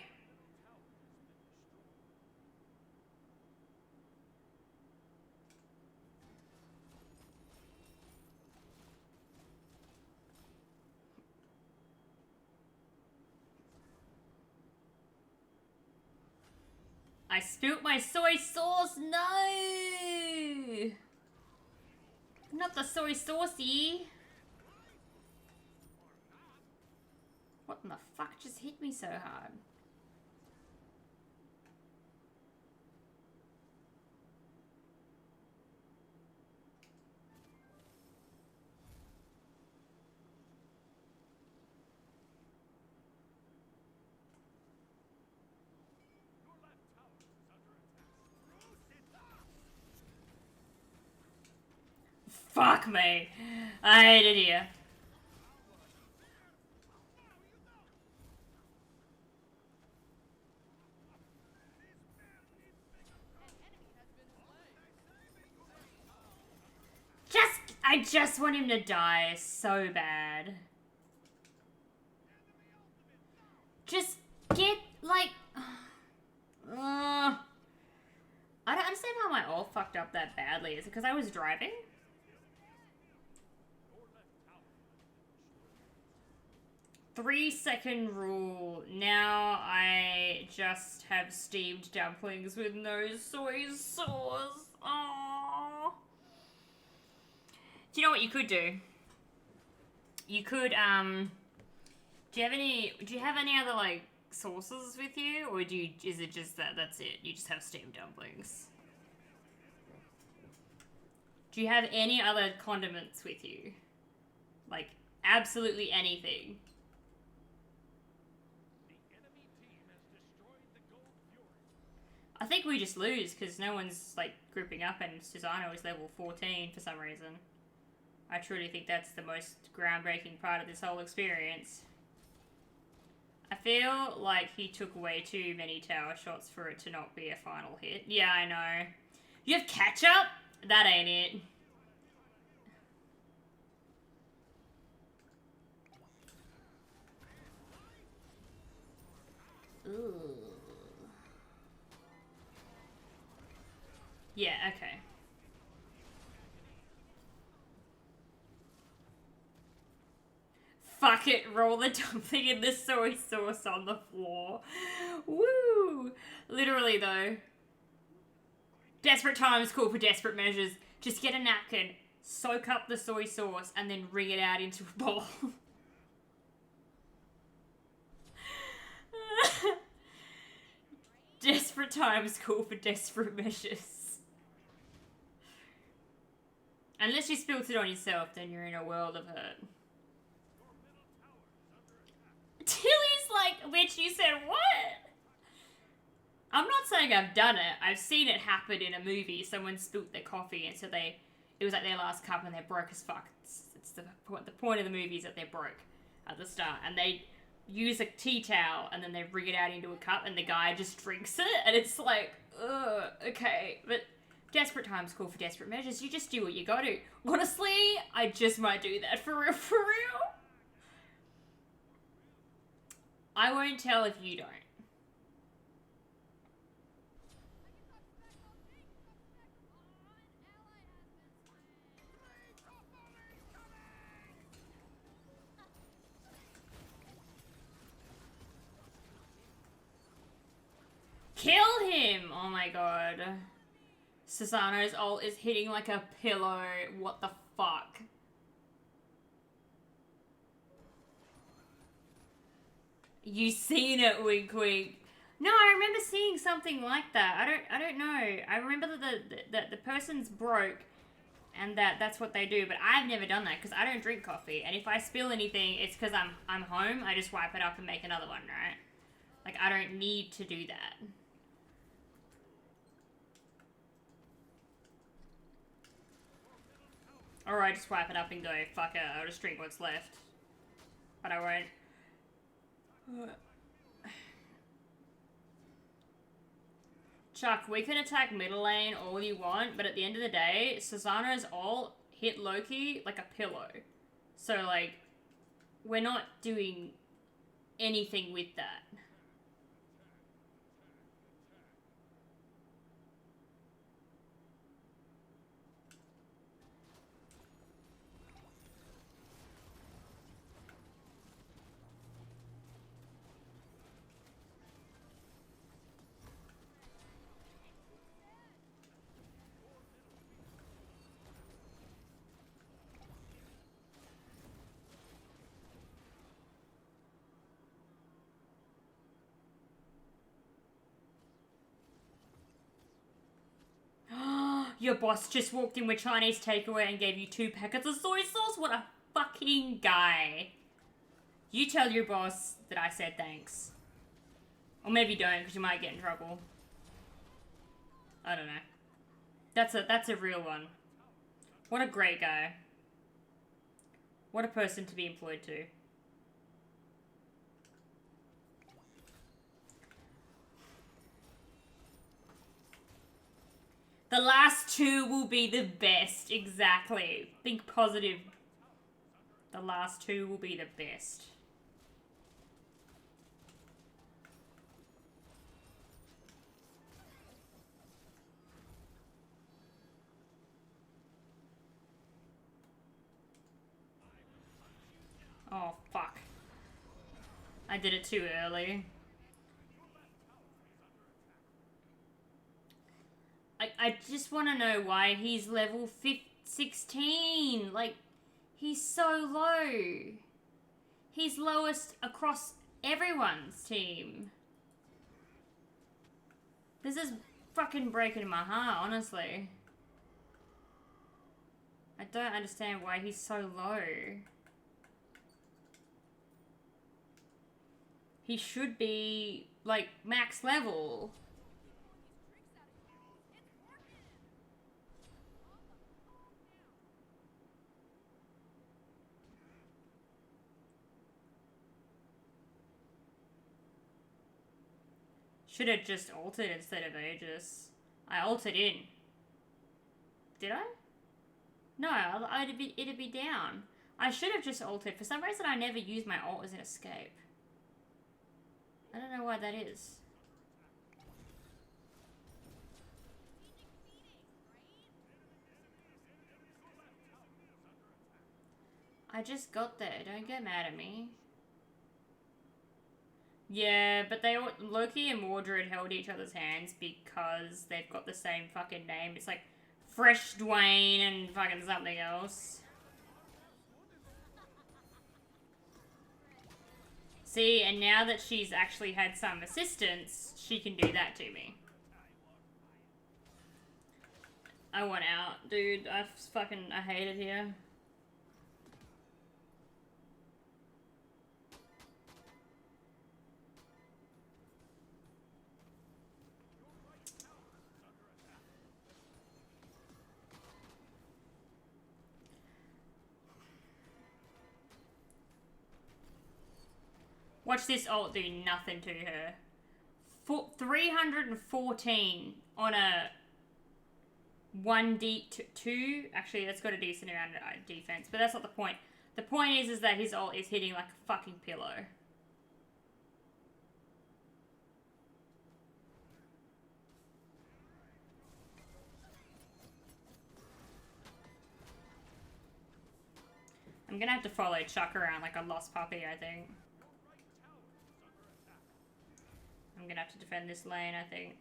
[SPEAKER 1] I spilt my soy sauce! No! Not the soy saucy! What in the fuck just hit me so hard? Fuck me. I hate it here. I just want him to die so bad. Just get, like... I don't understand how my ult fucked up that badly. Is it because I was driving? Three-second rule. Now I just have steamed dumplings with no soy sauce. Aww. Do you know what you could do? You could, do you have any other, like, sauces with you? Or is it just that's it? You just have steamed dumplings? Do you have any other condiments with you? Like, absolutely anything? I think we just lose because no one's, like, grouping up and Susano is level 14 for some reason. I truly think that's the most groundbreaking part of this whole experience. I feel like he took way too many tower shots for it to not be a final hit. Yeah, I know. You have ketchup? That ain't it. Ooh. Yeah, okay. Fuck it, roll the dumpling in the soy sauce on the floor. Woo! Literally, though. Desperate times call for desperate measures. Just get a napkin, soak up the soy sauce, and then wring it out into a bowl. Desperate times call for desperate measures. Unless you spilt it on yourself, then you're in a world of hurt. Tilly's like, bitch, you said what? I'm not saying I've done it. I've seen it happen in a movie. Someone spilt their coffee, and so it was like their last cup, and they're broke as fuck. It's the point of the movie is that they're broke at the start, and they use a tea towel, and then they wring it out into a cup, and the guy just drinks it, and it's like, ugh, okay, but desperate times call for desperate measures. You just do what you gotta. Honestly, I just might do that for real, for real. I won't tell if you don't. Kill him! Oh my god. Susano's ult is hitting like a pillow. What the fuck? You seen it, wink wink. No, I remember seeing something like that. I don't know. I remember that the person's broke and that's what they do, but I've never done that because I don't drink coffee. And if I spill anything, it's because I'm home. I just wipe it up and make another one, right? Like, I don't need to do that. Or I just wipe it up and go, fuck it, I'll just drink what's left. But I won't. Chuck, we can attack middle lane all you want, but at the end of the day, Susano's ult hit Loki like a pillow. So, like, we're not doing anything with that. Your boss just walked in with Chinese takeaway and gave you 2 packets of soy sauce? What a fucking guy. You tell your boss that I said thanks. Or maybe don't, because you might get in trouble. I don't know. That's a real one. What a great guy. What a person to be employed to. The last 2 will be the best. Exactly. Think positive. The last 2 will be the best. Oh, fuck. I did it too early. I just want to know why he's level 16. Like, he's so low. He's lowest across everyone's team. This is fucking breaking my heart, honestly. I don't understand why he's so low. He should be, like, max level. Should have just ulted instead of Aegis. I ulted in. Did I? No, it'd be down. I should have just ulted. For some reason, I never use my ult as an escape. I don't know why that is. I just got there. Don't get mad at me. Yeah, but Loki and Mordred held each other's hands because they've got the same fucking name. It's like Fresh Dwayne and fucking something else. See, and now that she's actually had some assistance, she can do that to me. I want out, dude. I hate it here. Watch this ult do nothing to her. 314 on a 1d2. Actually, that's got a decent amount of defense, but that's not the point. The point is that his ult is hitting like a fucking pillow. I'm gonna have to follow Chuck around like a lost puppy, I think. I'm gonna have to defend this lane, I think.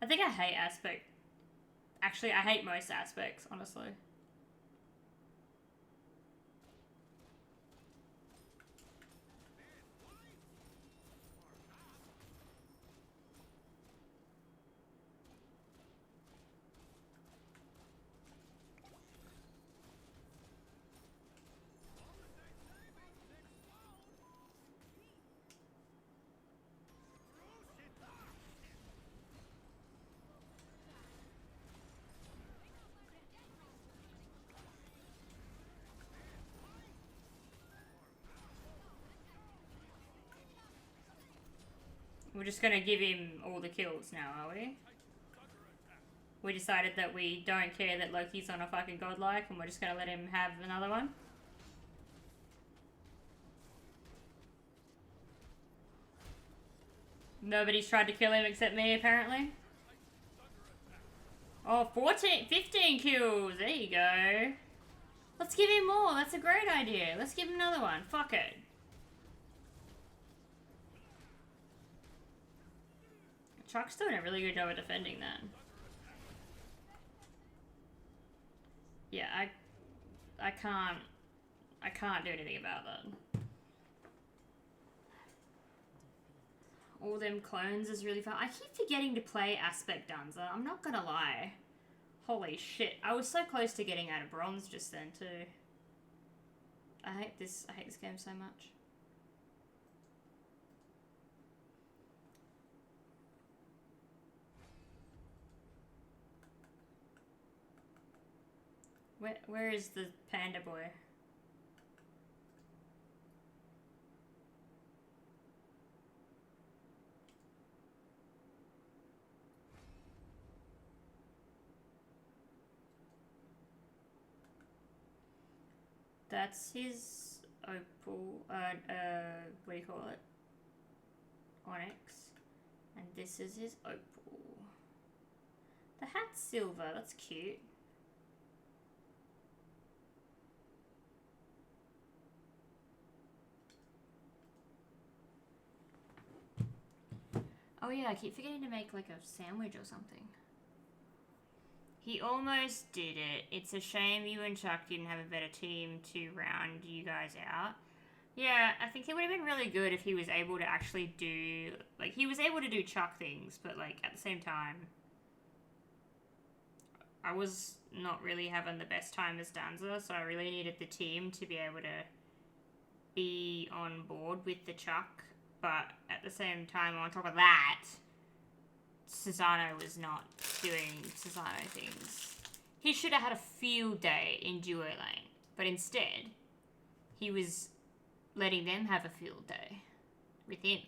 [SPEAKER 2] I think I hate aspect. Actually, I hate most aspects, honestly. We're just gonna give him all the kills now, are we? We decided that we don't care that Loki's on a fucking godlike and we're just gonna let him have another one? Nobody's tried to kill him except me, apparently. Oh, 15 kills! There you go. Let's give him more. That's a great idea. Let's give him another one. Fuck it. Chuck's doing a really good job of defending that. Yeah, I can't do anything about that. All them clones is really fun. I keep forgetting to play Aspect Danza. I'm not gonna lie. Holy shit. I was so close to getting out of bronze just then too. I hate this game so much. Where is the panda boy? That's his opal, what do you call it? Onyx. And this is his opal. The hat's silver, that's cute. Oh yeah, I keep forgetting to make like a sandwich or something. He almost did it. It's a shame you and Chuck didn't have a better team to round you guys out. Yeah, I think it would have been really good if he was able to actually do... Like, he was able to do Chuck things, but, like, at the same time... I was not really having the best time as Danza, so I really needed the team to be able to be on board with the Chuck. But at the same time, on top of that... Susano was not doing Susano things. He should have had a field day in duo lane, but instead, he was letting them have a field day with him.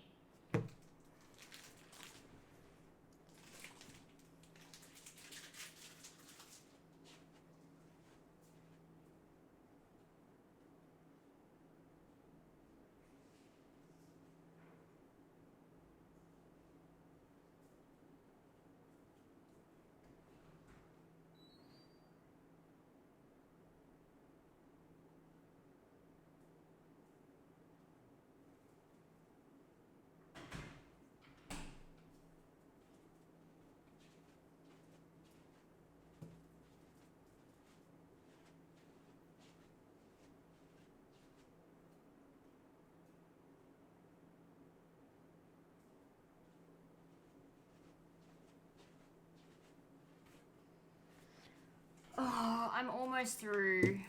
[SPEAKER 2] Oh, I'm almost through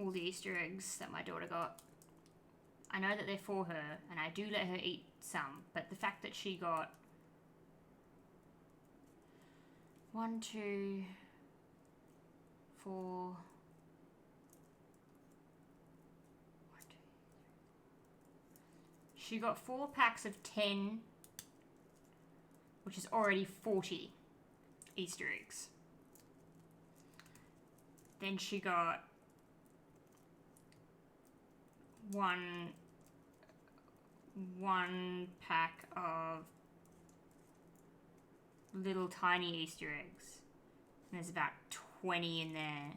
[SPEAKER 2] all the Easter eggs that my daughter got. I know that they're for her, and I do let her eat some, but the fact that she got 1, 2, 4... 1, 2, she got 4 packs of 10, which is already 40 Easter eggs. Then she got one pack of little tiny Easter eggs. And there's about 20 in there.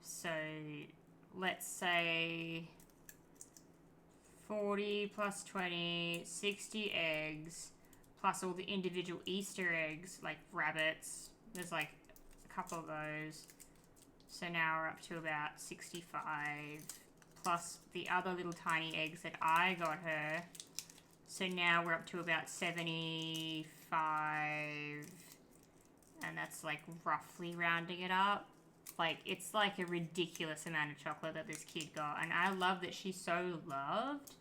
[SPEAKER 2] So let's say 40 plus 20, 60 eggs plus all the individual Easter eggs, like rabbits. There's like a couple of those. So now we're up to about 65, plus the other little tiny eggs that I got her. So now we're up to about 75, and that's like roughly rounding it up. Like, it's like a ridiculous amount of chocolate that this kid got, and I love that she's so loved,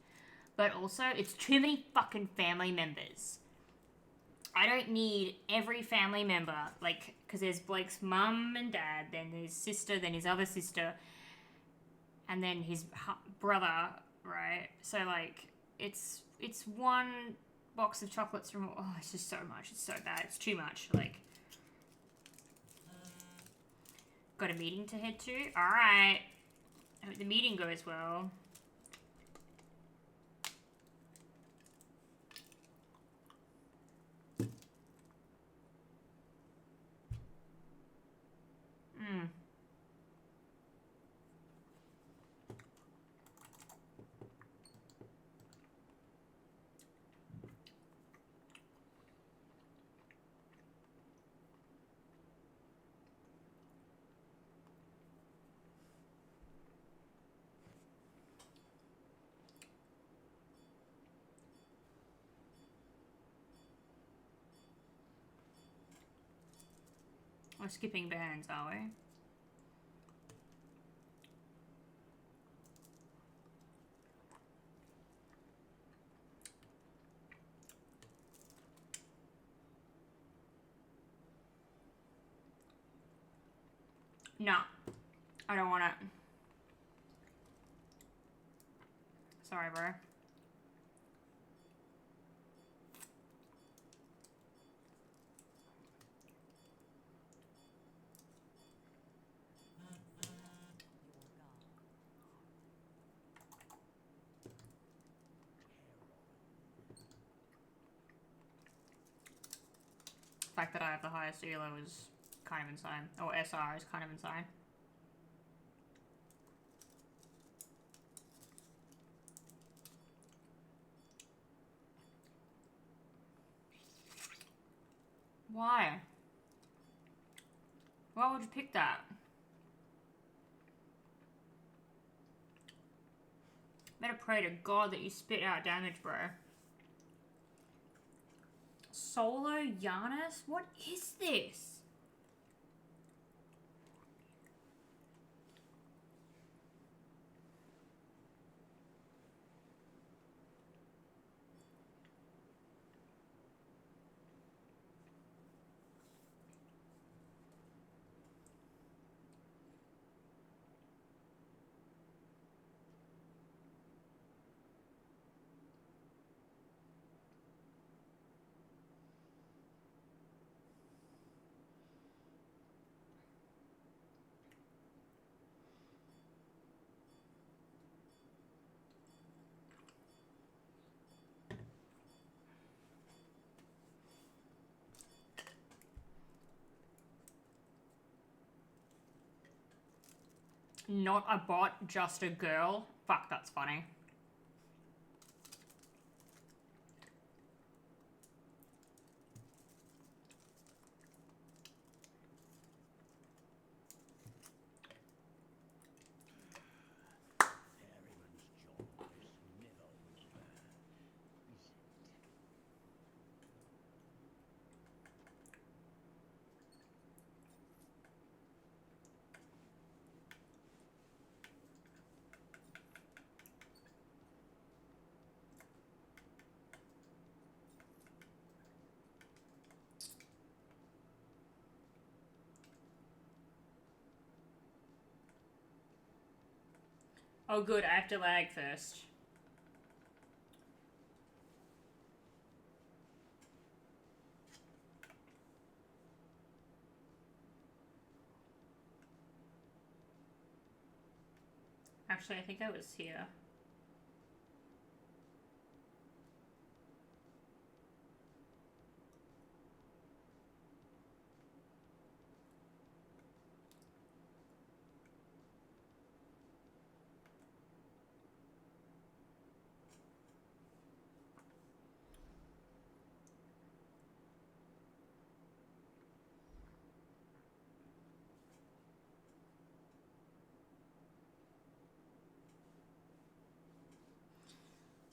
[SPEAKER 2] but also it's too many fucking family members. I don't need every family member, like, because there's Blake's mum and dad, then his sister, then his other sister, and then his brother, right? So, like, it's one box of chocolates from, oh, it's just so much, it's so bad, it's too much, like. Got a meeting to head to? Alright. I hope the meeting goes well. We're skipping bands, are we? No. I don't want it. Sorry, bro. The fact that I have the highest ELO is kind of insane. Or SR is kind of insane. Why? Why would you pick that? Better pray to God that you spit out damage, bro. Solo Giannis? What is this? Not a bot, just a girl? Fuck, that's funny. Oh good, I have to lag first. Actually, I think I was here.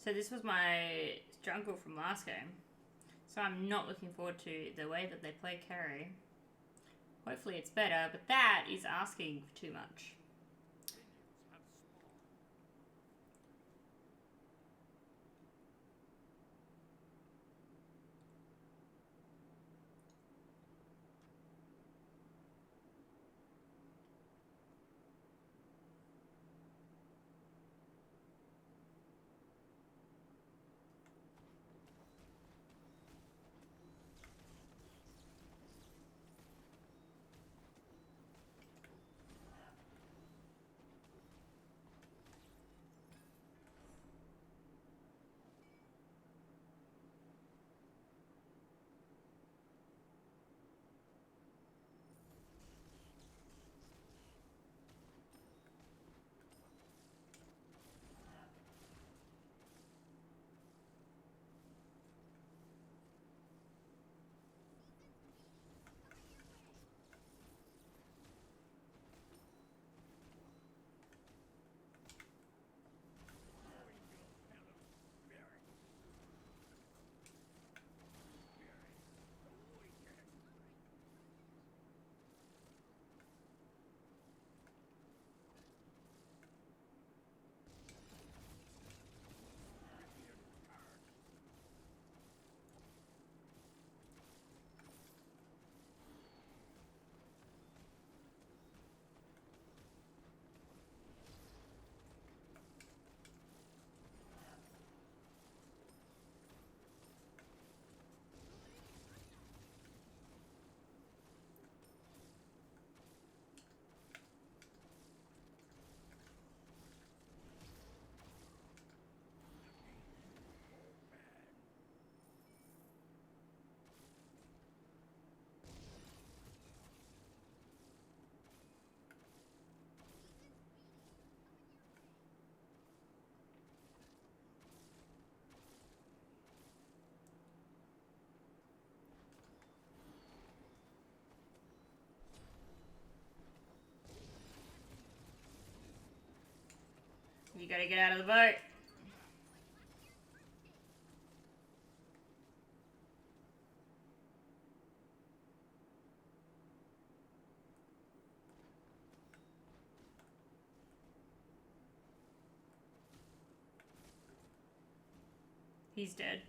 [SPEAKER 2] So this was my jungle from last game. So I'm not looking forward to the way that they play carry. Hopefully it's better, but that is asking for too much. You gotta get out of the boat. He's dead.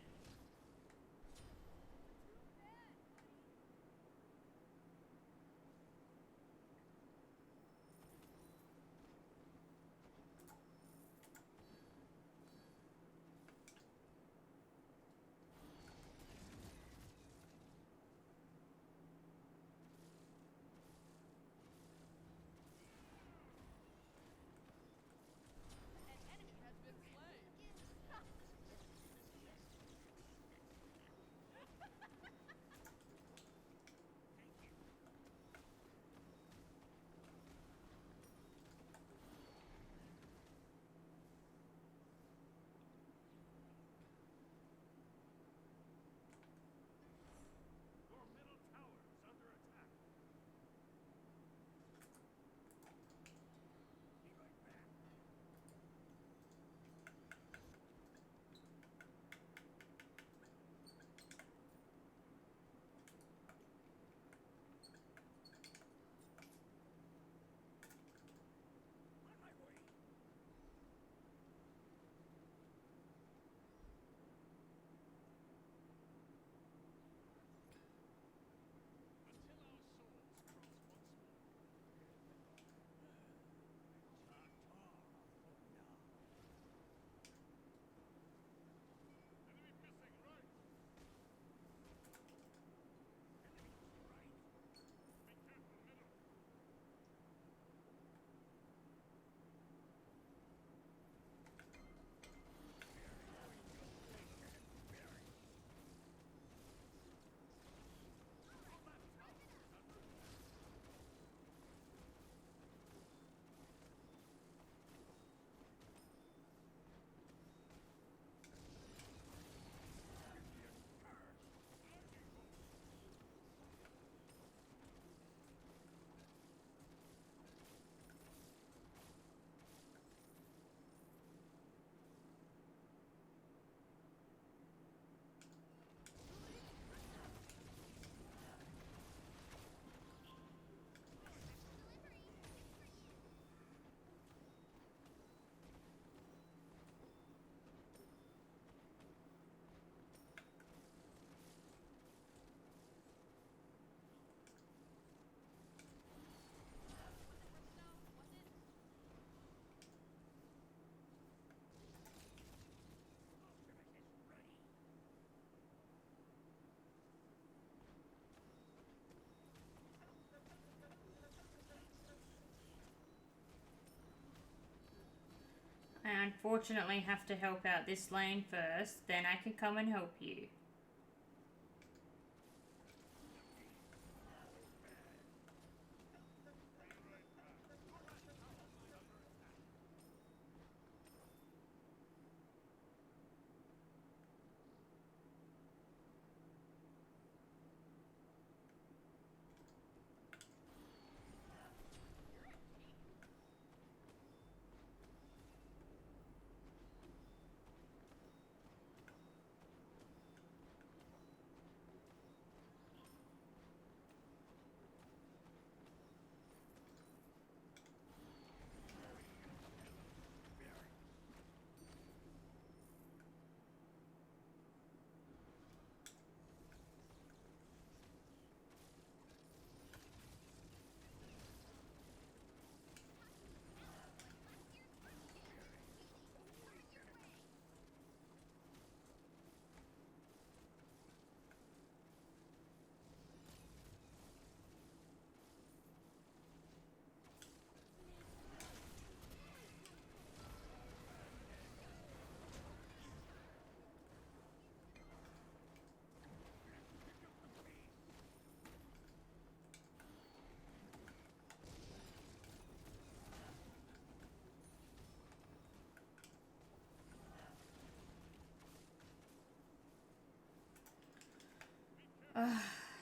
[SPEAKER 2] I unfortunately have to help out this lane first, then I can come and help you.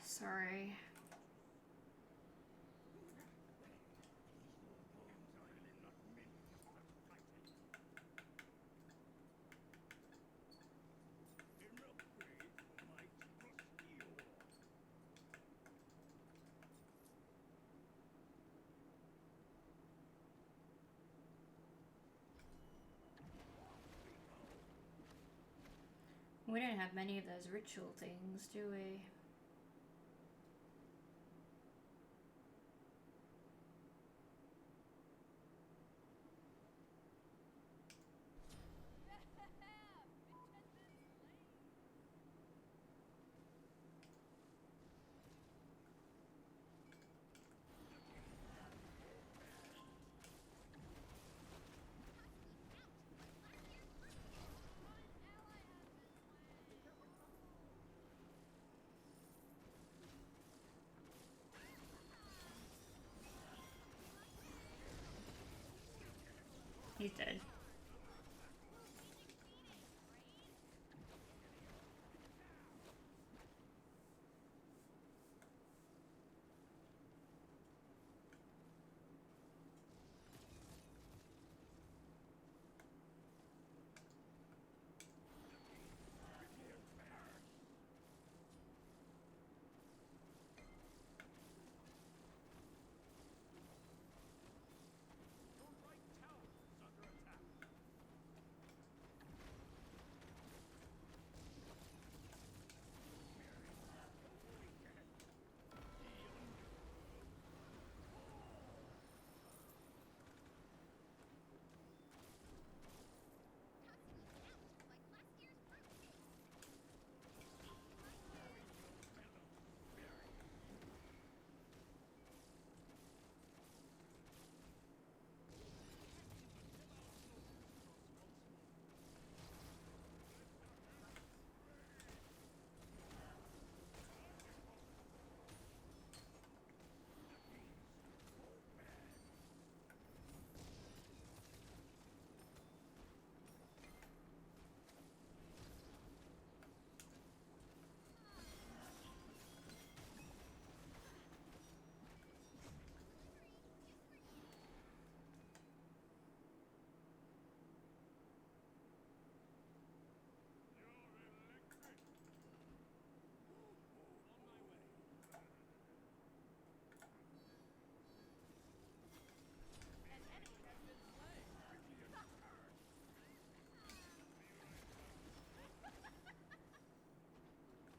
[SPEAKER 2] Sorry. We don't have many of those ritual things, do we? He's dead.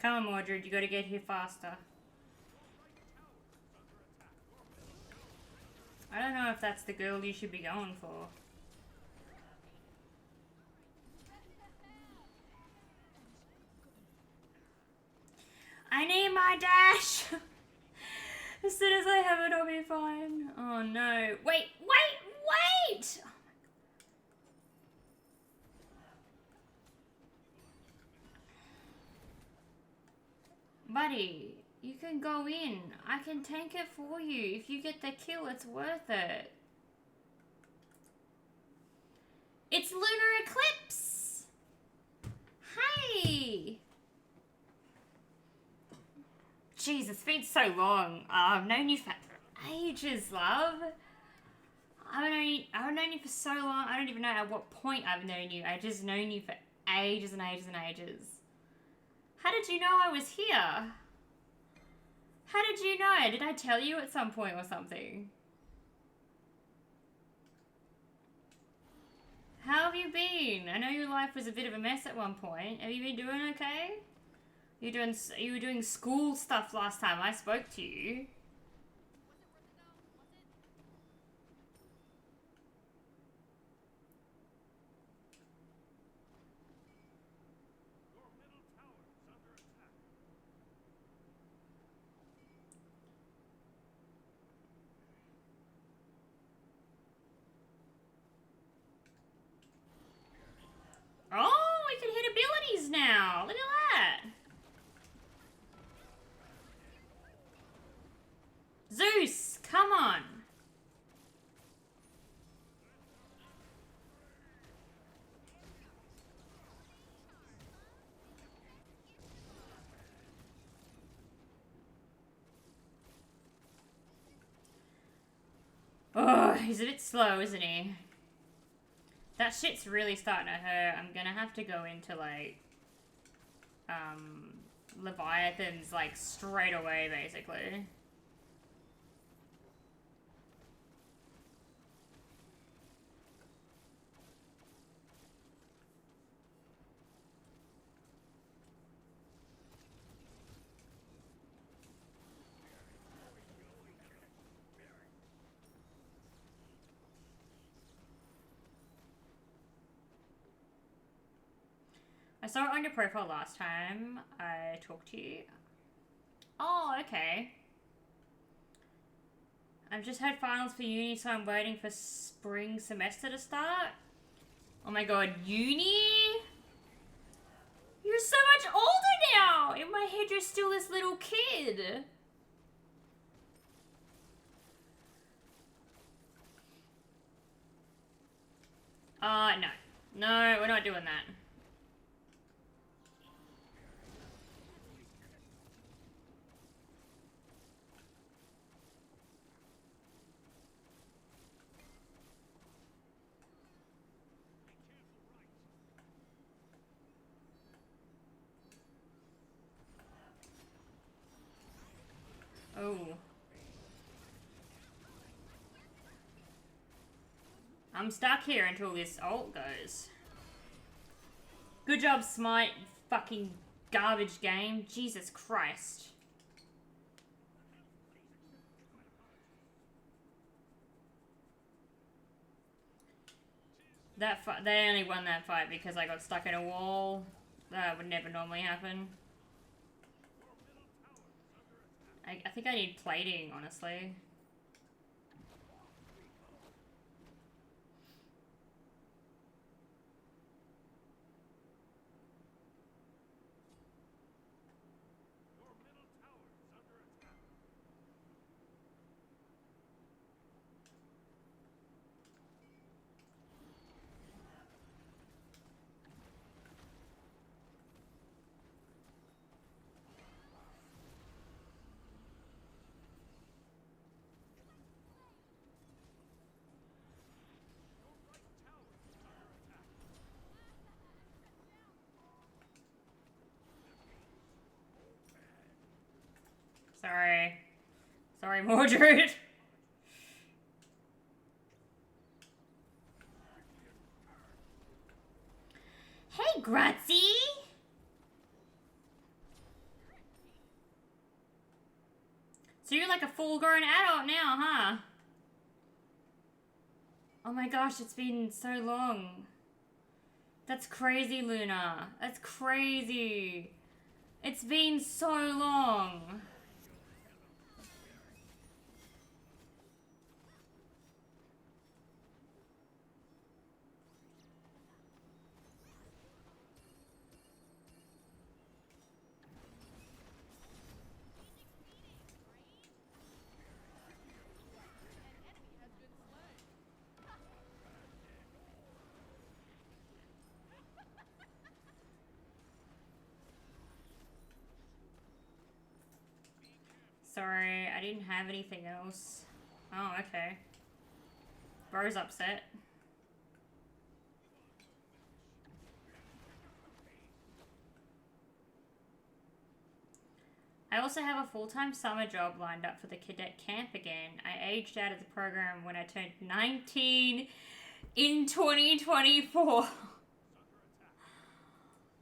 [SPEAKER 2] Come on, Mordred, you gotta get here faster. I don't know if that's the girl you should be going for. I need my dash! As soon as I have it, I'll be fine. Oh no. Wait! Buddy, you can go in. I can tank it for you. If you get the kill, it's worth it. It's Lunar Eclipse! Hey! Jeez, it's been so long. I've known you for ages, love. I've known you for so long. I don't even know at what point I've known you. I've just known you for ages and ages and ages. How did you know I was here? How did you know? Did I tell you at some point or something? How have you been? I know your life was a bit of a mess at one point. Have you been doing okay? You were doing school stuff last time I spoke to you. Oh, we can hit abilities now. Look at that. Zeus, come on. Oh, he's a bit slow, isn't he? That shit's really starting to hurt. I'm gonna have to go into, like, Leviathans, like, straight away, basically. I saw it on your profile last time I talked to you. Oh, okay. I've just had finals for uni, so I'm waiting for spring semester to start. Oh my god, uni? You're so much older now! In my head, you're still this little kid. No. No, we're not doing that. Oh. I'm stuck here until this ult goes. Good job, Smite, you fucking garbage game. Jesus Christ. That fight, they only won that fight because I got stuck in a wall. That would never normally happen. I think I need plating, honestly. Sorry. Sorry, Mordred. Hey, Grutzy! So you're like a full-grown adult now, huh? Oh my gosh, it's been so long. That's crazy, Luna. That's crazy. It's been so long. Sorry, I didn't have anything else. Oh, okay. Bro's upset. I also have a full-time summer job lined up for the cadet camp again. I aged out of the program when I turned 19 in 2024.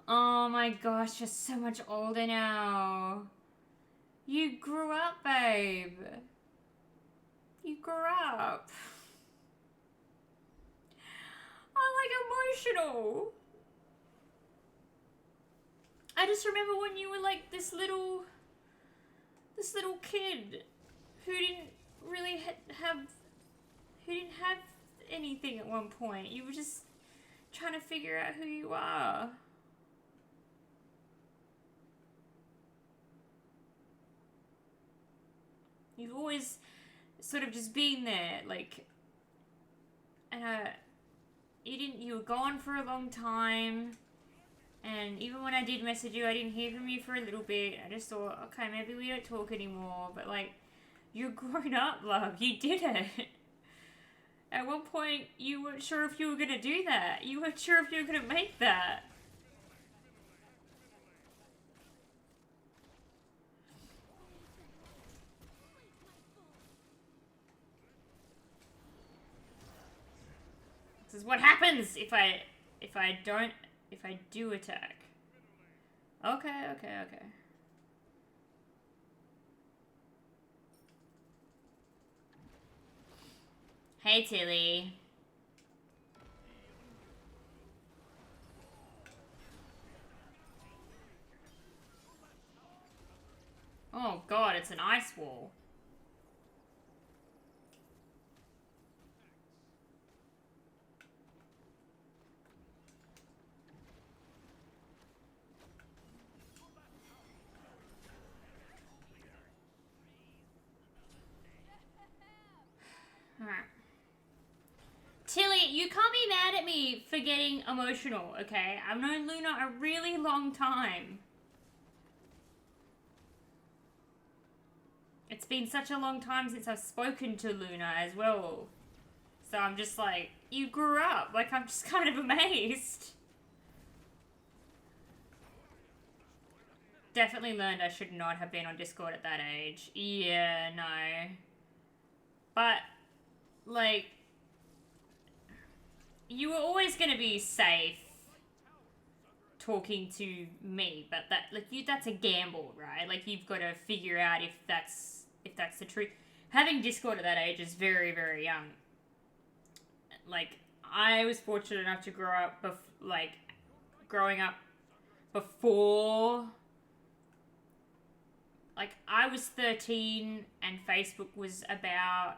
[SPEAKER 2] Oh my gosh, you're so much older now. You grew up, babe. You grew up. I'm like emotional. I just remember when you were like this little kid who didn't really have anything at one point. You were just trying to figure out who you are. You've always sort of just been there, like, and you were gone for a long time. And even when I did message you, I didn't hear from you for a little bit. I just thought, okay, maybe we don't talk anymore. But, like, you're grown up, love. You did it. At one point, you weren't sure if you were going to do that. You weren't sure if you were going to make that. This is what happens if I do attack. Okay. Hey, Tilly. Oh god, it's an ice wall. Alright. Tilly, you can't be mad at me for getting emotional, okay? I've known Luna a really long time. It's been such a long time since I've spoken to Luna as well. So I'm just like, you grew up. Like, I'm just kind of amazed. Definitely learned I should not have been on Discord at that age. Yeah, no. But, like, you were always going to be safe talking to me, but that's a gamble, right? Like, you've got to figure out if that's the truth. Having Discord at that age is very, very young. Like, I was fortunate enough to growing up before, like, I was 13 and Facebook was about,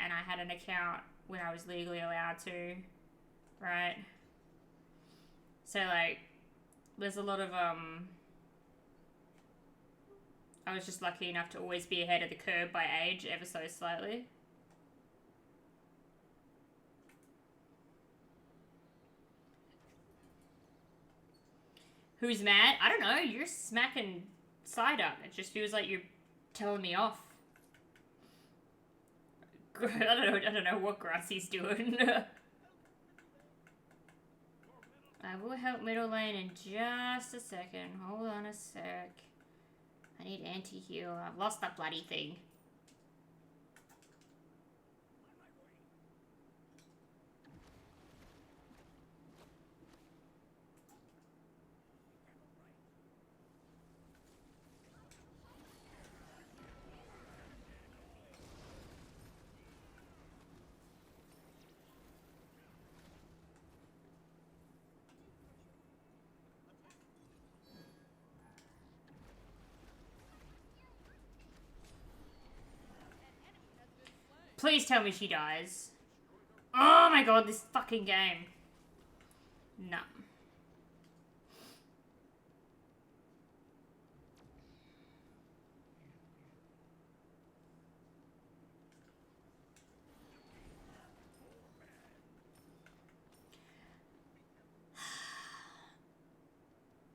[SPEAKER 2] and I had an account when I was legally allowed to, right? So, like, there's a lot of, I was just lucky enough to always be ahead of the curve by age, ever so slightly. Who's mad? I don't know, you're smacking side up. It just feels like you're telling me off. I don't know what Grassy's doing. I will help middle lane in just a second. Hold on a sec. I need anti-heal. I've lost that bloody thing. Please tell me she dies. Oh my god, this fucking game. No.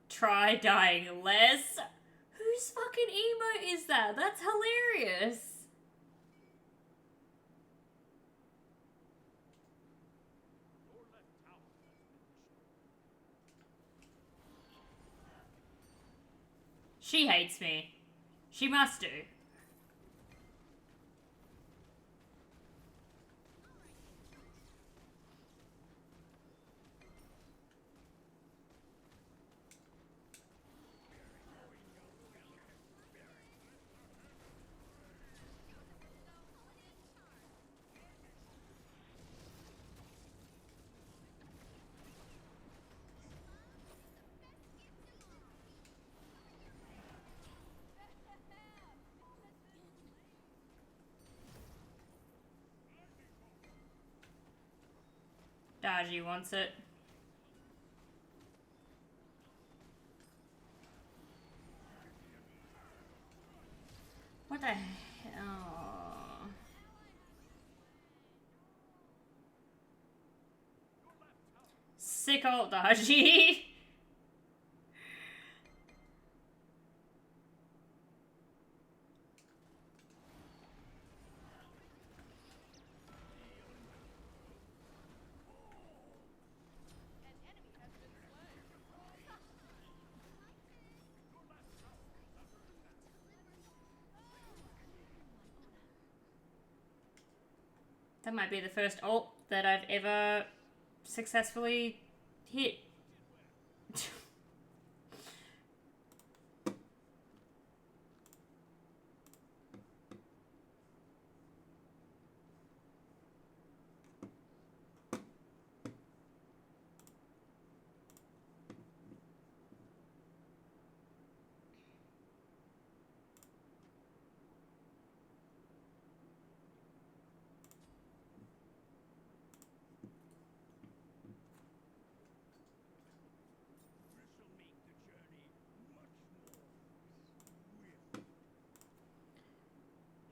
[SPEAKER 2] Try dying less. Who
[SPEAKER 1] Whose fucking emote is that? That's hilarious. She hates me. She must do. Daji wants it. What the hell? Sick old Daji. That might be the first ult that I've ever successfully hit.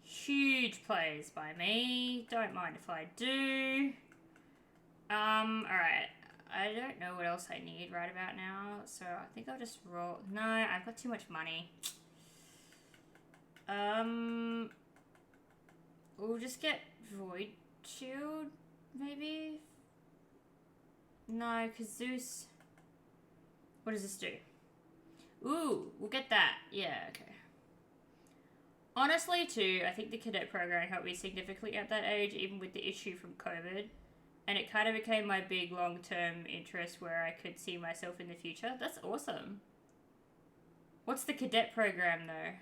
[SPEAKER 1] Huge plays by me. Don't mind if I do. Alright. I don't know what else I need right about now, so I think I'll just roll. No, I've got too much money. We'll just get Void Shield, maybe? No, because Zeus... What does this do? Ooh, we'll get that. Yeah, okay. Honestly, too, I think the cadet program helped me significantly at that age, even with the issue from COVID. And it kind of became my big long-term interest where I could see myself in the future. That's awesome. What's the cadet program, though?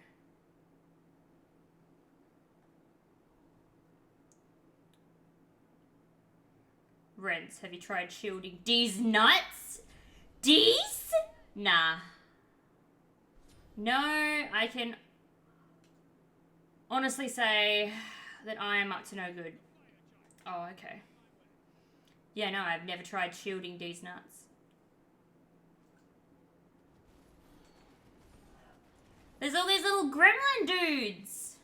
[SPEAKER 1] Rents, have you tried shielding D's nuts? D's? Nah. No, I can honestly say that I am up to no good. Oh, okay. Yeah, no, I've never tried shielding D's nuts. There's all these little gremlin dudes.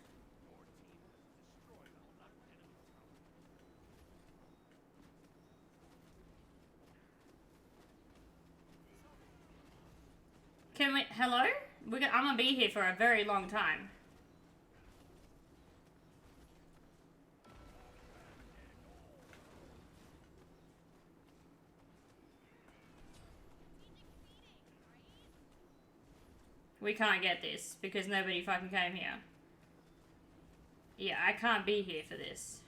[SPEAKER 1] Can we... Hello? I'm gonna be here for a very long time. We can't get this because nobody fucking came here. Yeah, I can't be here for this.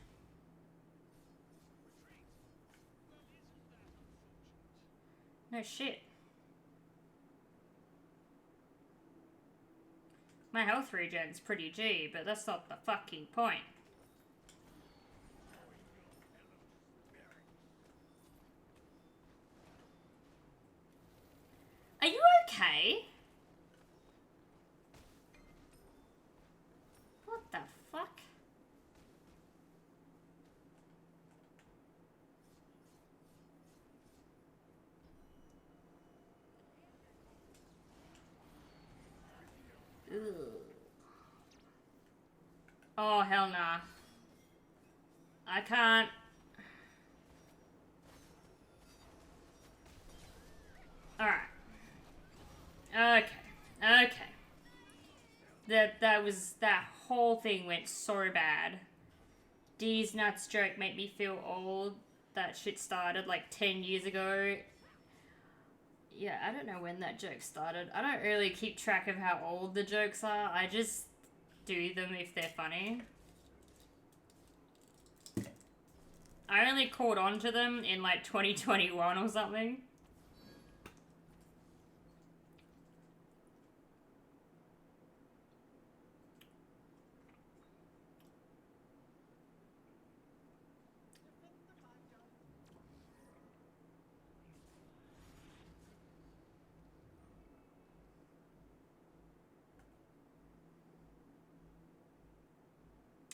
[SPEAKER 1] No shit. My health regen's pretty G, but that's not the fucking point. Are you okay? What the fuck? Ugh. Oh, hell nah. I can't. Alright. Okay. Okay.
[SPEAKER 2] that whole thing went so bad. D's nuts joke made me feel old. That shit started like 10 years ago. Yeah, I don't know when that joke started. I don't really keep track of how old the jokes are. I just do them if they're funny. I only caught on to them in like 2021 or something.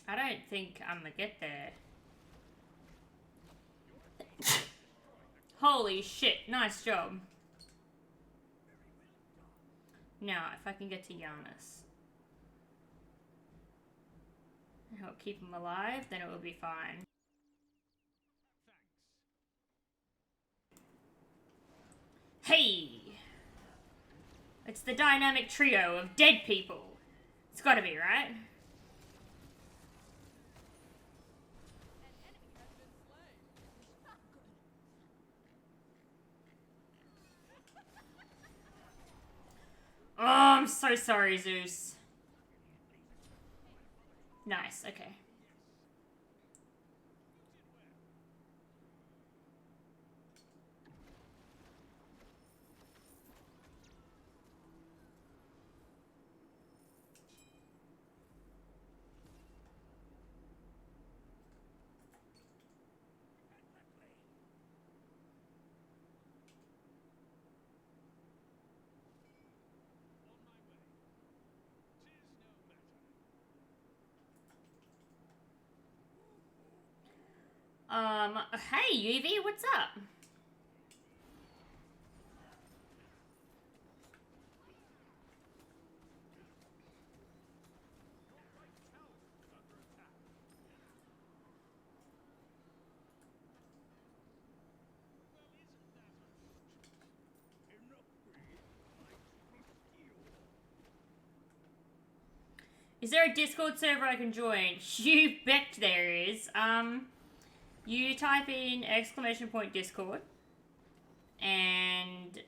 [SPEAKER 2] I don't think I'm gonna get there. Holy shit, nice job. Now, if I can get to Giannis and help keep him alive, then it will be fine. Hey! It's the dynamic trio of dead people. It's gotta be, right? Oh, I'm so sorry, Zeus. Nice, okay. Hey, UV, what's up? Is there a Discord server I can join? You bet there is. You type in !Discord and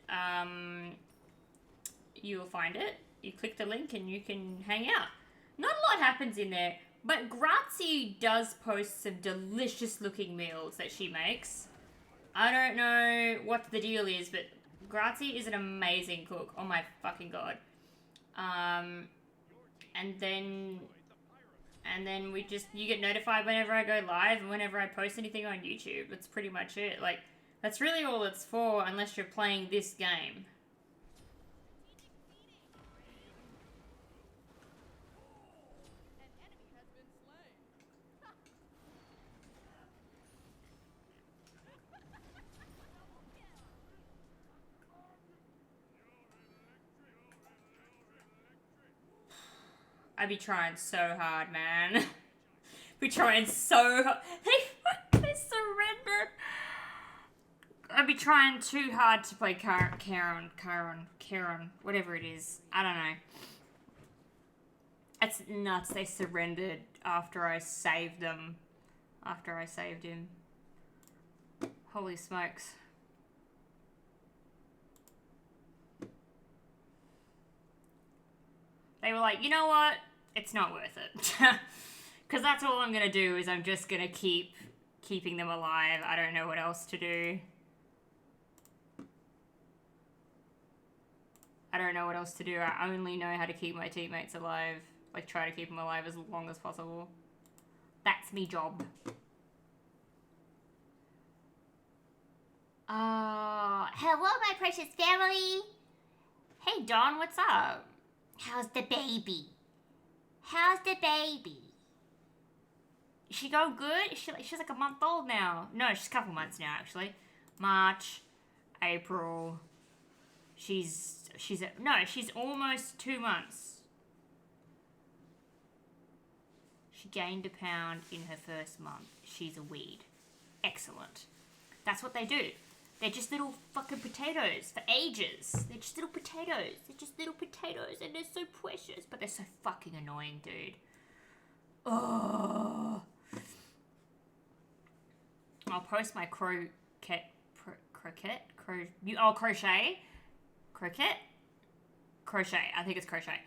[SPEAKER 2] you'll find it. You click the link and you can hang out. Not a lot happens in there, but Grazie does post some delicious looking meals that she makes. I don't know what the deal is, but Grazie is an amazing cook. Oh my fucking god. And then you get notified whenever I go live and whenever I post anything on YouTube. That's pretty much it. Like, that's really all it's for, unless you're playing this game. I be trying so hard, man. Be trying so hard. They surrendered. I be trying too hard to play Karen, whatever it is. I don't know. It's nuts. They surrendered after I saved them. After I saved him. Holy smokes. They were like, you know what? It's not worth it. Because that's all I'm going to do is I'm just going to keeping them alive. I don't know what else to do. I don't know what else to do. I only know how to keep my teammates alive. Like, try to keep them alive as long as possible. That's me job. Hello, my precious family. Hey, Dawn, what's up? How's the baby? How's the baby? Is she go good? She's like a month old now. No, she's a couple months now, actually. March, April. She's almost 2 months. She gained a pound in her first month. She's a weed. Excellent. That's what they do.
[SPEAKER 1] They're just little fucking potatoes for ages. They're just little potatoes. They're just little potatoes and they're so precious. But they're so fucking annoying, dude. Oh. I'll post my crochet. I think it's crochet.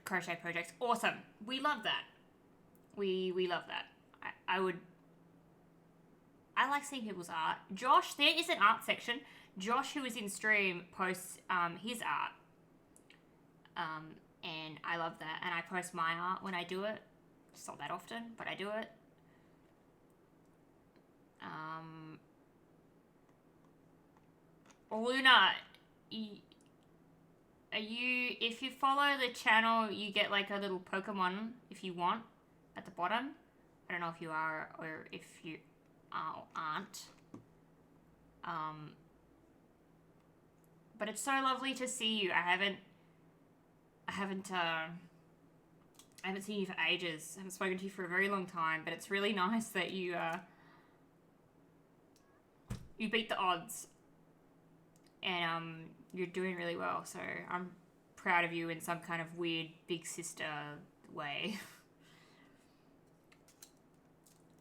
[SPEAKER 1] Crochet projects. Awesome. We love that. We love that. I like seeing people's art. Josh, there is an art section. Josh, who is in stream, posts his art. And I love that. And I post my art when I do it. It's not that often, but I do it. Luna, if you follow the channel, you get like a little Pokemon if you want at the bottom. I don't know if you are or if you aren't. But it's so lovely to see you. I haven't seen you for ages. I haven't spoken to you for a very long time, but it's really nice that you beat the odds. And you're doing really well, so I'm proud of you in some kind of weird big sister way.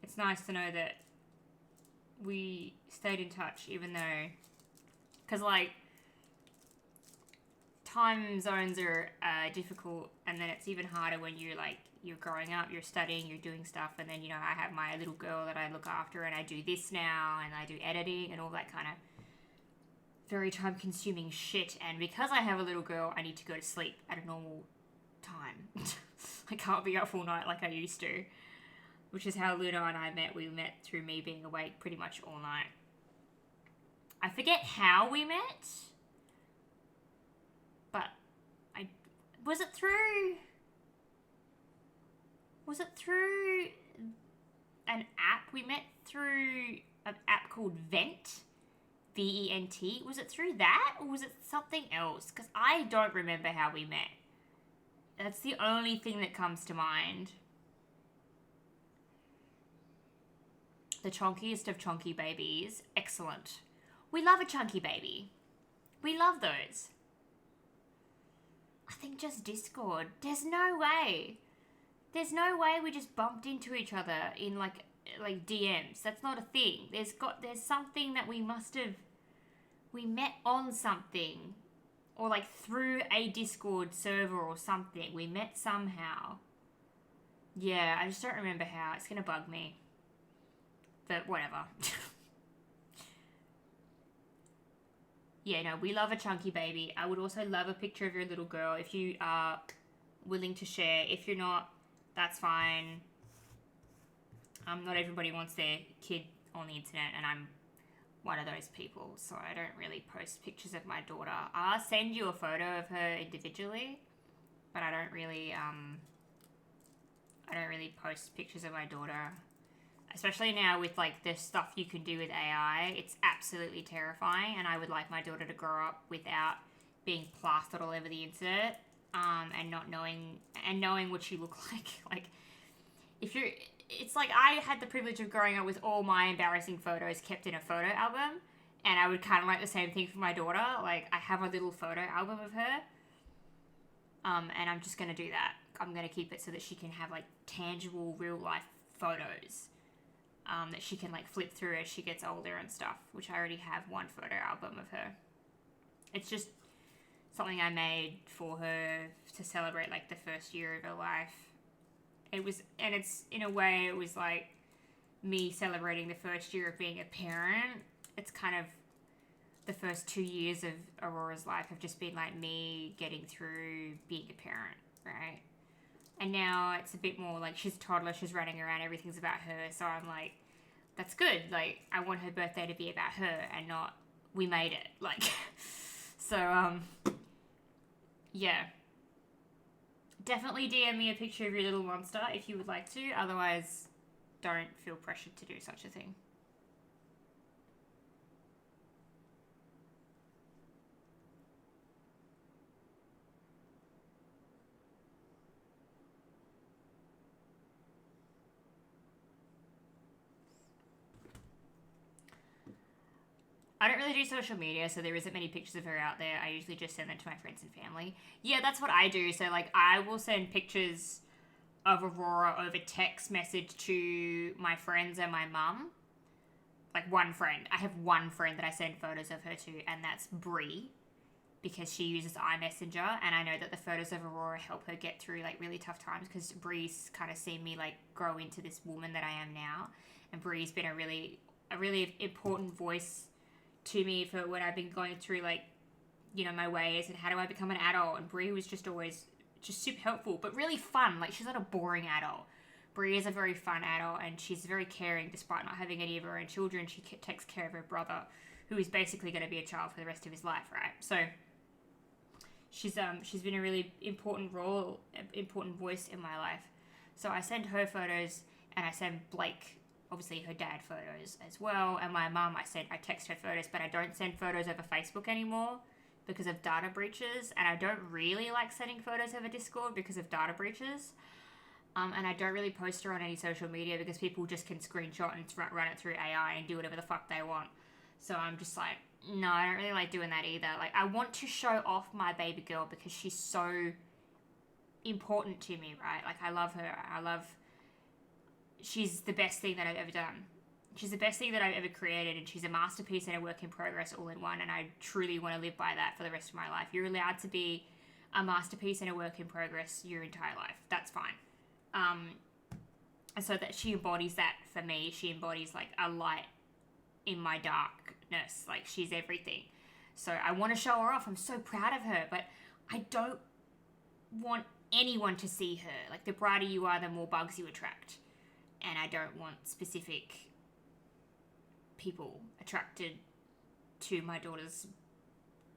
[SPEAKER 1] It's nice to know that we stayed in touch, even though, because like time zones are difficult, and then it's even harder when you're growing up, you're studying, you're doing stuff, and then I have my little girl that I look after, and I do this now, and I do editing and all that kind of very time-consuming shit. And because I have a little girl, I need to go to sleep at a normal time. I can't be up all night like I used to, which is how Luna and I met. We met through me being awake pretty much all night. I forget how we met, but was it through an app? We met through an app called Vent. VENT. Was it through that, or was it something else? Because I don't remember how we met. That's the only thing that comes to mind. The chonkiest of chonky babies. Excellent. We love a chunky baby. We love those. I think just Discord. There's no way. There's no way we just bumped into each other in like DMs. That's not a thing. There's something that we met on something, or like through a Discord server or something. We met somehow. Yeah, I just don't remember how. It's gonna bug me. But whatever. Yeah, no, we love a chunky baby. I would also love a picture of your little girl if you are willing to share. If you're not, that's fine. Not everybody wants their kid on the internet, and I'm one of those people, so I don't really post pictures of my daughter. I'll send you a photo of her individually, but I don't really post pictures of my daughter. Especially now with like the stuff you can do with AI, it's absolutely terrifying, and I would like my daughter to grow up without being plastered all over the internet, and not knowing what she looked like. Like, it's like I had the privilege of growing up with all my embarrassing photos kept in a photo album, and I would kind of like the same thing for my daughter. Like, I have a little photo album of her, and I'm just going to do that. I'm going to keep it so that she can have like tangible real life photos, that she can like flip through as she gets older and stuff, which I already have one photo album of her. It's just something I made for her to celebrate like the first year of her life. It's in a way, it was like me celebrating the first year of being a parent. It's kind of the first 2 years of Aurora's life have just been like me getting through being a parent, right? And now it's a bit more like she's a toddler, she's running around, everything's about her. So I'm like, that's good. Like, I want her birthday to be about her and not we made it. Like, so, yeah. Definitely DM me a picture of your little monster if you would like to. Otherwise, don't feel pressured to do such a thing. I don't really do social media, so there isn't many pictures of her out there. I usually just send them to my friends and family. Yeah, that's what I do. So, like, I will send pictures of Aurora over text message to my friends and my mum. Like, one friend. I have one friend that I send photos of her to, and that's Brie, because she uses iMessenger, and I know that the photos of Aurora help her get through, like, really tough times, because Brie's kind of seen me, like, grow into this woman that I am now, and Brie's been a really important voice to me for when I've been going through, like, you know, my ways and how do I become an adult. And Brie was just always just super helpful, but really fun. Like, she's not a boring adult. Brie is a very fun adult, and she's very caring despite not having any of her own children. She takes care of her brother, who is basically going to be a child for the rest of his life, right? So she's been a really important voice in my life. So I send her photos, and I send Blake, obviously her dad, photos as well, and my mum, I text her photos, but I don't send photos over Facebook anymore because of data breaches, and I don't really like sending photos over Discord because of data breaches, and I don't really post her on any social media because people just can screenshot and run it through AI and do whatever the fuck they want. So I'm just like, no, I don't really like doing that either. Like, I want to show off my baby girl because she's so important to me, right? Like, I love her. She's the best thing that I've ever done. She's the best thing that I've ever created, and she's a masterpiece and a work in progress all in one, and I truly want to live by that for the rest of my life. You're allowed to be a masterpiece and a work in progress your entire life. That's fine. And so that she embodies that for me. She embodies, like, a light in my darkness. Like, she's everything. So I want to show her off. I'm so proud of her, but I don't want anyone to see her. Like, the brighter you are, the more bugs you attract. And I don't want specific people attracted to my daughter's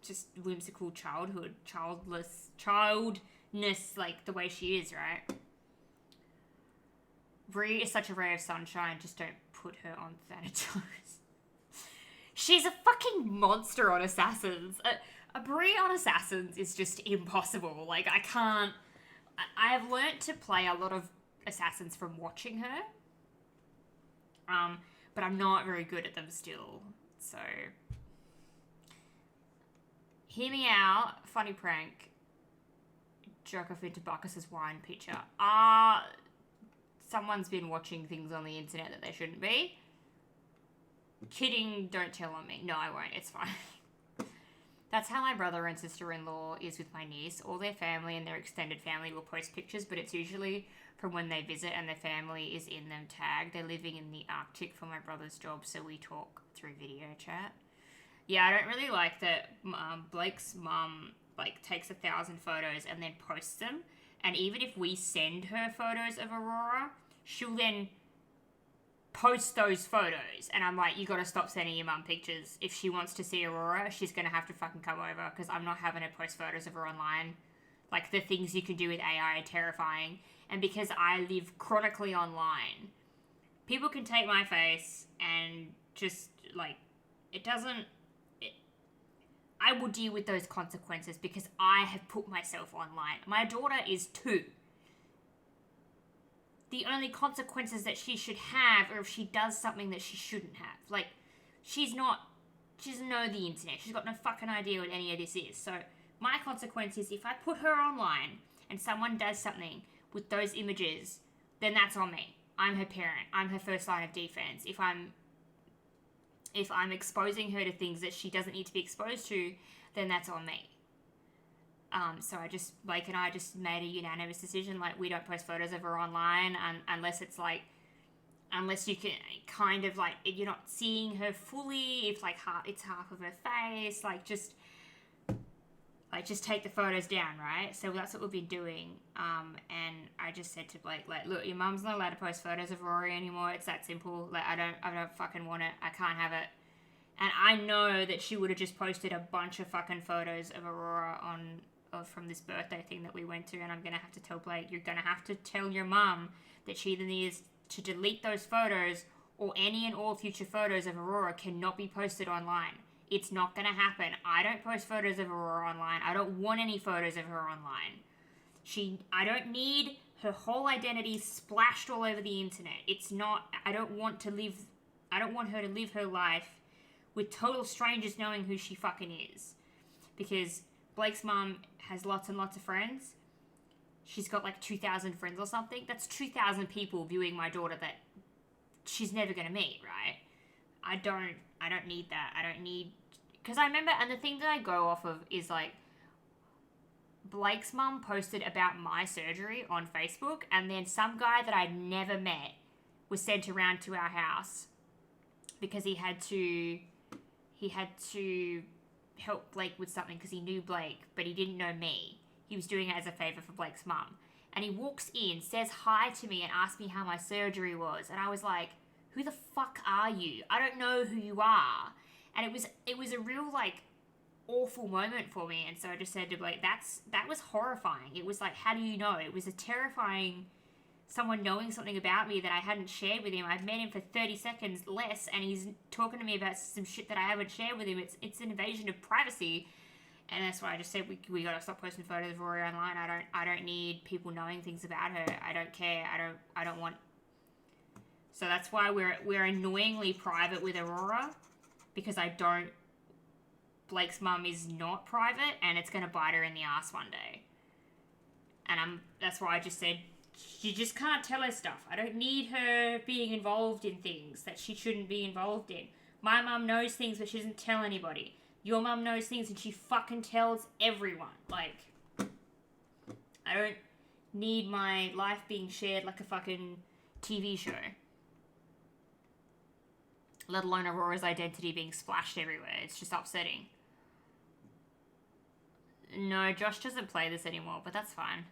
[SPEAKER 1] just whimsical childness, like the way she is, right? Brie is such a ray of sunshine, just don't put her on Thanatos. She's a fucking monster on Assassins. A Brie on Assassins is just impossible. Like, I have learnt to play a lot of Assassins from watching her. But I'm not very good at them still. So, hear me out. Funny prank. Jerk off into Bacchus's wine pitcher. Someone's been watching things on the internet that they shouldn't be. Kidding, don't tell on me. No, I won't. It's fine. That's how my brother and sister-in-law is with my niece. All their family and their extended family will post pictures, but it's usually from when they visit and their family is in them tagged. They're living in the Arctic for my brother's job, so we talk through video chat. Yeah, I don't really like that Blake's mum, like, takes 1,000 photos and then posts them. And even if we send her photos of Aurora, she'll then post those photos. And I'm like, you gotta stop sending your mum pictures. If she wants to see Aurora, she's gonna have to fucking come over, because I'm not having her post photos of her online. Like, the things you can do with AI are terrifying. And because I live chronically online, people can take my face and just, like, I will deal with those consequences because I have put myself online. My daughter is 2. The only consequences that she should have are if she does something that she shouldn't have. Like, she doesn't know the internet. She's got no fucking idea what any of this is. So my consequence is if I put her online and someone does something with those images, then that's on me. I'm her parent. I'm her first line of defense. If I'm exposing her to things that she doesn't need to be exposed to, then that's on me. So Blake and I just made a unanimous decision, like, we don't post photos of her online unless you can kind of, like, you're not seeing her fully, if, like, it's half of her face, just take the photos down, right? So that's what we've been doing. And I just said to Blake, like, look, your mum's not allowed to post photos of Rory anymore. It's that simple. Like, I don't fucking want it. I can't have it. And I know that she would have just posted a bunch of fucking photos of Aurora from this birthday thing that we went to, and I'm going to have to tell Blake, you're going to have to tell your mum that she either needs to delete those photos, or any and all future photos of Aurora cannot be posted online. It's not going to happen. I don't post photos of Aurora online. I don't want any photos of her online. I don't need her whole identity splashed all over the internet. I don't want her to live her life with total strangers knowing who she fucking is. Because Blake's mum has lots and lots of friends. She's got like 2,000 friends or something. That's 2,000 people viewing my daughter that she's never going to meet, right? I don't need that. I don't need... Because I remember, and the thing that I go off of is like, Blake's mum posted about my surgery on Facebook, and then some guy that I'd never met was sent around to our house because he had to help Blake with something because he knew Blake, but he didn't know me. He was doing it as a favor for Blake's mum. And he walks in, says hi to me, and asks me how my surgery was. And I was like, who the fuck are you? I don't know who you are. And it was a real, like, awful moment for me. And so I just said to Blake, that was horrifying. It was like, how do you know? It was a terrifying someone knowing something about me that I hadn't shared with him. I've met him for 30 seconds less, and he's talking to me about some shit that I haven't shared with him. It's an invasion of privacy. And that's why I just said we gotta stop posting photos of Rory online. I don't need people knowing things about her. I don't care. I don't want. So that's why we're annoyingly private with Aurora, because Blake's mum is not private, and it's gonna bite her in the ass one day. And that's why I just said, you just can't tell her stuff. I don't need her being involved in things that she shouldn't be involved in. My mum knows things, but she doesn't tell anybody. Your mum knows things, and she fucking tells everyone. Like, I don't need my life being shared like a fucking TV show. Let alone Aurora's identity being splashed everywhere. It's just upsetting. No, Josh doesn't play this anymore, but that's fine.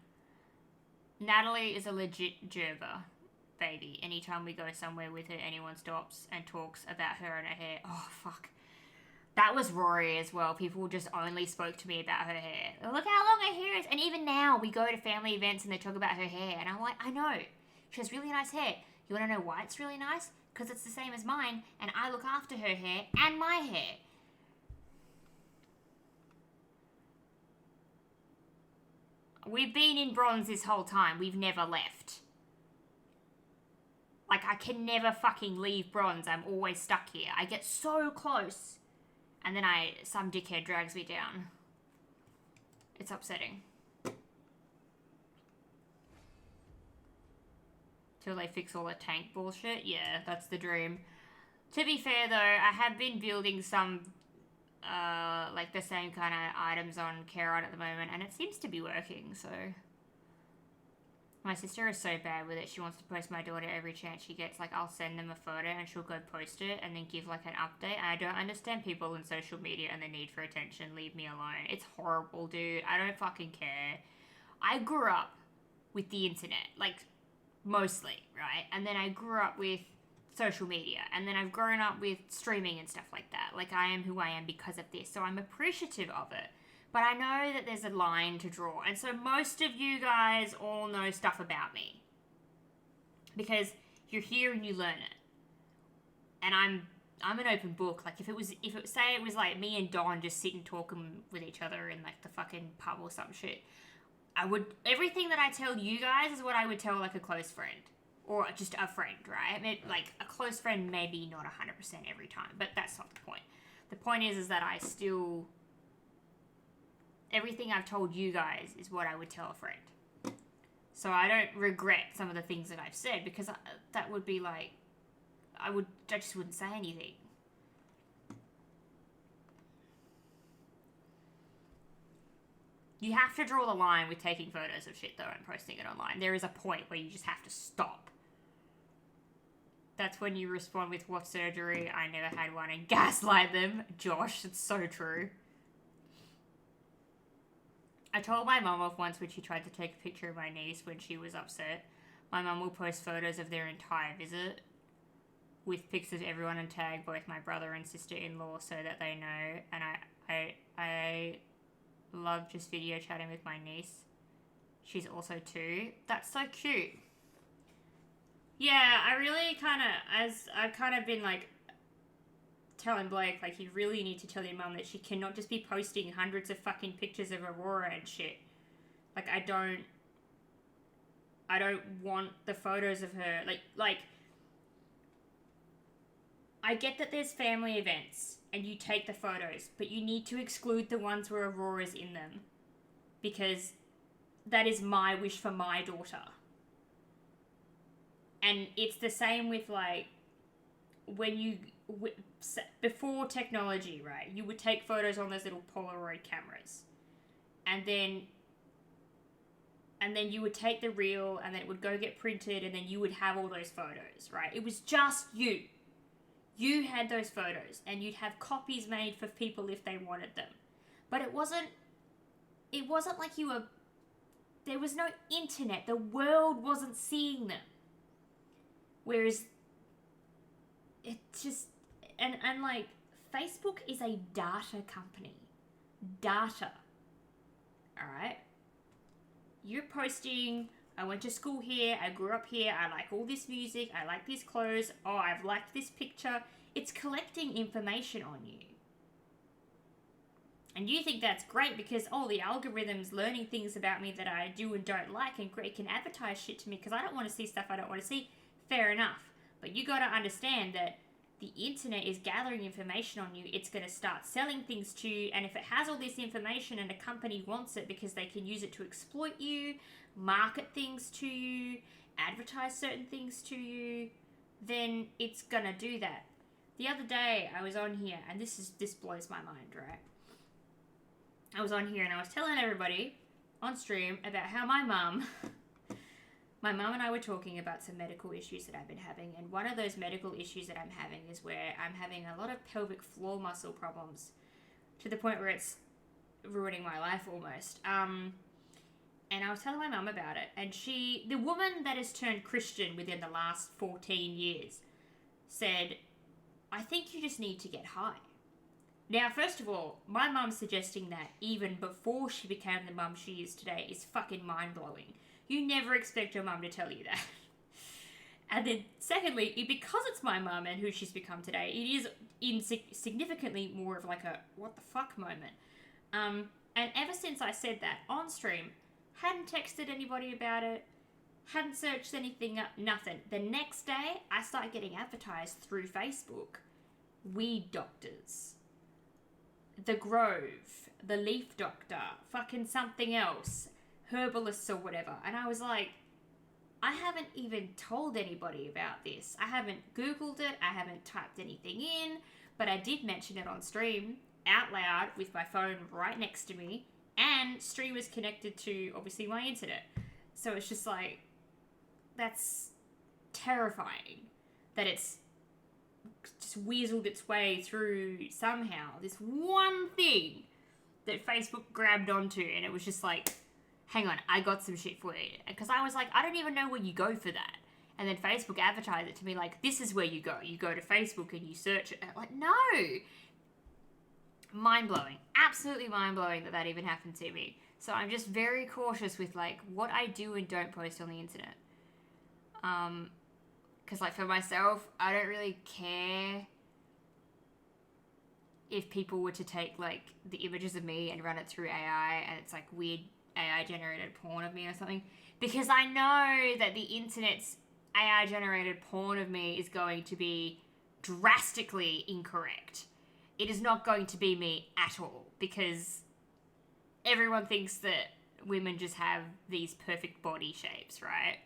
[SPEAKER 1] Natalie is a legit gerber baby. Anytime we go somewhere with her, anyone stops and talks about her and her hair. Oh, fuck. That was Rory as well. People just only spoke to me about her hair. Look how long her hair is. And even now, we go to family events and they talk about her hair. And I'm like, I know. She has really nice hair. You want to know why it's really nice? Because it's the same as mine, and I look after her hair and my hair. We've been in bronze this whole time. We've never left. Like, I can never fucking leave bronze. I'm always stuck here. I get so close, and then some dickhead drags me down. It's upsetting. Till they fix all the tank bullshit. Yeah, that's the dream. To be fair, though, I have been building some, like, the same kind of items on Charon at the moment, and it seems to be working, so... My sister is so bad with it. She wants to post my daughter every chance she gets. Like, I'll send them a photo, and she'll go post it, and then give, like, an update. And I don't understand people in social media and the need for attention. Leave me alone. It's horrible, dude. I don't fucking care. I grew up with the internet, like... mostly, right? And then I grew up with social media, and then I've grown up with streaming and stuff like that. Like, I am who I am because of this, so I'm appreciative of it. But I know that there's a line to draw, and so most of you guys all know stuff about me. Because you're here and you learn it. And I'm an open book. Like, if it was like me and Don just sitting talking with each other in, like, the fucking pub or some shit, everything that I tell you guys is what I would tell, like, a close friend. Or just a friend, right? I mean, like, a close friend maybe not 100% every time, but that's not the point. The point is that I still... everything I've told you guys is what I would tell a friend. So I don't regret some of the things that I've said, because that would be like... I just wouldn't say anything. You have to draw the line with taking photos of shit, though, and posting it online. There is a point where you just have to stop. That's when you respond with, what surgery? I never had one, and gaslight them. Josh, it's so true. I told my mum off once when she tried to take a picture of my niece when she was upset. My mum will post photos of their entire visit with pics of everyone and tag both my brother and sister-in-law so that they know. And I love just video chatting with my niece. She's also 2. That's so cute. Yeah, I really I've kind of been, like, telling Blake, like, you really need to tell your mum that she cannot just be posting hundreds of fucking pictures of Aurora and shit. Like, I don't want the photos of her. Like, I get that there's family events
[SPEAKER 2] and you take the photos, but you need to exclude the ones where Aurora's in them, because that is my wish for my daughter. And it's the same with, like, when you, before technology, right, you would take photos on those little Polaroid cameras, and then you would take the reel, and then it would go get printed, and then you would have all those photos, right? It was just you. You had those photos, and you'd have copies made for people if they wanted them. But it wasn't like there was no internet. The world wasn't seeing them. Whereas it just, and like, Facebook is a data company. Data. Alright? You're posting, I went to school here, I grew up here, I like all this music, I like these clothes, oh, I've liked this picture. It's collecting information on you. And you think that's great because, oh, the algorithm's learning things about me that I do and don't like, and it can advertise shit to me because I don't want to see stuff I don't want to see. Fair enough. But you got to understand that the internet is gathering information on you. It's going to start selling things to you, and if it has all this information and a company wants it because they can use it to exploit you, market things to you, advertise certain things to you, then it's going to do that. The other day I was on here, and this blows my mind, right? I was on here and I was telling everybody on stream about how my mum and I were talking about some medical issues that I've been having, and one of those medical issues that I'm having is where I'm having a lot of pelvic floor muscle problems to the point where it's ruining my life almost. And I was telling my mum about it, and the woman that has turned Christian within the last 14 years, said, I think you just need to get high. Now, first of all, my mum suggesting that even before she became the mum she is today is fucking mind-blowing. You never expect your mum to tell you that. And then, secondly, because it's my mum and who she's become today, it is significantly more of like a what the fuck moment. And ever since I said that on stream, hadn't texted anybody about it, hadn't searched anything up, nothing. The next day, I started getting advertised through Facebook. Weed doctors. The Grove. The Leaf Doctor. Fucking something else. Herbalists or whatever. And I was like, I haven't even told anybody about this. I haven't Googled it. I haven't typed anything in. But I did mention it on stream, out loud, with my phone right next to me. And stream was connected to, obviously, my internet. So it's just like, that's terrifying. That it's just weaseled its way through somehow. This one thing that Facebook grabbed onto. And it was just like, hang on, I got some shit for you. Because I was like, I don't even know where you go for that. And then Facebook advertised it to me like, this is where you go. You go to Facebook and you search it. Like, no. Mind-blowing. Absolutely mind-blowing that even happened to me. So I'm just very cautious with, like, what I do and don't post on the internet. Because, like, for myself, I don't really care if people were to take, like, the images of me and run it through AI and it's, like, weird AI-generated porn of me or something. Because I know that the internet's AI-generated porn of me is going to be drastically incorrect. It is not going to be me at all. Because everyone thinks that women just have these perfect body shapes, right?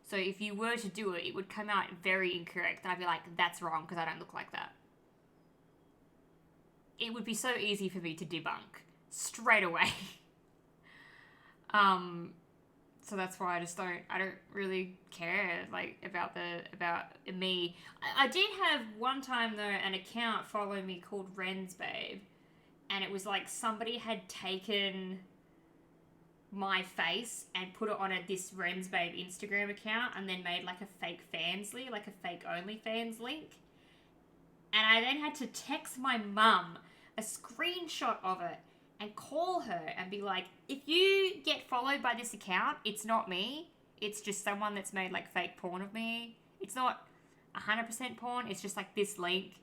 [SPEAKER 2] So if you were to do it, it would come out very incorrect. And I'd be like, that's wrong because I don't look like that. It would be so easy for me to debunk straight away. So that's why I don't really care, like, about me. I did have one time, though, an account follow me called Ren's Babe, and it was like somebody had taken my face and put it on this Ren's Babe Instagram account and then made, like, a fake Fansly, like a fake OnlyFans link. And I then had to text my mum a screenshot of it and call her and be like, if you get followed by this account, it's not me. It's just someone that's made, like, fake porn of me. It's not 100% porn. It's just, like, this link,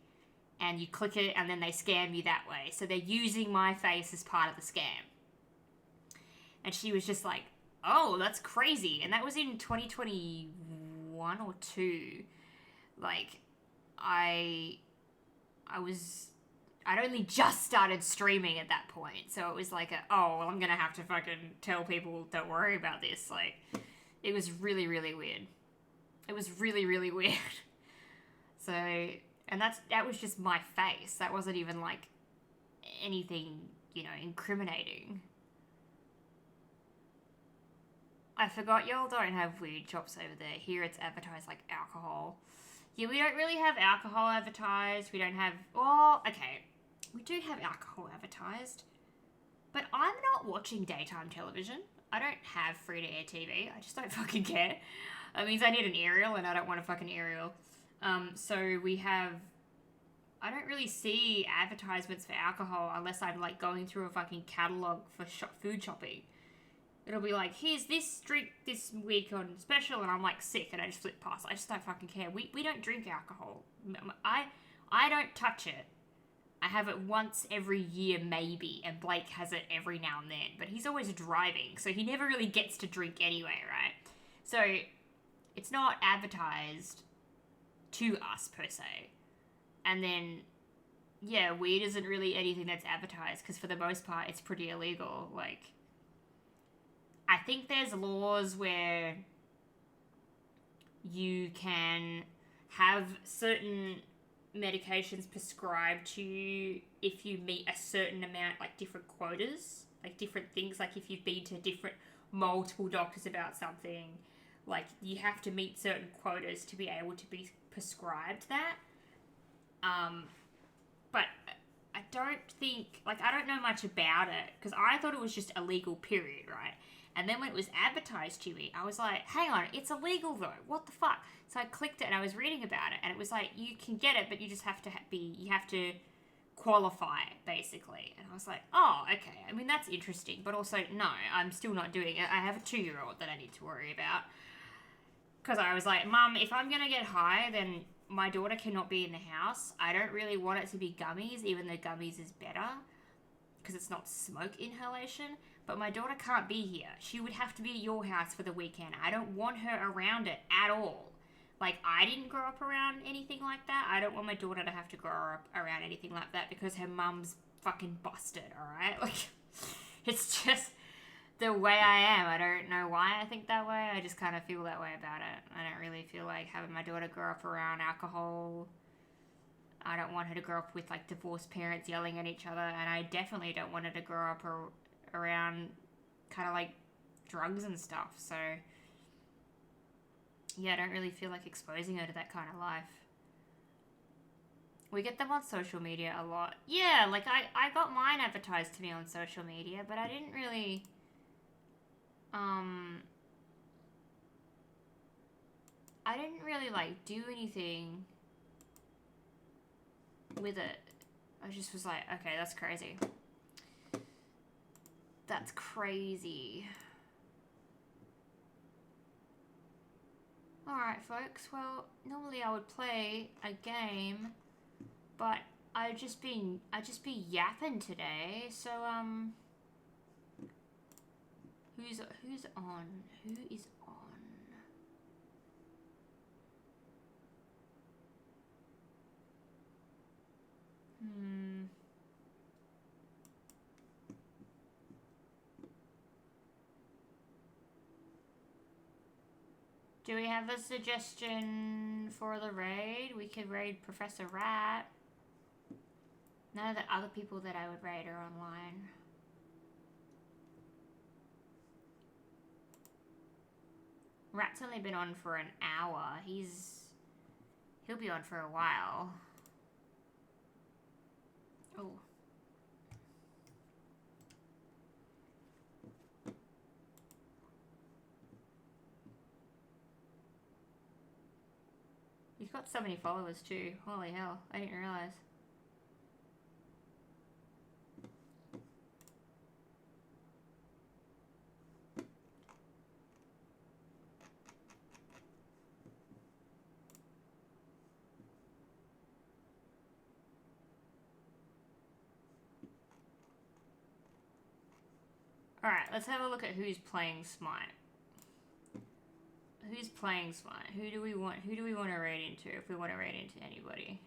[SPEAKER 2] and you click it, and then they scam you that way. So they're using my face as part of the scam. And she was just like, oh, that's crazy. And that was in 2021 or 2. Like, I
[SPEAKER 1] I'd only just started streaming at that point, so it was like oh, well, I'm gonna have to fucking tell people, don't worry about this. Like, it was really, really weird. It was really, really weird. So, and that was just my face. That wasn't even like anything, incriminating. I forgot y'all don't have weed shops over there. Here it's advertised like alcohol. Yeah, we don't really have alcohol advertised. We don't have... Oh, okay. We do have alcohol advertised. But I'm not watching daytime television. I don't have free-to-air TV. I just don't fucking care. That means I need an aerial, and I don't want a fucking aerial. So we have... I don't really see advertisements for alcohol unless I'm, like, going through a fucking catalogue for food shopping. It'll be like, here's this drink this week on special, and I'm like sick, and I just flip past. I just don't fucking care. We don't drink alcohol. I don't touch it. I have it once every year, maybe, and Blake has it every now and then. But he's always driving, so he never really gets to drink anyway, right? So it's not advertised to us, per se. And then, yeah, weed isn't really anything that's advertised, because for the most part, it's pretty illegal. Like, I think there's laws where you can have certain medications prescribed to you if you meet a certain amount, like different quotas, like different things, like if you've been to multiple doctors about something, like you have to meet certain quotas to be able to be prescribed that. But I don't think, like, I don't know much about it, because I thought it was just illegal, period, right? And then when it was advertised to me, I was like, hang on, it's illegal though. What the fuck? So I clicked it and I was reading about it, and it was like, you can get it, but you just have to you have to qualify, basically. And I was like, oh, okay. I mean, that's interesting, but also, no, I'm still not doing it. I have a 2-year-old that I need to worry about. Because I was like, Mum, if I'm going to get high, then my daughter cannot be in the house. I don't really want it to be gummies, even though gummies is better, because it's not smoke inhalation. But my daughter can't be here. She would have to be at your house for the weekend. I don't want her around it at all. Like, I didn't grow up around anything like that. I don't want my daughter to have to grow up around anything like that because her mum's fucking busted, alright? Like, it's just the way I am. I don't know why I think that way. I just kind of feel that way about it. I don't really feel like having my daughter grow up around alcohol. I don't want her to grow up with, like, divorced parents yelling at each other. And I definitely don't want her to grow up around kind of like drugs and stuff. So yeah, I don't really feel like exposing her to that kind of life. We get them on social media a lot. Yeah, like I got mine advertised to me on social media, but I didn't really like do anything with it. I just was like, okay, that's crazy. That's crazy. Alright, folks. Well, normally I would play a game, but I'd just be yapping today. So, who's on? Who is on? Do we have a suggestion for the raid? We could raid Professor Rat. None of the other people that I would raid are online. Rat's only been on for an hour. He'll be on for a while. Oh. He's got so many followers too. Holy hell, I didn't realize. Alright, let's have a look at who's playing Smite. Who's playing Smite? Who do we want to raid into if we want to raid into anybody?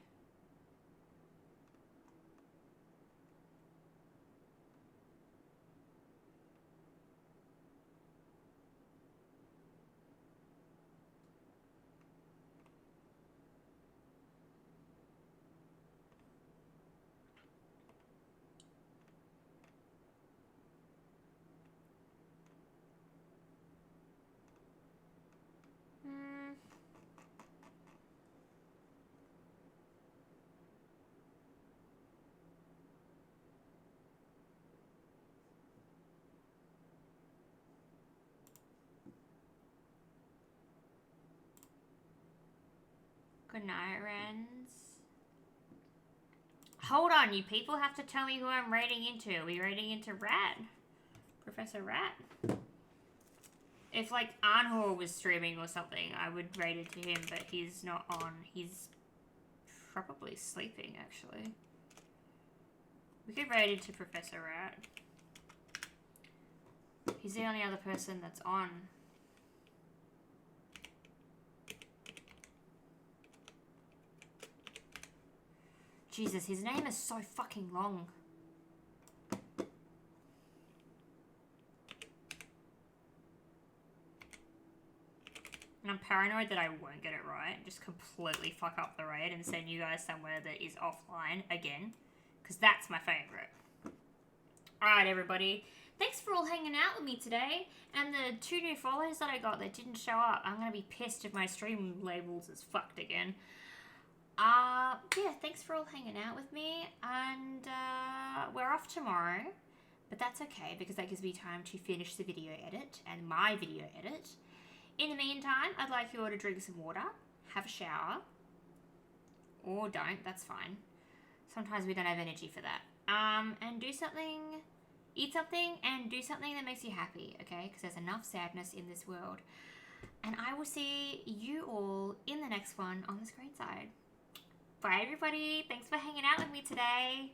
[SPEAKER 1] for night runs. Hold on, you people have to tell me who I'm raiding into. Are we raiding into Rat? Professor Rat? If, like, Arnhor was streaming or something, I would raid into him, but he's not on. He's probably sleeping, actually. We could raid into Professor Rat. He's the only other person that's on. Jesus, his name is so fucking long. And I'm paranoid that I won't get it right. Just completely fuck up the raid and send you guys somewhere that is offline again. Because that's my favourite. Alright, everybody. Thanks for all hanging out with me today. And the 2 new follows that I got that didn't show up. I'm going to be pissed if my stream labels is fucked again. Yeah, thanks for all hanging out with me. And we're off tomorrow. But that's okay, because that gives me time to finish the video edit and my video edit. In the meantime, I'd like you all to drink some water, have a shower, or don't, that's fine. Sometimes we don't have energy for that. And do something, eat something, and do something that makes you happy, okay? Because there's enough sadness in this world. And I will see you all in the next one on the screen side. Bye, everybody. Thanks for hanging out with me today.